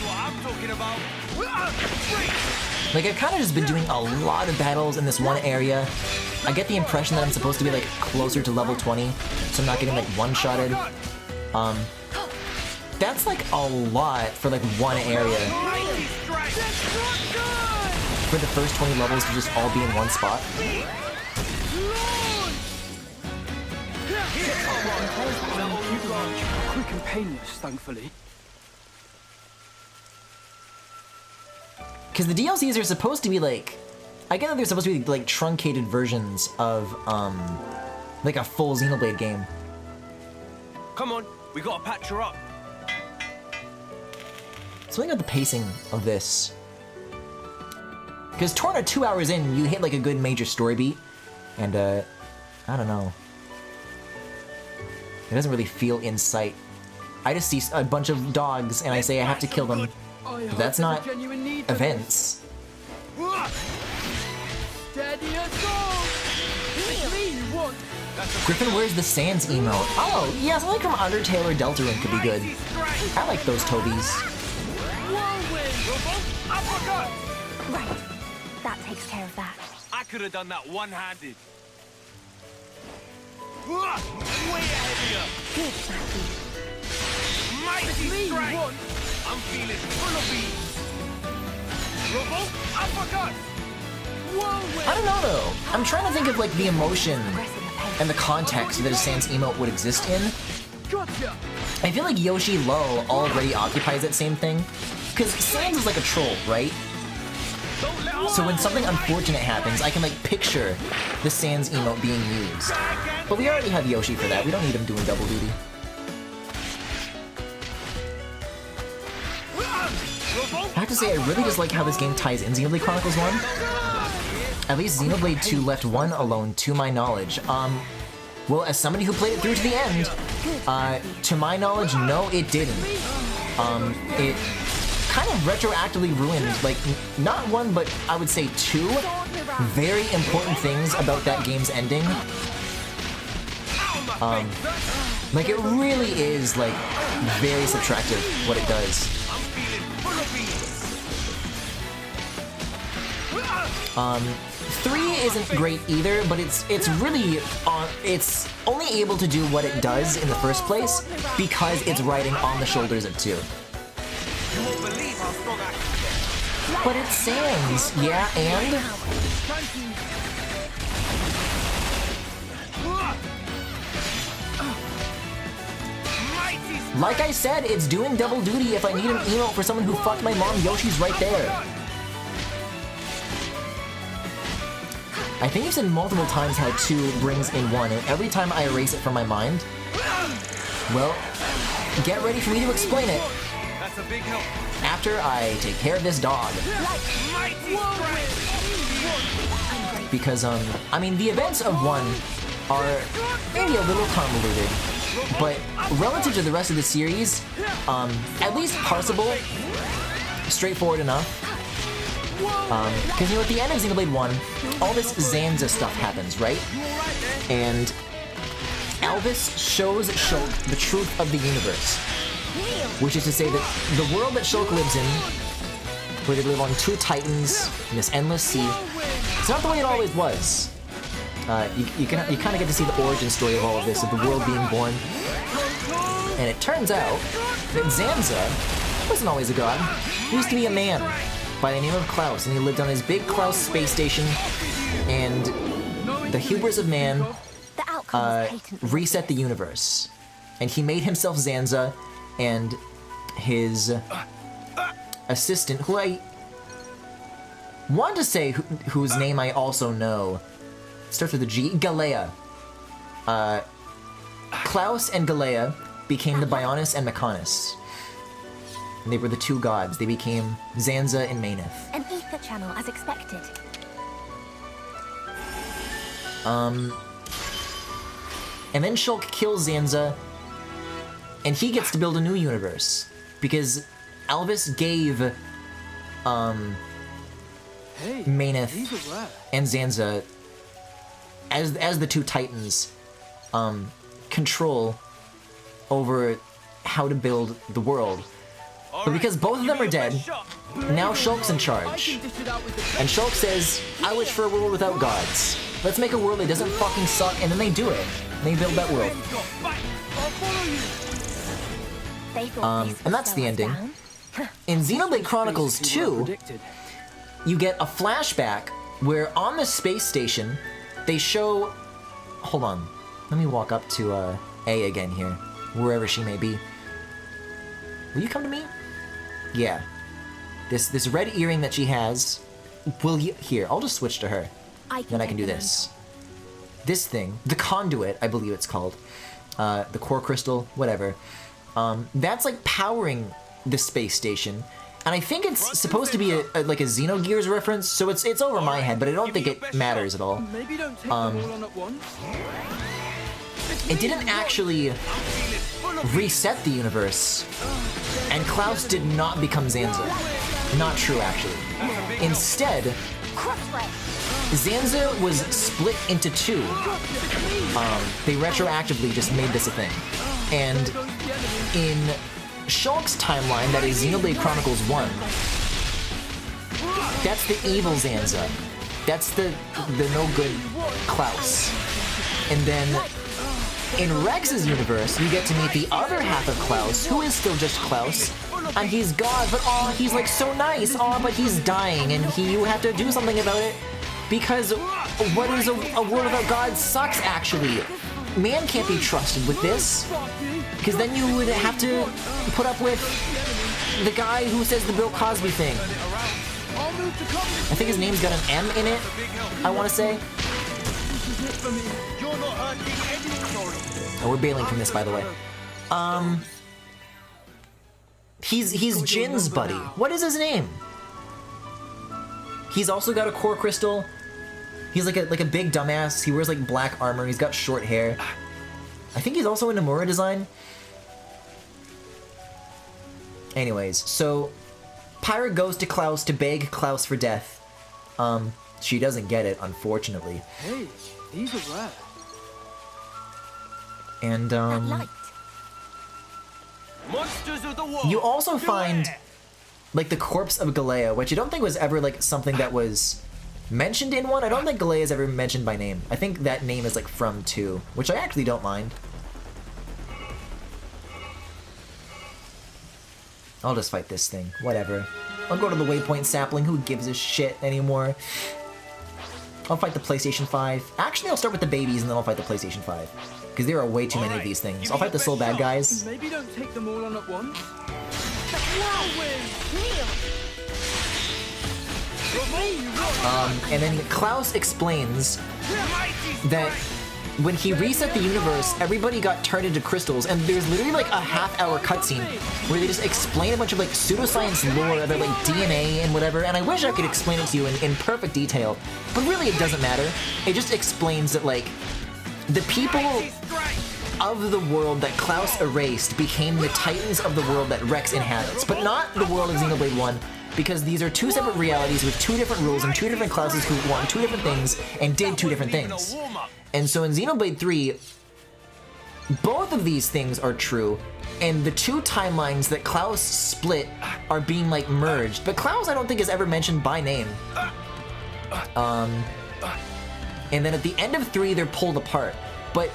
Like, I've kind of just been doing a lot of battles in this one area. I get the impression that I'm supposed to be, like, closer to level 20, so I'm not getting, like, one-shotted. That's, like, a lot for, like, one area. For the first 20 levels to just all be in one spot. Quick and painless, thankfully. Because the DLCs are supposed to be like, I get that they're supposed to be like truncated versions of like a full Xenoblade game. Come on, we gotta patch her up. Something about the pacing of this. Because Torna 2 hours in, you hit like a good major story beat, and I don't know. It doesn't really feel in sight. I just see a bunch of dogs and I say I have to kill them. But that's not events. Griffin, where's the Sans emote? Oh, yeah, something from Undertale or Deltarune could be good. I like those Tobis. Right. That takes care of that. I could have done that one-handed. Way ahead of you. Good, Matthew. Mighty strike. I'm feeling full of beans. Robo, uppercut. I don't know though. I'm trying to think of like the emotion and the context that a Sans emote would exist in. I feel like Yoshi Low already occupies that same thing. Because Sans is like a troll, right? So when something unfortunate happens, I can like picture the Sans emote being used. But we already have Yoshi for that. We don't need him doing double duty. I have to say, I really just like how this game ties in Xenoblade Chronicles 1. At least Xenoblade 2 left 1 alone, to my knowledge. Well, as somebody who played it through to the end, to my knowledge, no, it didn't. It kind of retroactively ruined, like, not one, but I would say 2 very important things about that game's ending. Like, it really is, like, very subtractive, what it does. 3 isn't great either, but it's really it's only able to do what it does in the first place because it's riding on the shoulders of 2. But it's Sans, yeah, and like I said, it's doing double duty if I need an emote for someone who fucked my mom. Yoshi's right there. I think I've said multiple times how 2 brings in 1, and every time I erase it from my mind, well, get ready for me to explain it. That's a big help. After I take care of this dog. Because, I mean, the events of 1 are maybe a little convoluted, but relative to the rest of the series, at least parsable, straightforward enough. Because, you know, at the end of Xenoblade 1, all this Zanza stuff happens, right? And Alvis shows Shulk the truth of the universe. Which is to say that the world that Shulk lives in, where they live on 2 titans in this endless sea, it's not the way it always was. You kind of get to see the origin story of all of this, of the world being born. And it turns out that Zanza wasn't always a god. He used to be a man by the name of Klaus, and he lived on his big Klaus space station, and the hubris of man reset the universe. And he made himself Zanza, and his assistant, who I want to say whose name I also know, starts with a G, Galea. Klaus and Galea became the Bionis and Mechonis. And they were the 2 gods. They became Zanza and Maineth. An ether channel, as expected. And then Shulk kills Zanza, and he gets to build a new universe. Because Alvis gave, Maineth and Zanza, as the 2 titans, control over how to build the world. But because both of them are dead, now Shulk's in charge. And Shulk says, I wish for a world without gods. Let's make a world that doesn't fucking suck, and then they do it. And they build that world. And that's the ending. In Xenoblade Chronicles 2, you get a flashback where on the space station, they show... Hold on. Let me walk up to A again here, wherever she may be. Will you come to me? Yeah. This red earring that she has... Here, I'll just switch to her. Then I can do this. This thing, the conduit, I believe it's called. The core crystal, whatever. That's like powering the space station. And I think it's supposed to be like a Xenogears reference, so it's over my head, but I don't think it matters at all. it didn't actually reset the universe, and Klaus did not become Zanza. Not true, actually. Instead, Zanza was split into two. They retroactively just made this a thing. And in Shulk's timeline, that is Xenoblade Chronicles 1, that's the evil Zanza. That's the no-good Klaus. And then in Rex's universe, you get to meet the other half of Klaus, who is still just Klaus, and he's God, but aw, he's like so nice, aw, but he's dying, and you have to do something about it, because what is a world without God sucks, actually. Man can't be trusted with this, because then you would have to put up with the guy who says the Bill Cosby thing. I think his name's got an M in it, I want to say. Oh, we're bailing from this, by the way. He's Jin's buddy. What is his name? He's also got a core crystal. He's like a big dumbass. He wears like black armor. He's got short hair. I think he's also into Nomura design. Anyways, so Pyra goes to Klaus to beg Klaus for death. She doesn't get it, unfortunately. Hey, these are rare. And Monsters of the wall. you also find like the corpse of Galea, which I don't think was ever like something that was mentioned in 1. I don't think Galea is ever mentioned by name. I think that name is like from 2, which I actually don't mind. I'll just fight this thing, whatever. I'll go to the Waypoint Sapling, who gives a shit anymore? I'll fight the PlayStation 5. Actually, I'll start with the babies and then I'll fight the PlayStation 5. Because there are way too many of these things. I'll fight the soul bad guys. Maybe don't take them all on at once. And then Klaus explains that when he reset the universe, everybody got turned into crystals, and there's literally like a half-hour cutscene where they just explain a bunch of like pseudoscience lore about like DNA and whatever, and I wish I could explain it to you in perfect detail, but really it doesn't matter. It just explains that like the people of the world that Klaus erased became the titans of the world that Rex inhabits, but not the world of Xenoblade 1, because these are two separate realities with two different rules and two different Klauses who want two different things and did two different things. And so in Xenoblade 3, both of these things are true, and the two timelines that Klaus split are being like merged, but Klaus I don't think is ever mentioned by name. And then at the end of 3, they're pulled apart. But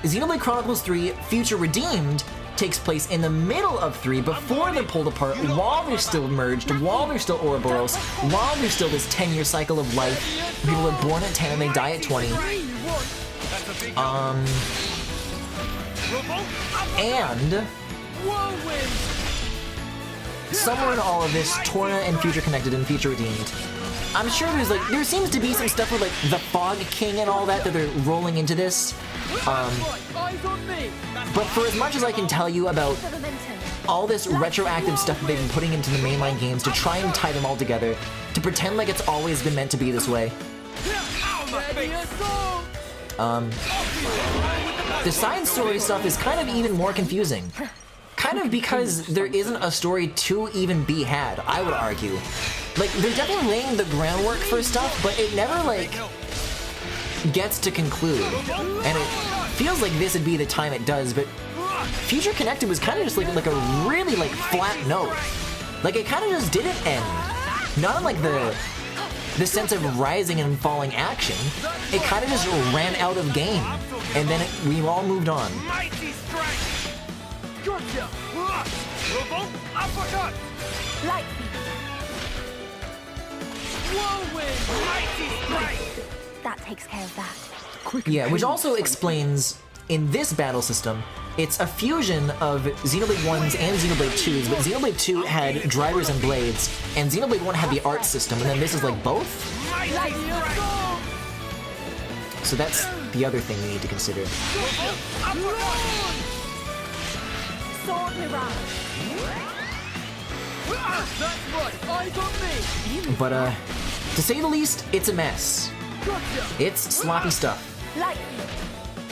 Xenoblade Chronicles 3 Future Redeemed takes place in the middle of 3, before they're pulled apart, while they're still merged, while they're still Ouroboros, while there's still this 10-year cycle of life. People are born at 10 and they die at 20. And somewhere in all of this, Torna and Future Connected and Future Redeemed, I'm sure there seems to be some stuff with like the Fog King and all that they're rolling into this. But for as much as I can tell you about all this retroactive stuff that they've been putting into the mainline games to try and tie them all together, to pretend like it's always been meant to be this way. The side story stuff is kind of even more confusing. Kind of because there isn't a story to even be had, I would argue. Like, they're definitely laying the groundwork for stuff, but it never, like, gets to conclude. And it feels like this would be the time it does, but Future Connected was kind of just like a really, like, flat note. Like, it kind of just didn't end. Not in, like, the sense of rising and falling action. It kind of just ran out of game. And then we all moved on. Gotcha! Revolt uppercut! Light Whirlwind! Mighty strike! That takes care of that. Yeah, which also explains, in this battle system, it's a fusion of Xenoblade 1's and Xenoblade 2's, but Xenoblade 2 had drivers and blades, and Xenoblade 1 had the art system, and then this is like both? So that's the other thing we need to consider. Sword mirage. That's right, eyes on me! But, to say the least, it's a mess. It's sloppy stuff. Light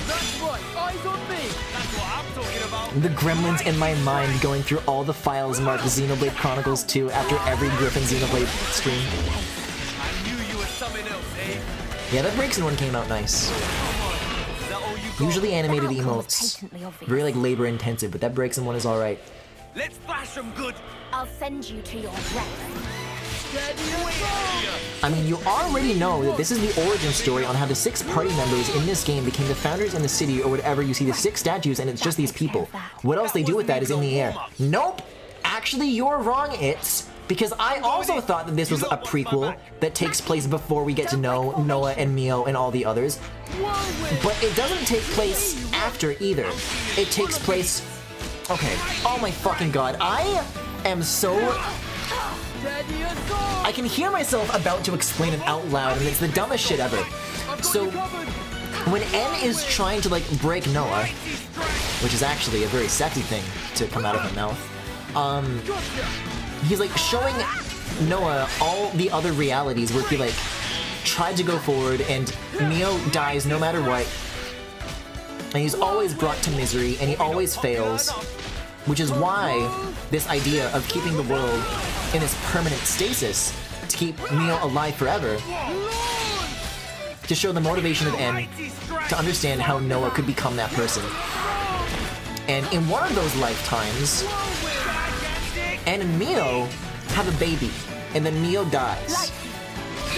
That's right, eyes on me! That's what I'm talking about. The gremlins in my mind going through all the files marked Xenoblade Chronicles 2 after every Griffin Xenoblade stream. I knew you were something else, eh? Yeah, that Breaksin one came out nice. Is that all you got? Usually animated The outcome was emotes. patently obvious. Very like labor intensive, but that Breaksin one is alright. Let's thrash them good. I'll send you to your rest. I mean, you already know that this is the origin story on how the 6 party members in this game became the founders in the city or whatever. You see the 6 statues and it's just these people. What else they do with that is in the air. Nope! Actually, you're wrong, It's. Because I also thought that this was a prequel that takes place before we get to know Noah and Mio and all the others. But it doesn't take place after either. It takes place... Okay. Oh my fucking god. I am so... I can hear myself about to explain it out loud, and it's the dumbest shit ever. So, when N is trying to, like, break Noah, which is actually a very sexy thing to come out of my mouth, he's, like, showing Noah all the other realities where he, like, tried to go forward, and Mio dies no matter what, and he's always brought to misery, and he always fails, which is why this idea of keeping the world in this permanent stasis to keep Mio alive forever, to show the motivation of N to understand how Noah could become that person. And in one of those lifetimes, N and Mio have a baby, and then Mio dies.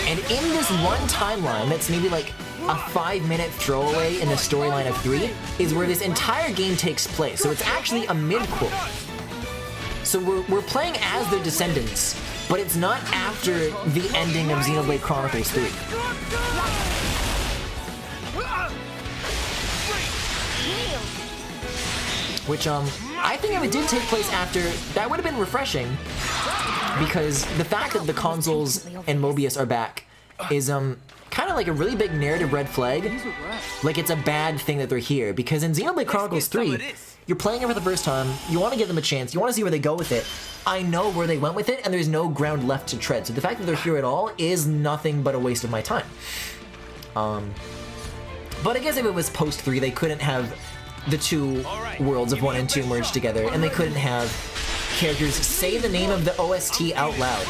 And in this one timeline that's maybe like a 5-minute throwaway in the storyline of 3 is where this entire game takes place. So it's actually a mid-quote. So we're playing as their descendants, but it's not after the ending of Xenoblade Chronicles 3. Which, I think if it did take place after, that would have been refreshing, because the fact that the consoles and Mobius are back is, kind of like a really big narrative red flag. Like, it's a bad thing that they're here, because in Xenoblade Chronicles 3, you're playing it for the first time, you want to give them a chance, you want to see where they go with it. I know where they went with it, and there's no ground left to tread, so the fact that they're here at all is nothing but a waste of my time. But I guess if it was post-3, they couldn't have the 2 worlds of 1 and 2 merged together, and they couldn't have characters say the name of the OST out loud.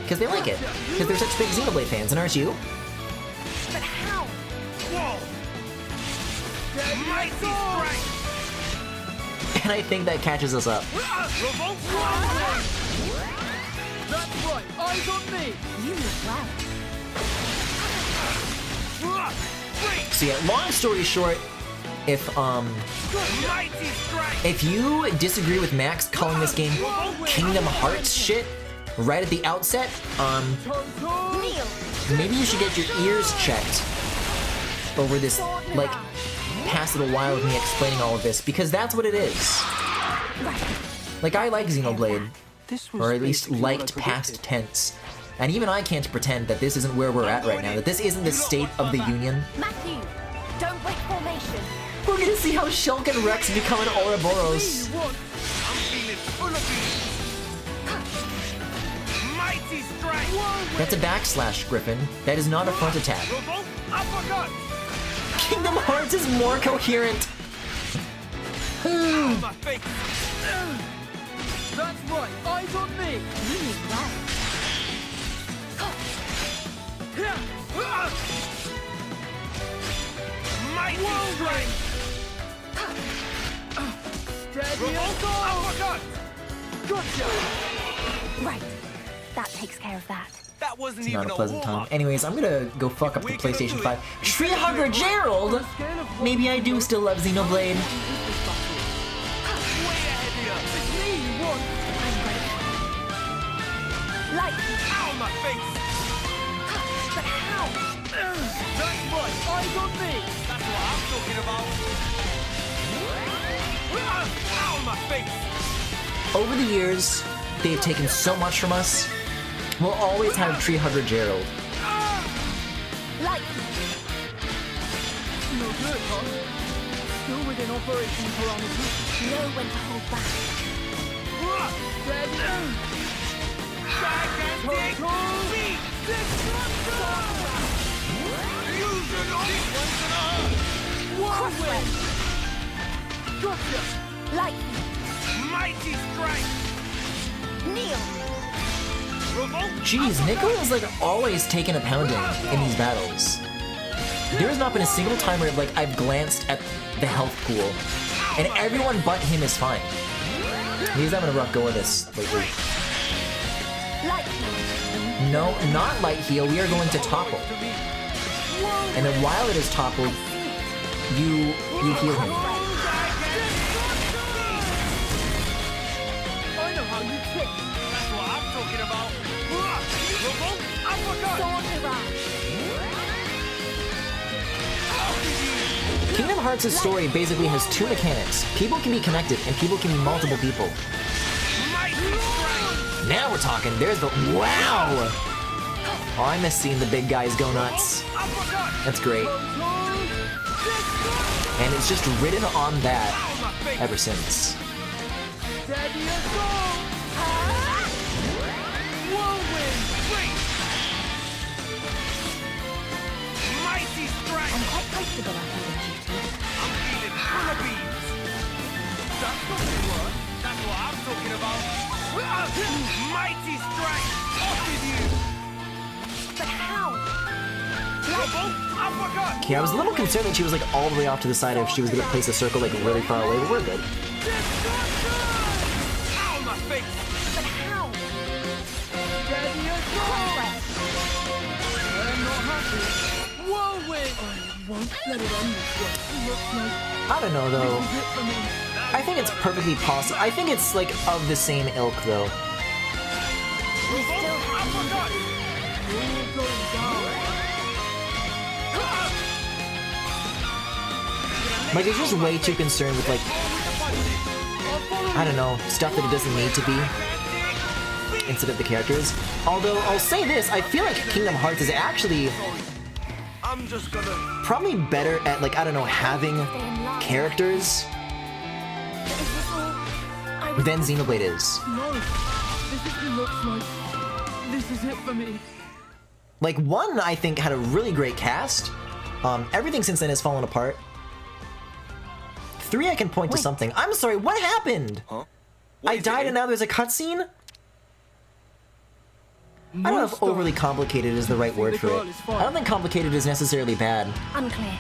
Because they like it. Because they're such big Xenoblade fans, and aren't you? But how? And I think that catches us up. That's right, eyes on me! You move well. So yeah, long story short, if you disagree with Max calling this game Kingdom Hearts shit right at the outset, maybe you should get your ears checked over this, like, past little while of me explaining all of this, because that's what it is. Like, I like Xenoblade, or at least liked past tense, and even I can't pretend that this isn't where we're at right now, that this isn't the state of the Union. Matthew, don't break formation. We're gonna see how Shulk and Rex become an Ouroboros. That's a backslash, Griffin. That is not a front attack. Kingdom Hearts is more coherent. That's right, eyes on me! You move well. Steady and go! Gotcha! Right. That takes care of that. That wasn't It's even not a pleasant time. warm-up. Anyways, I'm gonna go fuck up the PlayStation 5. Tree Hugger Gerald! Maybe I do still love Xenoblade. Like, Ow, my face! but how? That's right, eyes on me! That's what I'm talking about. Ow, my face! Over the years, they've taken so much from us. We'll always have Tree Hugger Gerald. Like, No good, huh? Still within operation parameters. know when to hold back. Steady! Gigantic beat! Destruction! Fusion! This one's gonna hurt! Light. Mighty strike. Kneel. Jeez, Nico is like always taking a pounding in these battles. There has not been a single time where like I've glanced at the health pool, and everyone but him is fine. He's having a rough go of this lately. Light. No, not light heal. We are going to topple. And then while it is toppled, you heal him. I know how you kick. That's what I'm talking about. Kingdom Hearts' story basically has two mechanics. People can be connected, and people can be multiple people. Now we're talking. There's the... Wow! Oh, I miss seeing the big guys go nuts. That's great. And it's just ridden on that ever since. Mighty strike. I'm quite comfortable after the duty. I'm feeling full of beans. That's not the word. That's what I'm talking about. Mighty strike. Off with you. But how? Okay, I was a little concerned that she was like all the way off to the side if she was gonna place a circle like really far away, but we're good. Ow, my face. But how? I don't know though. I think it's perfectly possible. I think it's like of the same ilk though. We still have Like, it's just way too concerned with, like, I don't know, stuff that it doesn't need to be, instead of the characters. Although, I'll say this, I feel like Kingdom Hearts is actually probably better at, like, I don't know, having characters than Xenoblade is. No, this is what it looks like. This is it for me. Like, 1, I think, had a really great cast. Everything since then has fallen apart. 3, I can point to something. I'm sorry, what happened? Huh? I died and now there's a cutscene? I don't know if overly complicated is the right word for it. I don't think complicated is necessarily bad. unclear.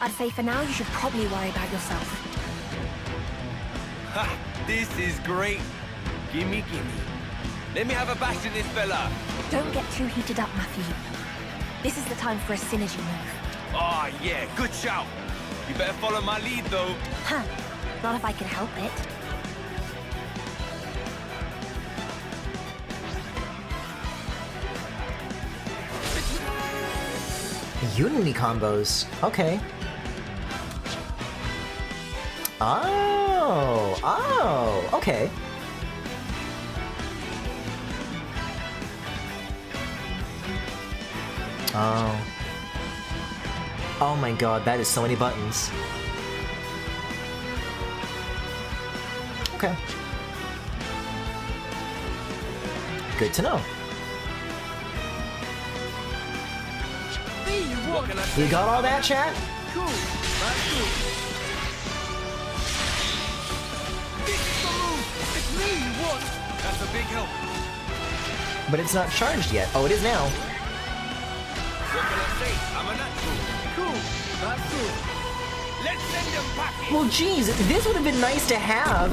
I'd say for now you should probably worry about yourself. Ha! This is great. Gimme, gimme. Let me have a bash in this fella. Don't get too heated up, Matthew. This is the time for a synergy move. Oh, yeah, good shout. You better follow my lead, though. Huh. Not if I can help it. Unity combos. Okay. Oh, okay. Oh. Oh my god, that is so many buttons. Okay. Good to know. You got all that, chat? Cool. That's good. This is the move. It's me you want. That's a big help. But it's not charged yet. Oh, it is now. What can I say? I'm a natural. Cool. That's good. Let's send them packing. Well, geez, this would have been nice to have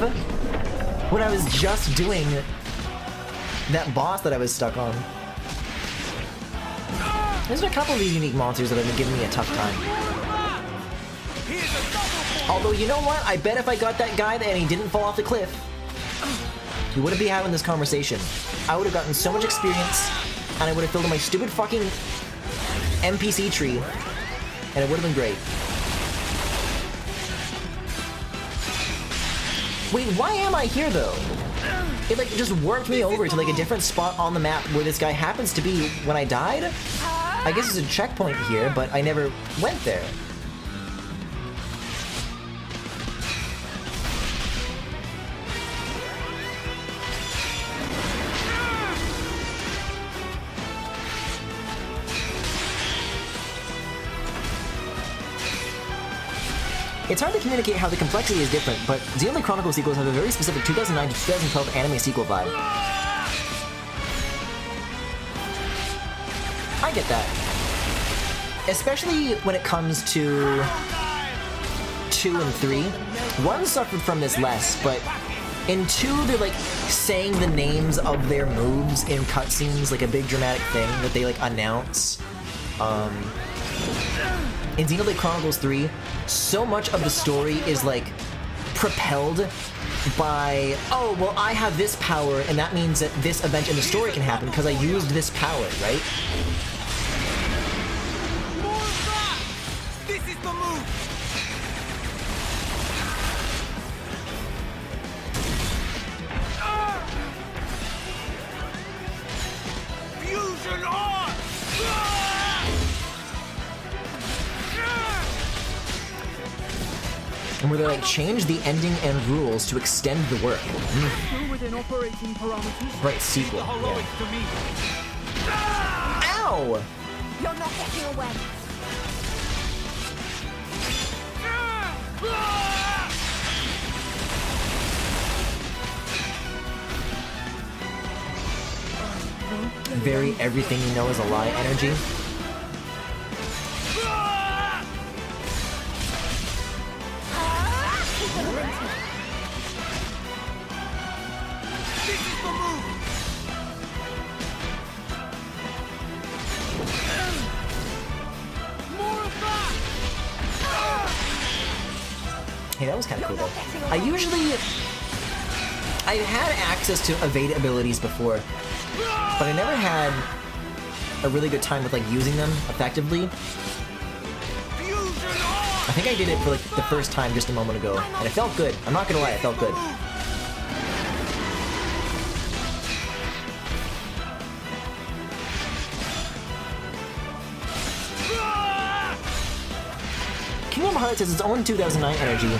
when I was just doing that boss that I was stuck on. There's a couple of these unique monsters that have been giving me a tough time. Although, you know what? I bet if I got that guy and he didn't fall off the cliff, we wouldn't be having this conversation. I would have gotten so much experience, and I would have filled in my stupid fucking NPC tree, and it would have been great. Wait, why am I here though? It like just worked me over to like a different spot on the map where this guy happens to be when I died? I guess there's a checkpoint here, but I never went there. It's hard to communicate how the complexity is different, but Xenoblade Chronicles sequels have a very specific 2009 to 2012 anime sequel vibe. I get that. Especially when it comes to 2 and 3. 1 suffered from this less, but in 2 they're like saying the names of their moves in cutscenes, like a big dramatic thing that they like announce. In Xenoblade Chronicles 3, so much of the story is like propelled by, oh, well, I have this power, and that means that this event in the story can happen because I used this power, right? More of that! This is the move! Fusion on! And where they like change the ending and rules to extend the work. Still within operating parameters. Right, sequel. Yeah. Ow! You're not getting away. Very everything you know is a lie energy. This is the move! More of that! Hey, that was kind of cool though. I've had access to evade abilities before, but I never had a really good time with like using them effectively. I think I did it for like the first time just a moment ago, and it felt good. I'm not gonna lie, it felt good. Kingdom Hearts has its own 2009 energy,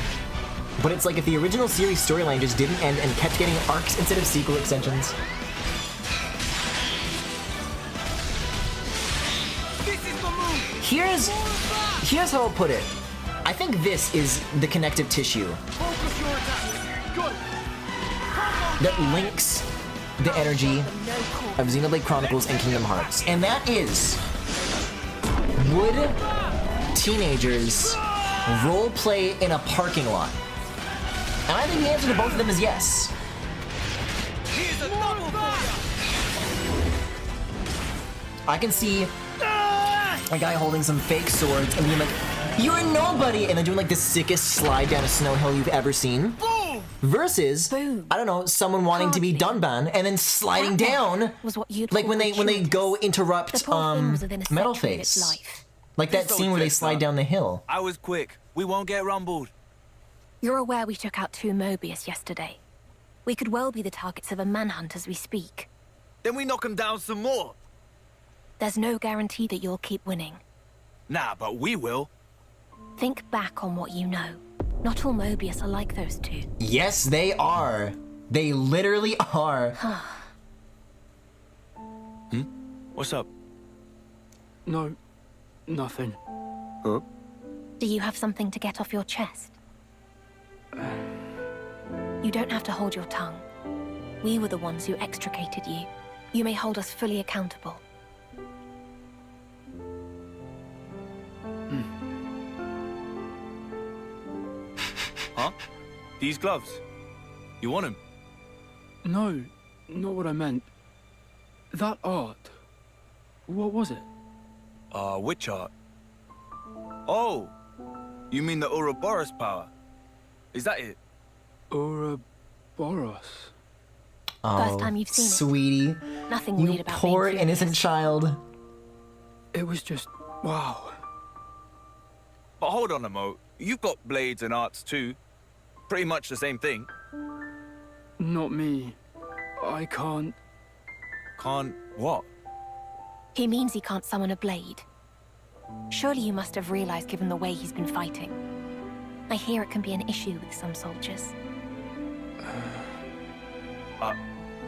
but it's like if the original series storyline just didn't end and kept getting arcs instead of sequel extensions. Here's how I'll put it. I think this is the connective tissue that links the energy of Xenoblade Chronicles and Kingdom Hearts. And that is, would teenagers roleplay in a parking lot? And I think the answer to both of them is yes. I can see a guy holding some fake swords and being like, "You're a nobody," and then doing like the sickest slide down a snow hill you've ever seen. Versus, I don't know, someone wanting to be Dunban and then sliding down, like when they go interrupt Metal Face, like that scene where they slide down the hill. I was quick. We won't get rumbled. You're aware we took out 2 Mobius yesterday. We could well be the targets of a manhunt as we speak. Then we knock them down some more. There's no guarantee that you'll keep winning. Nah, but we will. Think back on what you know. Not all Mobius are like those 2. Yes, they are. They literally are. What's up? No, nothing. Huh? Do you have something to get off your chest? You don't have to hold your tongue. We were the ones who extricated you. You may hold us fully accountable. Huh? These gloves? You want them? No, not what I meant. That art. What was it? Which art? Oh! You mean the Ouroboros power? Is that it? Ouroboros. Oh, First time you've seen it. Sweetie. Nothing You weird about poor being innocent child. It was just, wow. But hold on a mo. You've got blades and arts too. Pretty much the same thing. Not me. I can't... Can't what? He means he can't summon a blade. Surely you must have realized given the way he's been fighting. I hear it can be an issue with some soldiers.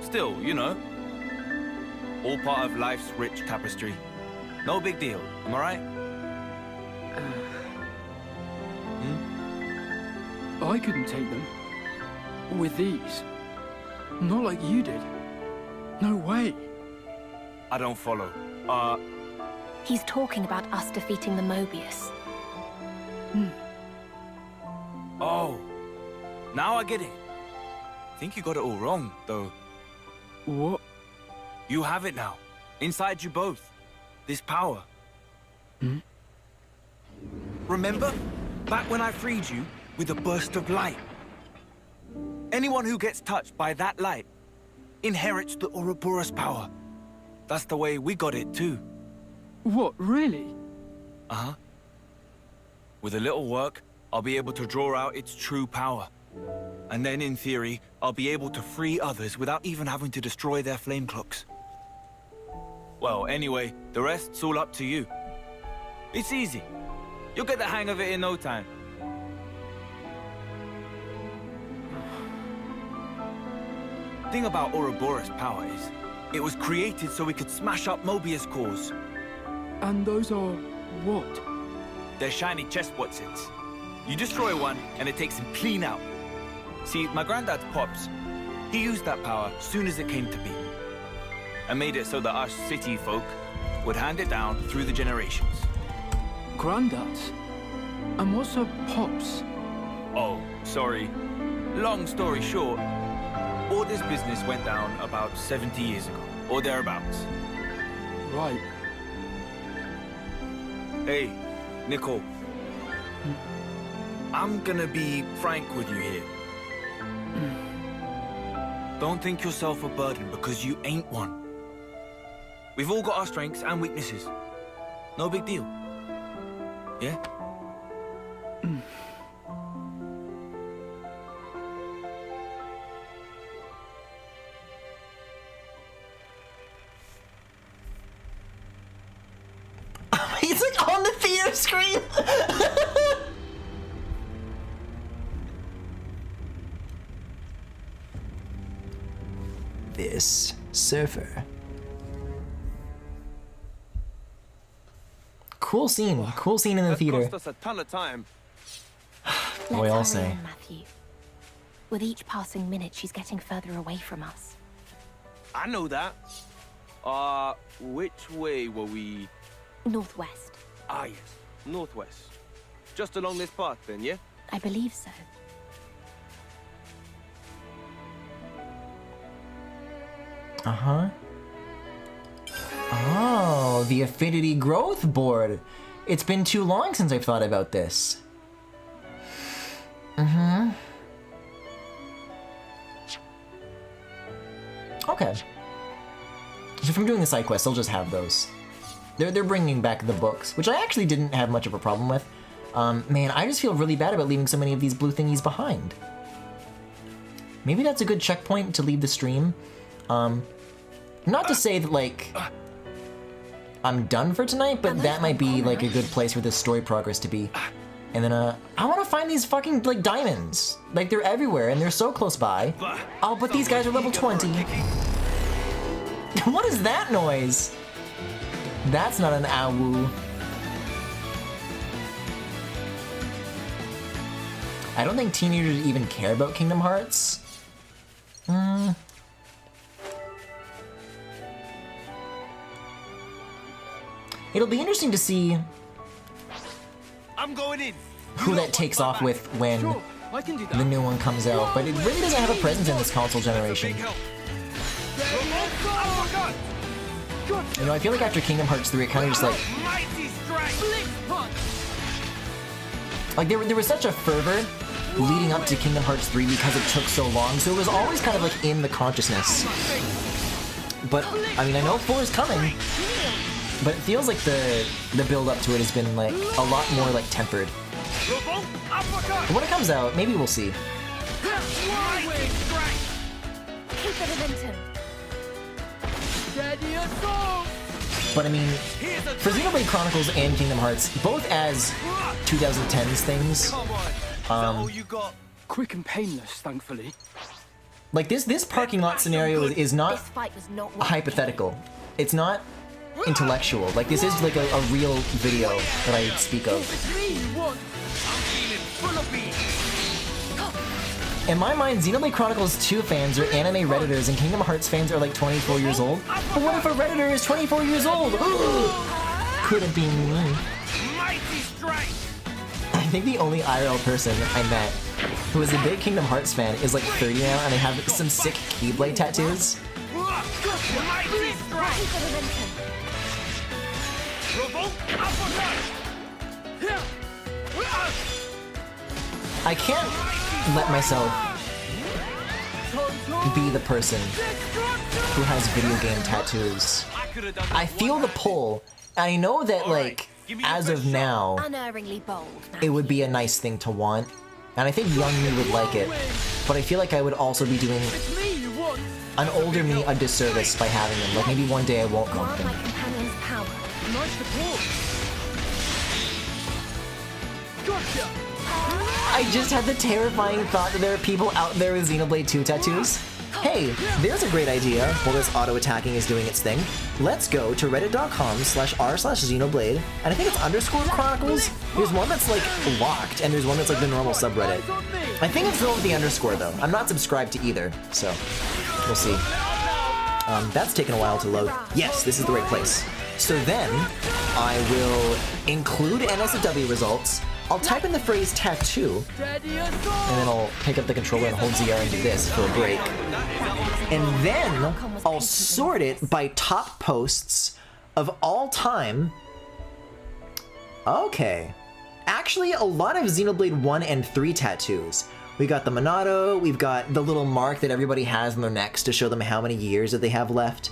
Still, you know. All part of life's rich tapestry. No big deal, am I right? I couldn't take them. With these. Not like you did. No way. I don't follow. He's talking about us defeating the Mobius. Oh. Now I get it. Think you got it all wrong, though. What? You have it now. Inside you both. This power. Remember? Back when I freed you with a burst of light. Anyone who gets touched by that light inherits the Ouroboros power. That's the way we got it too. What, really? Uh-huh. With a little work, I'll be able to draw out its true power. And then, in theory, I'll be able to free others without even having to destroy their flame clocks. Well, anyway, the rest's all up to you. It's easy. You'll get the hang of it in no time. Thing about Ouroboros power is, it was created so we could smash up Mobius cores. And those are what? They're shiny chest Watsons. You destroy one, and it takes him clean out. See, my granddad's Pops, he used that power soon as it came to be. And made it so that us city folk would hand it down through the generations. Granddad's? And what's a Pops? Oh, sorry. Long story short, all this business went down about 70 years ago, or thereabouts. Right. Hey, Nicole. I'm gonna be frank with you here. Don't think yourself a burden because you ain't one. We've all got our strengths and weaknesses. No big deal. Yeah? He's like on the theater screen. This surfer. Cool scene. Cool scene in the theater. Cost us a ton of time. We all Let's hurry say. on, Matthew. With each passing minute, she's getting further away from us. I know that. Which way were we? Northwest. Ah, yes. Northwest. Just along this path, then, yeah? I believe so. Uh-huh. Oh, the Affinity Growth Board. It's been too long since I've thought about this. Mm-hmm. Okay. So if I'm doing the side quests, I'll just have those. They're bringing back the books, which I actually didn't have much of a problem with. Man, I just feel really bad about leaving so many of these blue thingies behind. Maybe that's a good checkpoint to leave the stream. Not to say that, like, I'm done for tonight, but that might be, like, a good place for this story progress to be. And then, I want to find these fucking, like, diamonds. Like, they're everywhere, and they're so close by. Oh, but these guys are level 20. What is that noise? That's not an ow. I don't think teenagers even care about Kingdom Hearts. It'll be interesting to see I'm going in. who that takes off with when the new one comes out, but it really doesn't have a presence in this console generation. You know, I feel like after Kingdom Hearts 3, it kind of just like there was such a fervor leading up to Kingdom Hearts 3 because it took so long, so it was always kind of like in the consciousness. But I mean, I know 4 is coming, but it feels like the build up to it has been like a lot more like tempered. But when it comes out, maybe we'll see. Keep the momentum. But I mean, for Xenoblade Chronicles and Kingdom Hearts, both as 2010s things, quick and painless, thankfully. like this parking lot scenario is not hypothetical. It's not intellectual. Like, this is like a real video that I speak of. In my mind, Xenoblade Chronicles 2 fans are anime Redditors and Kingdom Hearts fans are like 24 years old. But what if a Redditor is 24 years old? Couldn't be me. Mighty strike! I think the only IRL person I met who is a big Kingdom Hearts fan is like 30 now and they have some sick Keyblade tattoos. Mighty strike! Revolt uppercut! I can't let myself be the person who has video game tattoos. I feel the pull, and I know that like, as of now, Unerringly bold. it would be a nice thing to want, and I think young me would like it, but I feel like I would also be doing an older me a disservice by having them. Like maybe one day I won't want them. My companion's power. I just had the terrifying thought that there are people out there with Xenoblade 2 tattoos. Hey, there's a great idea while this auto-attacking is doing its thing. Let's go to reddit.com/r/Xenoblade, and I think it's _Chronicles. There's one that's like locked, and there's one that's like the normal subreddit. I think it's the one with the underscore though. I'm not subscribed to either, so we'll see. That's taken a while to load. Yes, this is the right place. So then, I will include NSFW results. I'll type in the phrase tattoo, and then I'll pick up the controller and hold ZR and do this for a break. And then I'll sort it by top posts of all time. Okay. Actually, a lot of Xenoblade 1 and 3 tattoos. We got the Monado, we've got the little mark that everybody has on their necks to show them how many years that they have left.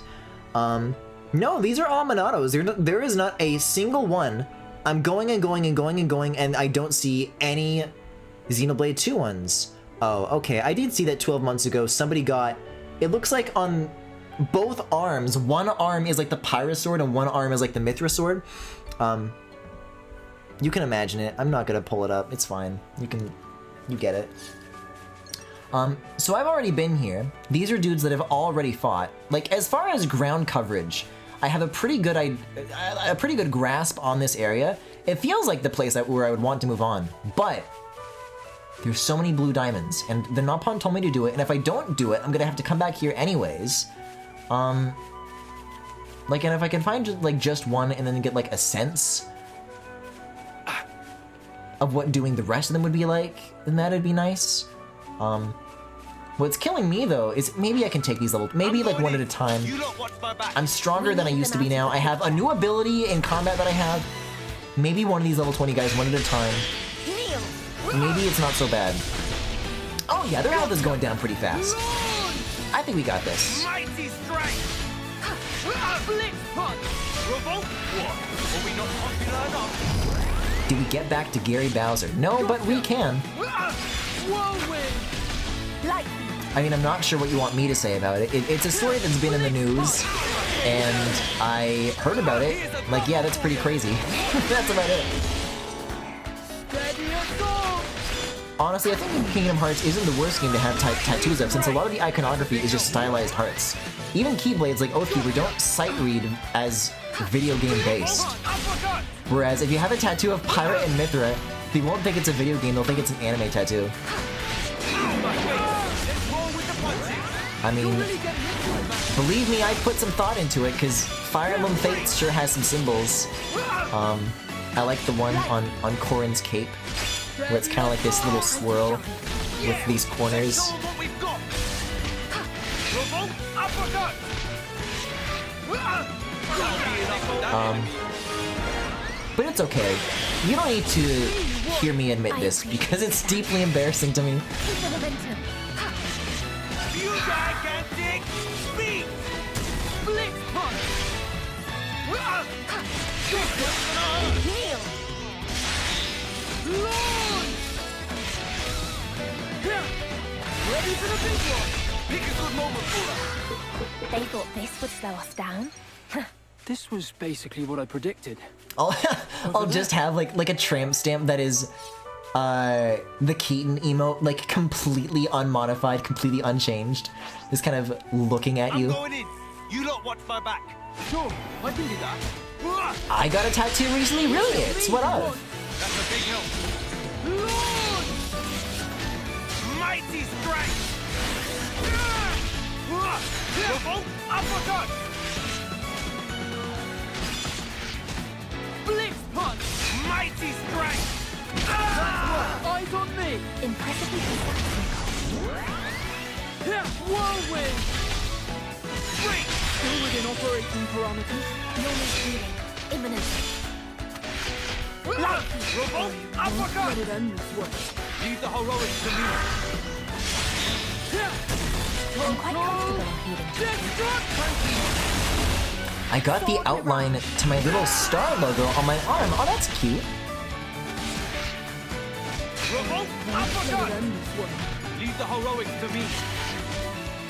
No, these are all Monados. There is not a single one. I'm going and going and going and going, and I don't see any Xenoblade 2 ones. Oh, okay. I did see that 12 months ago somebody got... It looks like on both arms, one arm is like the Pyrrhus sword and one arm is like the Mithra sword. You can imagine it. I'm not gonna pull it up. It's fine. You get it. So I've already been here. These are dudes that have already fought. Like, as far as ground coverage, I have a pretty good grasp on this area. It feels like the place where I would want to move on, but there's so many blue diamonds, and the Nopon told me to do it, and if I don't do it, I'm gonna have to come back here anyways. Like, and if I can find just one and then get like a sense of what doing the rest of them would be like, then that'd be nice. What's killing me though is maybe I can take these levels, maybe like one at a time. I'm stronger than I used to be now. I have a new ability in combat that I have. Maybe one of these level 20 guys one at a time. Maybe it's not so bad. Oh yeah, their health is going down pretty fast. I think we got this. Mighty strike! Blitz punch! Revolt! What? Are we not popular enough? Do we get back to Gary Bowser? No, but we can. I mean, I'm not sure what you want me to say about it. It's a story that's been in the news, and I heard about it. Like, yeah, that's pretty crazy. That's about it. Honestly, I think Kingdom Hearts isn't the worst game to have tattoos of, since a lot of the iconography is just stylized hearts. Even Keyblades like Oathkeeper don't sight read as video game based. Whereas if you have a tattoo of Pirate and Mithra, they won't think it's a video game, they'll think it's an anime tattoo. I mean, believe me, I put some thought into it, because Fire Emblem Fates sure has some symbols. I like the one on Corrin's cape, where it's kind of like this little swirl with these corners. But it's okay. You don't need to hear me admit this, because it's deeply embarrassing to me. Gigantic speed! Blitz punch! Kneel! Launch! Ready for the big one! Pick a good moment for us! They thought this would slow us down. This was basically what I predicted. I'll just have like a tramp stamp that is the Keaton emote, like completely unmodified, completely unchanged. Just kind of looking at you. I'm going in. You lot watch my back. Sure, I can do that. I got a tattoo recently, really? It's what up? That's a big help. Launch! Mighty strike! Revolt uppercut! Blitz punch! Mighty strike! Eyes on me! Impressively precise. Yeah, whirlwind! Freak! Still within operating parameters. Normal healing. Imminently. Revolt uppercut! Let it end this way. Leave the heroics to me. I'm quite comfortable on healing. I got the outline to my little star logo on my arm. Oh, that's cute. Revolt uppercut! Leave the heroics to me.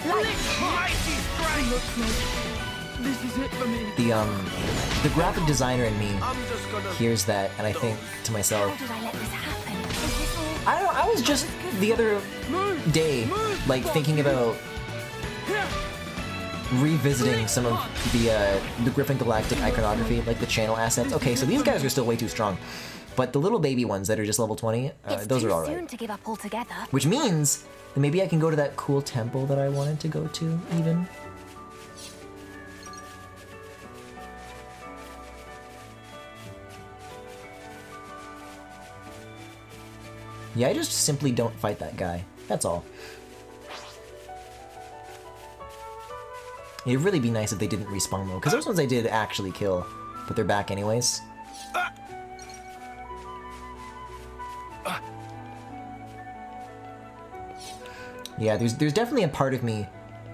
Mighty strike! Looks like this is it for me. The graphic designer in me I'm just gonna... hears that, and I think to myself, How did I let this happen? Is this all? I don't know, I was just the other day, like, thinking about revisiting some of the Griffin Galactic iconography, like the channel assets. Okay, so these guys are still way too strong, but the little baby ones that are just level 20, those are all Soon right. to give up altogether. Which means that maybe I can go to that cool temple that I wanted to go to, even. Yeah, I just simply don't fight that guy. That's all. It'd really be nice if they didn't respawn though, because those ones I did actually kill, but they're back anyways. Yeah, there's definitely a part of me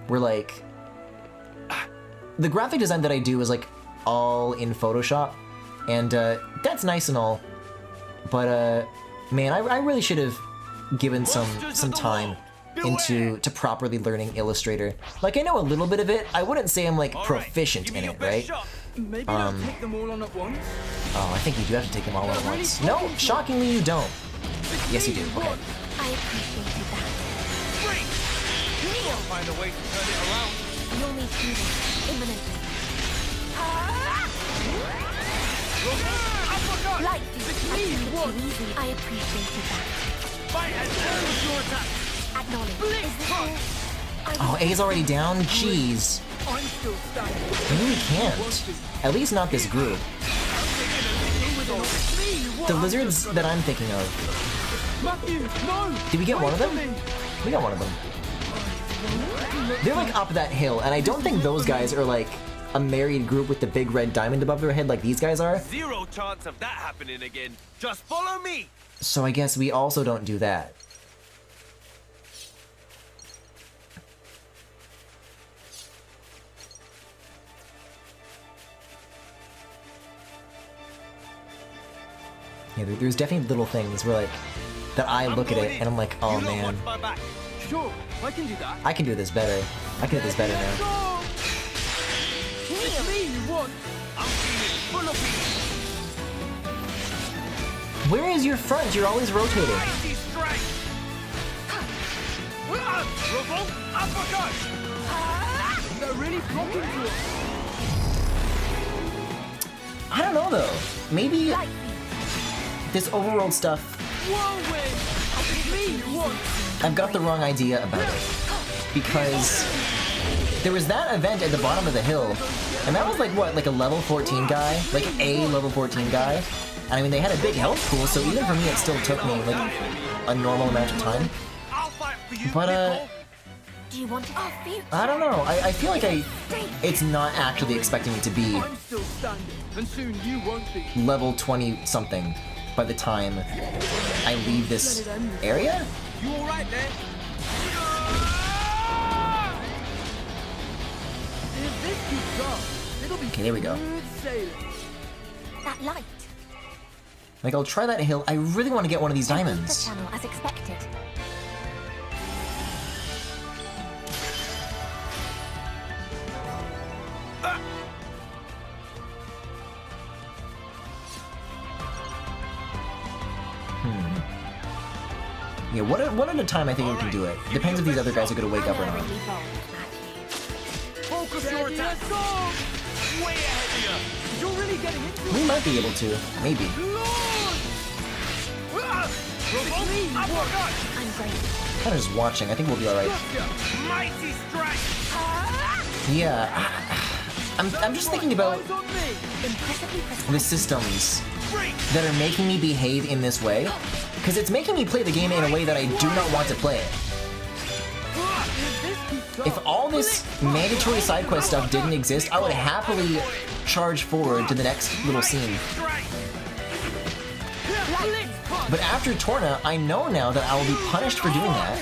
where, like, the graphic design that I do is like all in Photoshop, and that's nice and all, but man, I really should have given some time into properly learning Illustrator. Like, I know a little bit of it. I wouldn't say I'm like proficient in it, right? Maybe don't take them all on at once. Oh, I think you do have to take them all at once. No, shockingly you don't. Yes, you do. Okay. I appreciated that. Find a way to turn it around. You'll need healing. Imminently. Uppercut! Light you. I appreciated that. Fight and turn with your attack. Acknowledge. Is this all? Oh, A's already down? Jeez. I'm still standing. Maybe we can't. At least not this group. The lizards that I'm thinking of. Matthew, no! Did we get one of them? We got one of them. They're like up that hill, and I don't think those guys are like a married group with the big red diamond above their head like these guys are. Zero chance of that happening again. Just follow me. So I guess we also don't do that. Yeah, there's definitely little things where like that I look at it and I'm like, oh man, Sure, I can do that. I can do this better. I can do this better now. It's me you want. I'm feeling full of beat. Where is your front? You're always rotating. Mighty strike. Revolt uppercut. They're really flocking to us. I don't know though. Maybe this overworld stuff, Whirlwind! It's me you want. I've got the wrong idea about it. Because there was that event at the bottom of the hill, and that was like what, like a level 14 guy? Like a level 14 guy? And I mean, they had a big health pool, so even for me it still took me like a normal amount of time. But Do you want it? I don't know. I feel like it's not actually expecting me to be I'm still standing, and soon you won't be. level 20 something by the time I leave this area? You all right there? If this keeps up, it'll be Okay, there we go. smooth sailing. That light. Like, I'll try that hill. I really want to get one of these The diamonds. channel as expected. Yeah, one at a time I think we can do it. Depends if these other guys are going to wake up or not. Unerringly bold, Matthew. Focus your attack. Way ahead of you. You're really getting into it. We might be able to. Maybe. Revolt uppercut. I'm great. Kind of just watching. I think we'll be alright. Mighty strike. Yeah, I'm just thinking about the systems that are making me behave in this way, because it's making me play the game in a way that I do not want to play it. If all this mandatory side quest stuff didn't exist, I would happily charge forward to the next little scene. But after Torna, I know now that I will be punished for doing that.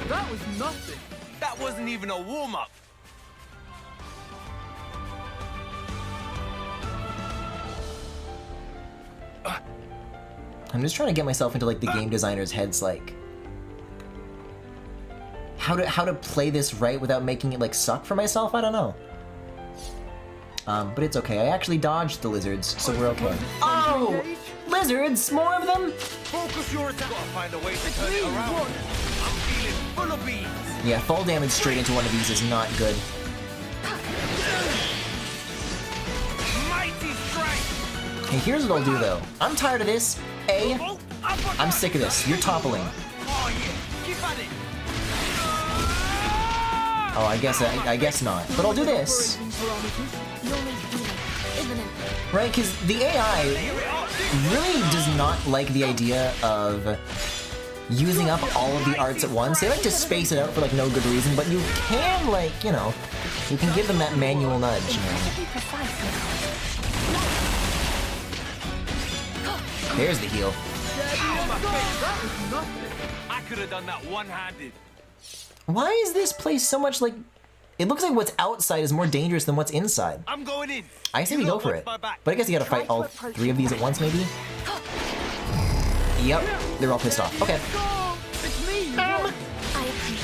That was nothing. That wasn't even a warm-up. I'm just trying to get myself into like the game designer's heads, like how to play this right without making it like suck for myself. I don't know. But it's okay. I actually dodged the lizards, so we're okay. Oh, lizards! More of them? Focus your attack. Gotta find a way to turn it around. I'm feeling full of beans. Yeah, fall damage straight into one of these is not good. Mighty strike. Okay, here's what I'll do though. I'm tired of this. A, I'm sick of this. You're toppling. Oh yeah, keep at it. Oh, I guess not. But I'll do this. Right, because the AI really does not like the idea of using up all of the arts at once. They like to space it out for like no good reason, but you can like, you know, you can give them that manual nudge. You know? There's the heal. I could have done that one-handed. Why is this place so much like... It looks like what's outside is more dangerous than what's inside. I'm going in. I say we go for it. But I guess you gotta fight all three of these at once, maybe? Yep, they're all pissed off. Okay. It's me. I appreciate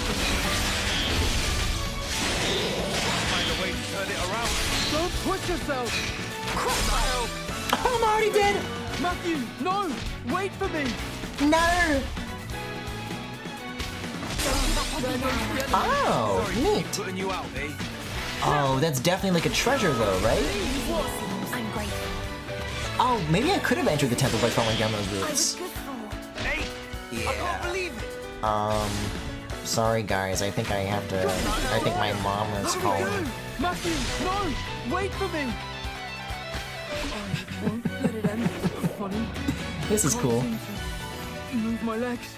Find a way to turn it around. Don't push yourself! Oh, I'm already dead! Matthew, no! Wait for me! No! Oh, neat. Putting you out, eh? Oh, that's definitely like a treasure though, right? I'm grateful. Oh, maybe I could have entered the temple by falling down those roots. Hey, I can't believe it. Sorry guys, I think I have to... I think my mom is calling. Matthew, no! Wait for me! I won't let it end. Funny. This is cool. Move my legs.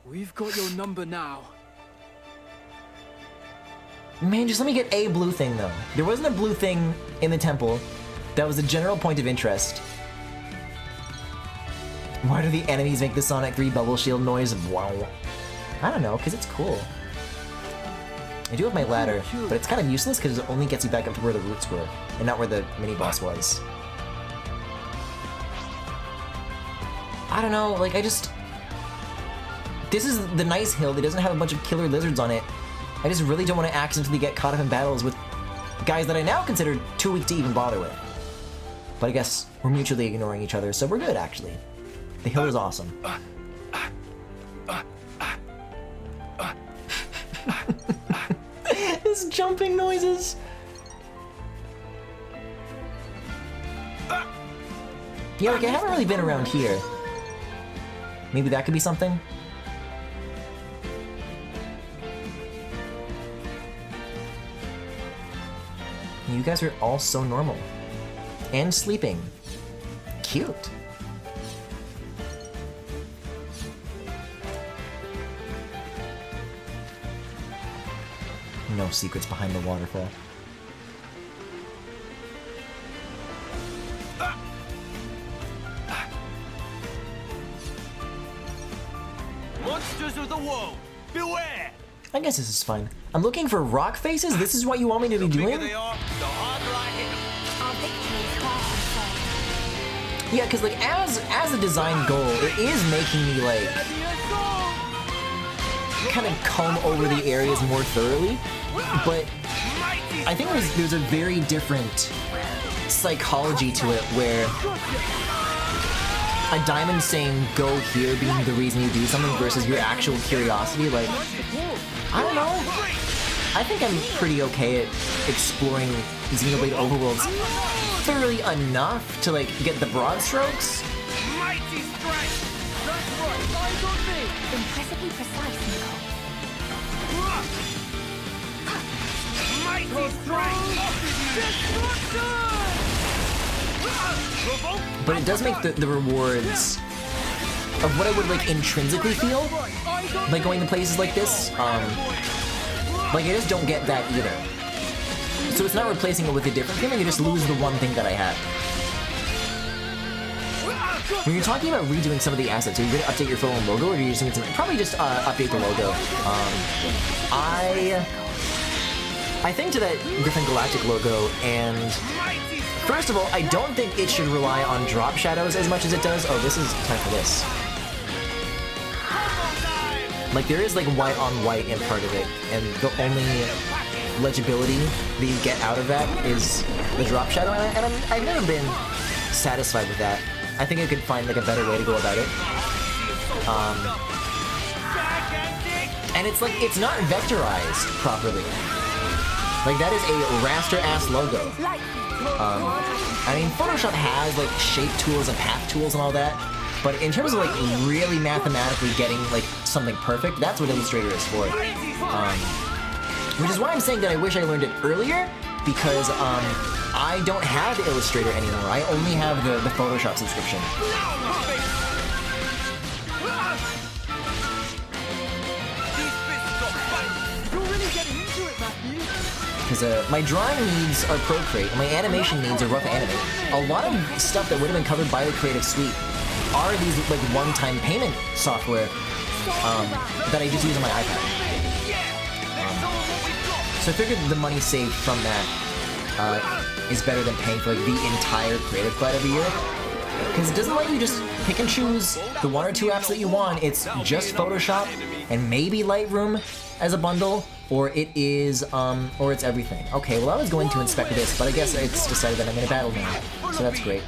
We've got your number now. Man, just let me get a blue thing though. There wasn't a blue thing in the temple. That was a general point of interest. Why do the enemies make the Sonic 3 bubble shield noise? Wow. I don't know, because it's cool. I do have my ladder, but it's kind of useless because it only gets you back up to where the roots were, and not where the mini-boss was. I don't know, like I just... This is the nice hill that doesn't have a bunch of killer lizards on it. I just really don't want to accidentally get caught up in battles with guys that I now consider too weak to even bother with. But I guess we're mutually ignoring each other, so we're good, actually. The hill is awesome. His jumping noises! Yeah, like I haven't really been around here. Maybe that could be something? You guys are all so normal. And sleeping. Cute. No secrets behind the waterfall. Monsters of the world, beware! I guess this is fine. I'm looking for rock faces? This is what you want me to be doing? They are, the harder I hit them. Our victory is far from Yeah, because like as a design goal, it is making me like kind of comb over the areas more thoroughly. But I think there's a very different psychology to it where a diamond saying go here being the reason you do something versus your actual curiosity. Like, I don't know. I think I'm pretty okay at exploring Xenoblade Overworlds thoroughly enough to like get the broad strokes. Mighty strike! That's right, eyes on me! impressively precise, Nicole. Mighty strike! But it does make the rewards of what I would like intrinsically feel like going to places like this. Like I just don't get that either. So it's not replacing it with a different feeling, you just lose the one thing that I had. When you're talking about redoing some of the assets, are you going to update your phone logo, or are you just going to probably just update the logo? I think to that Griffin Galactic logo, and first of all, I don't think it should rely on drop shadows as much as it does. Oh, this is time for this. Like there is like white on white in part of it, and the only legibility that you get out of that is the drop shadow, and I've never been satisfied with that. I think I could find like a better way to go about it. And it's like, it's not vectorized properly. Like that is a raster-ass logo. I mean, Photoshop has like shape tools and path tools and all that, but in terms of like really mathematically getting like something perfect, that's what Illustrator is for. Which is why I'm saying that I wish I learned it earlier, because I don't have Illustrator anymore. I only have the Photoshop subscription. Because my drawing needs are Procreate, and my animation needs are Rough Animate. A lot of stuff that would have been covered by the Creative Suite are these like one-time payment software that I just use on my iPad. So I figured the money saved from that is better than paying for like the entire Creative Cloud every year. Because it doesn't let you just pick and choose the one or two apps that you want. It's just Photoshop and maybe Lightroom as a bundle, or it is, or it's everything. Okay, well I was going to inspect this, but I guess it's decided that I'm in a battle now, so that's great.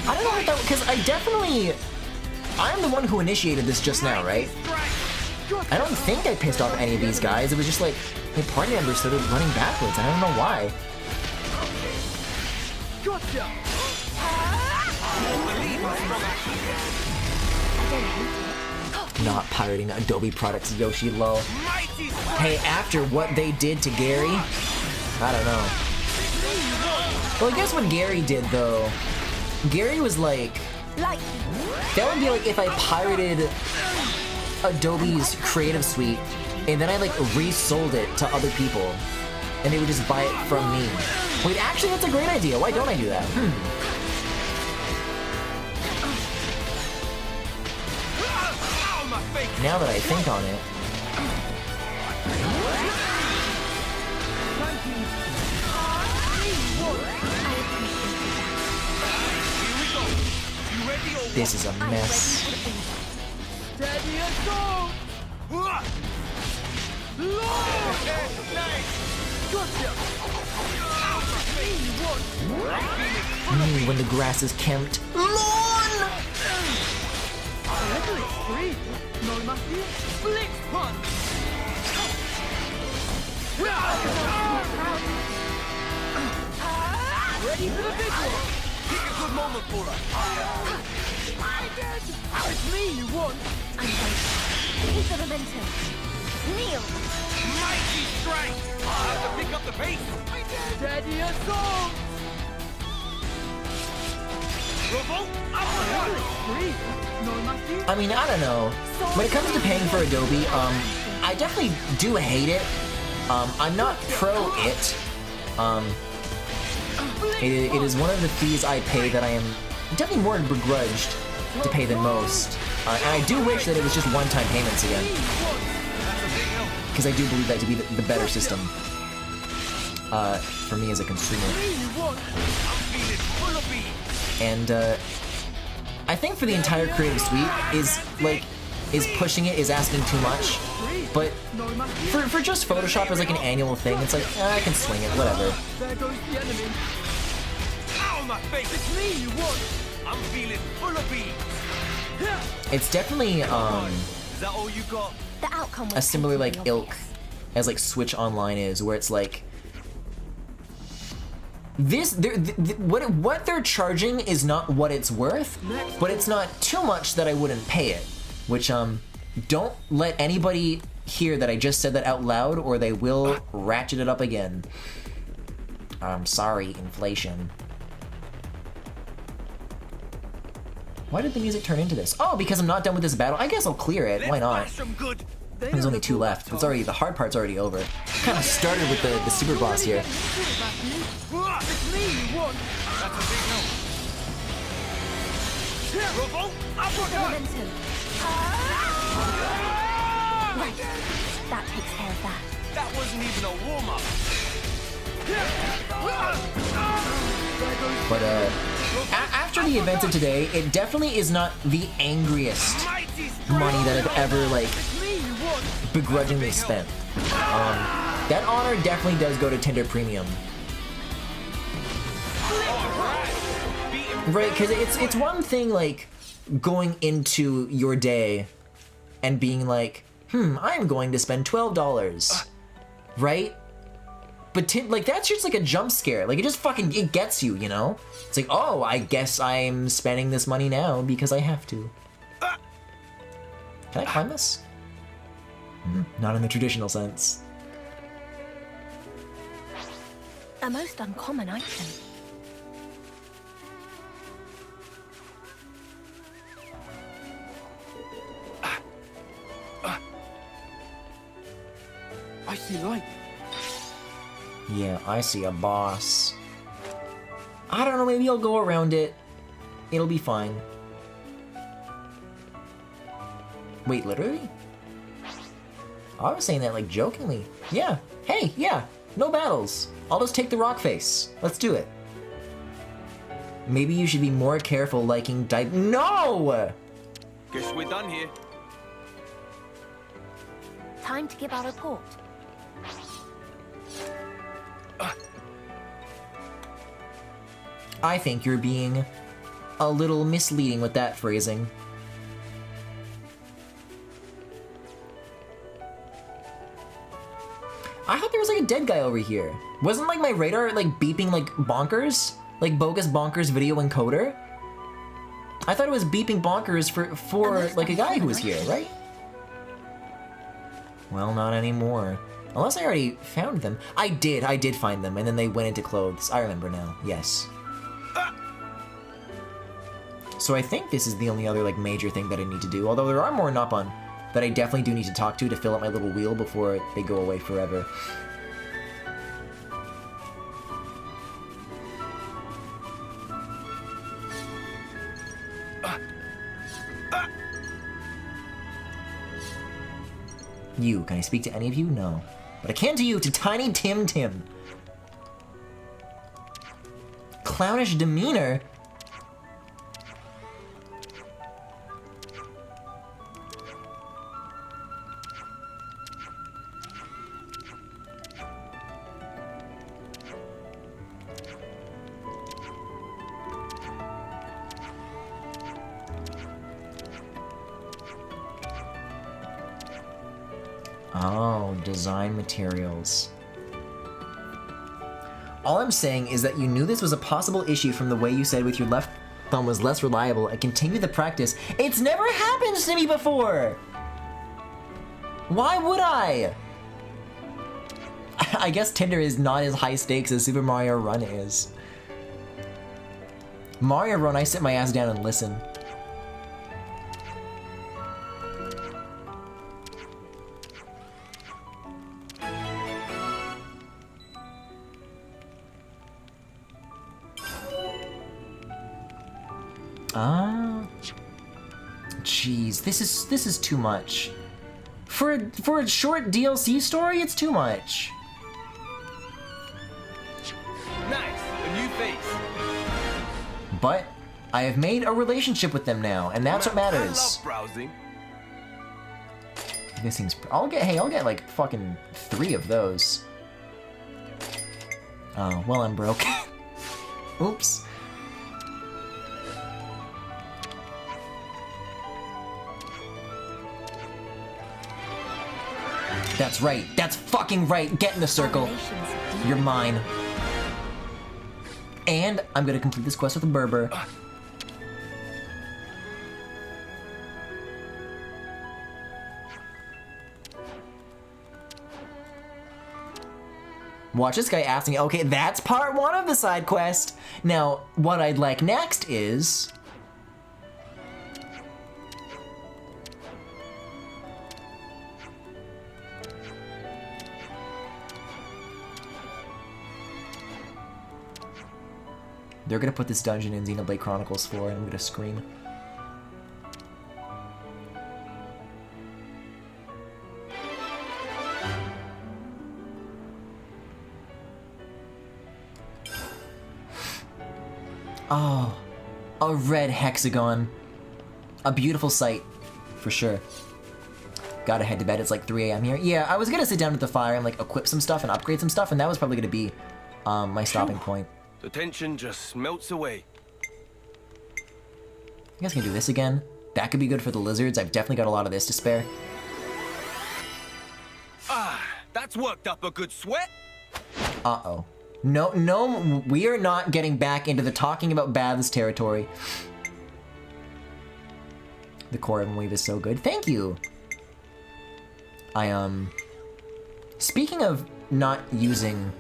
I don't know what that, because I'm the one who initiated this just now, right? I don't think I pissed off any of these guys. It was just like, my party members started running backwards, and I don't know why. Not pirating Adobe products, Yoshi, lol. Hey, after what they did to Gary, I don't know. Well, I guess what Gary did, though, Gary was like, that would be like if I pirated Adobe's Creative Suite, and then I like resold it to other people, and they would just buy it from me. Wait, actually, that's a great idea. Why don't I do that? Now that I think on it. This is a mess. When the grass is kempt. Lawn! Ready for the big one! Pick a good moment for us. It's me you want! I'm going to keep the momentum. Kneel! Mighty strike! I'll have to pick up the pace! Steady assault! Revolt uppercut! I mean, I don't know. When it comes to paying for Adobe, I definitely do hate it. I'm not pro it. It is one of the fees I pay that I am definitely more begrudged to pay than most. And I do wish that it was just one-time payments again. Because I do believe that to be the better system for me as a consumer. And I think for the entire Creative Suite is pushing it, is asking too much. But for just Photoshop as like an annual thing, it's like, I can swing it, whatever. There goes the enemy. Ow, my face! It's me you want! I'm feeling full of beans! It's definitely Is that all you got? The outcome a similar like ilk as like Switch Online is, where it's like what they're charging is not what it's worth, but it's not too much that I wouldn't pay it. Which, don't let anybody hear that I just said that out loud, or they will ratchet it up again. I'm sorry, inflation. Why did the music turn into this? Oh, because I'm not done with this battle. I guess I'll clear it. Why not? There's only 2 left. It's already, the hard part's already over. Kind of started with the super boss here. Right, that takes care of that. That wasn't even a warm-up. But after the events of today, it definitely is not the angriest money that I've ever, like, begrudgingly spent. That honor definitely does go to Tinder Premium. Right, because it's one thing, like, going into your day and being like, I'm going to spend $12, right? But like, that's just like a jump scare. Like, it just fucking, it gets you, you know? It's like, oh, I guess I'm spending this money now because I have to. Can I climb this? Not in the traditional sense. A most uncommon item. I see light. Yeah, I see a boss. I don't know, maybe I'll go around it. It'll be fine. Wait, literally? I was saying that, like, jokingly. Yeah, hey, yeah, no battles. I'll just take the rock face. Let's do it. Maybe you should be more careful liking No! Guess we're done here. Time to give our report. I think you're being a little misleading with that phrasing. I thought there was like a dead guy over here. Wasn't like my radar like beeping like bonkers? Like bogus bonkers video encoder? I thought it was beeping bonkers for like a guy who was here, right? Well, not anymore. Unless I already found them. I did find them, and then they went into clothes. I remember now, yes. So I think this is the only other like major thing that I need to do, although there are more Nopon that I definitely do need to talk to fill up my little wheel before they go away forever. You, can I speak to any of you? No. But I can to you, to Tiny Tim Tim. Clownish demeanor? Oh, design materials. All I'm saying is that you knew this was a possible issue from the way you said with your left thumb was less reliable and continue the practice. It's never happened to me before! Why would I? I guess Tinder is not as high stakes as Super Mario Run is. Mario Run, I sit my ass down and listen. Ah, jeez, this is too much. For a short DLC story, it's too much. Nice, a new face. But I have made a relationship with them now, and that's what matters. I love browsing. This thing's. I'll get like fucking 3 of those. Oh, well, I'm broke. Oops. That's right. That's fucking right. Get in the circle. You're mine. And I'm gonna complete this quest with a Berber. Watch this guy ask me, okay, that's part 1 of the side quest. Now, what I'd like next is... They're gonna put this dungeon in Xenoblade Chronicles 4 and I'm gonna scream. Oh, a red hexagon. A beautiful sight, for sure. Gotta head to bed, it's like 3 a.m. here. Yeah, I was gonna sit down at the fire and like equip some stuff and upgrade some stuff, and that was probably gonna be my stopping point. The tension just melts away. You guys can do this again. That could be good for the lizards. I've definitely got a lot of this to spare. Ah, that's worked up a good sweat. Uh-oh. No, we are not getting back into the talking about baths territory. The Korriban weave is so good. Thank you! Speaking of not using...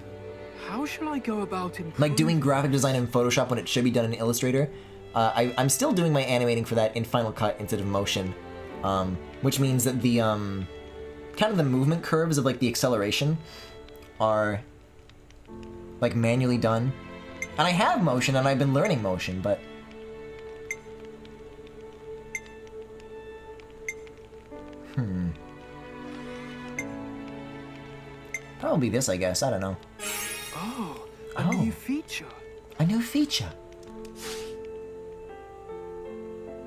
How shall I go about improving... like doing graphic design in Photoshop when it should be done in Illustrator, I'm still doing my animating for that in Final Cut instead of motion. Which means that the, kind of the movement curves of like the acceleration are like manually done. And I have motion and I've been learning motion, but... Probably this, I guess. I don't know. Oh, a new feature. A new feature.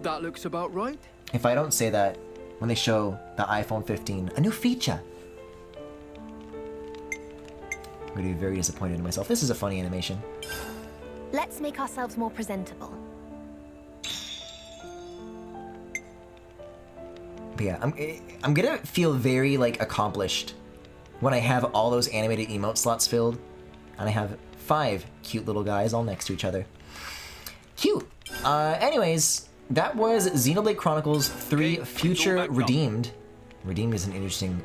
That looks about right. If I don't say that when they show the iPhone 15, a new feature. I'm gonna be very disappointed in myself. This is a funny animation. Let's make ourselves more presentable. But yeah, I'm gonna feel very like accomplished when I have all those animated emote slots filled, and I have 5 cute little guys all next to each other. Cute. Anyways, that was Xenoblade Chronicles 3 Future Redeemed. Redeemed is an interesting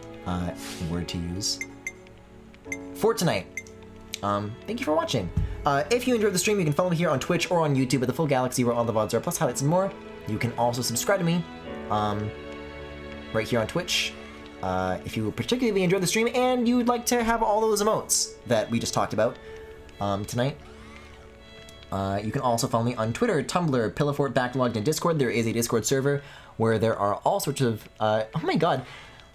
word to use. For tonight. Thank you for watching. If you enjoyed the stream, you can follow me here on Twitch or on YouTube at The Full Galaxy, where all the VODs are, plus highlights and more. You can also subscribe to me right here on Twitch. If you particularly enjoyed the stream and you'd like to have all those emotes that we just talked about tonight. You can also follow me on Twitter, Tumblr, Pillowfort, Backlogged, and Discord. There is a Discord server where there are all sorts of, oh my god,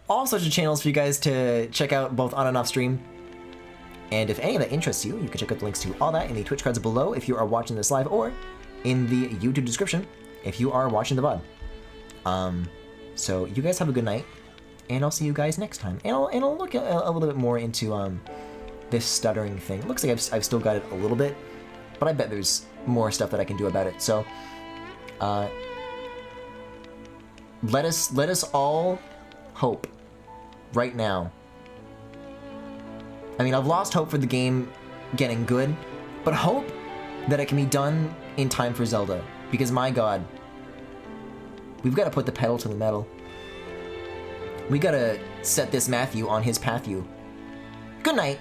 all sorts of channels for you guys to check out both on and off stream. And if any of that interests you, you can check out the links to all that in the Twitch cards below if you are watching this live, or in the YouTube description if you are watching the VOD. So you guys have a good night, and I'll see you guys next time. And I'll look a little bit more into this stuttering thing. It looks like I've still got it a little bit, but I bet there's more stuff that I can do about it. So let us all hope right now. I mean, I've lost hope for the game getting good, but hope that it can be done in time for Zelda. Because my god, we've got to put the pedal to the metal. We gotta set this Matthew on his path. Good night.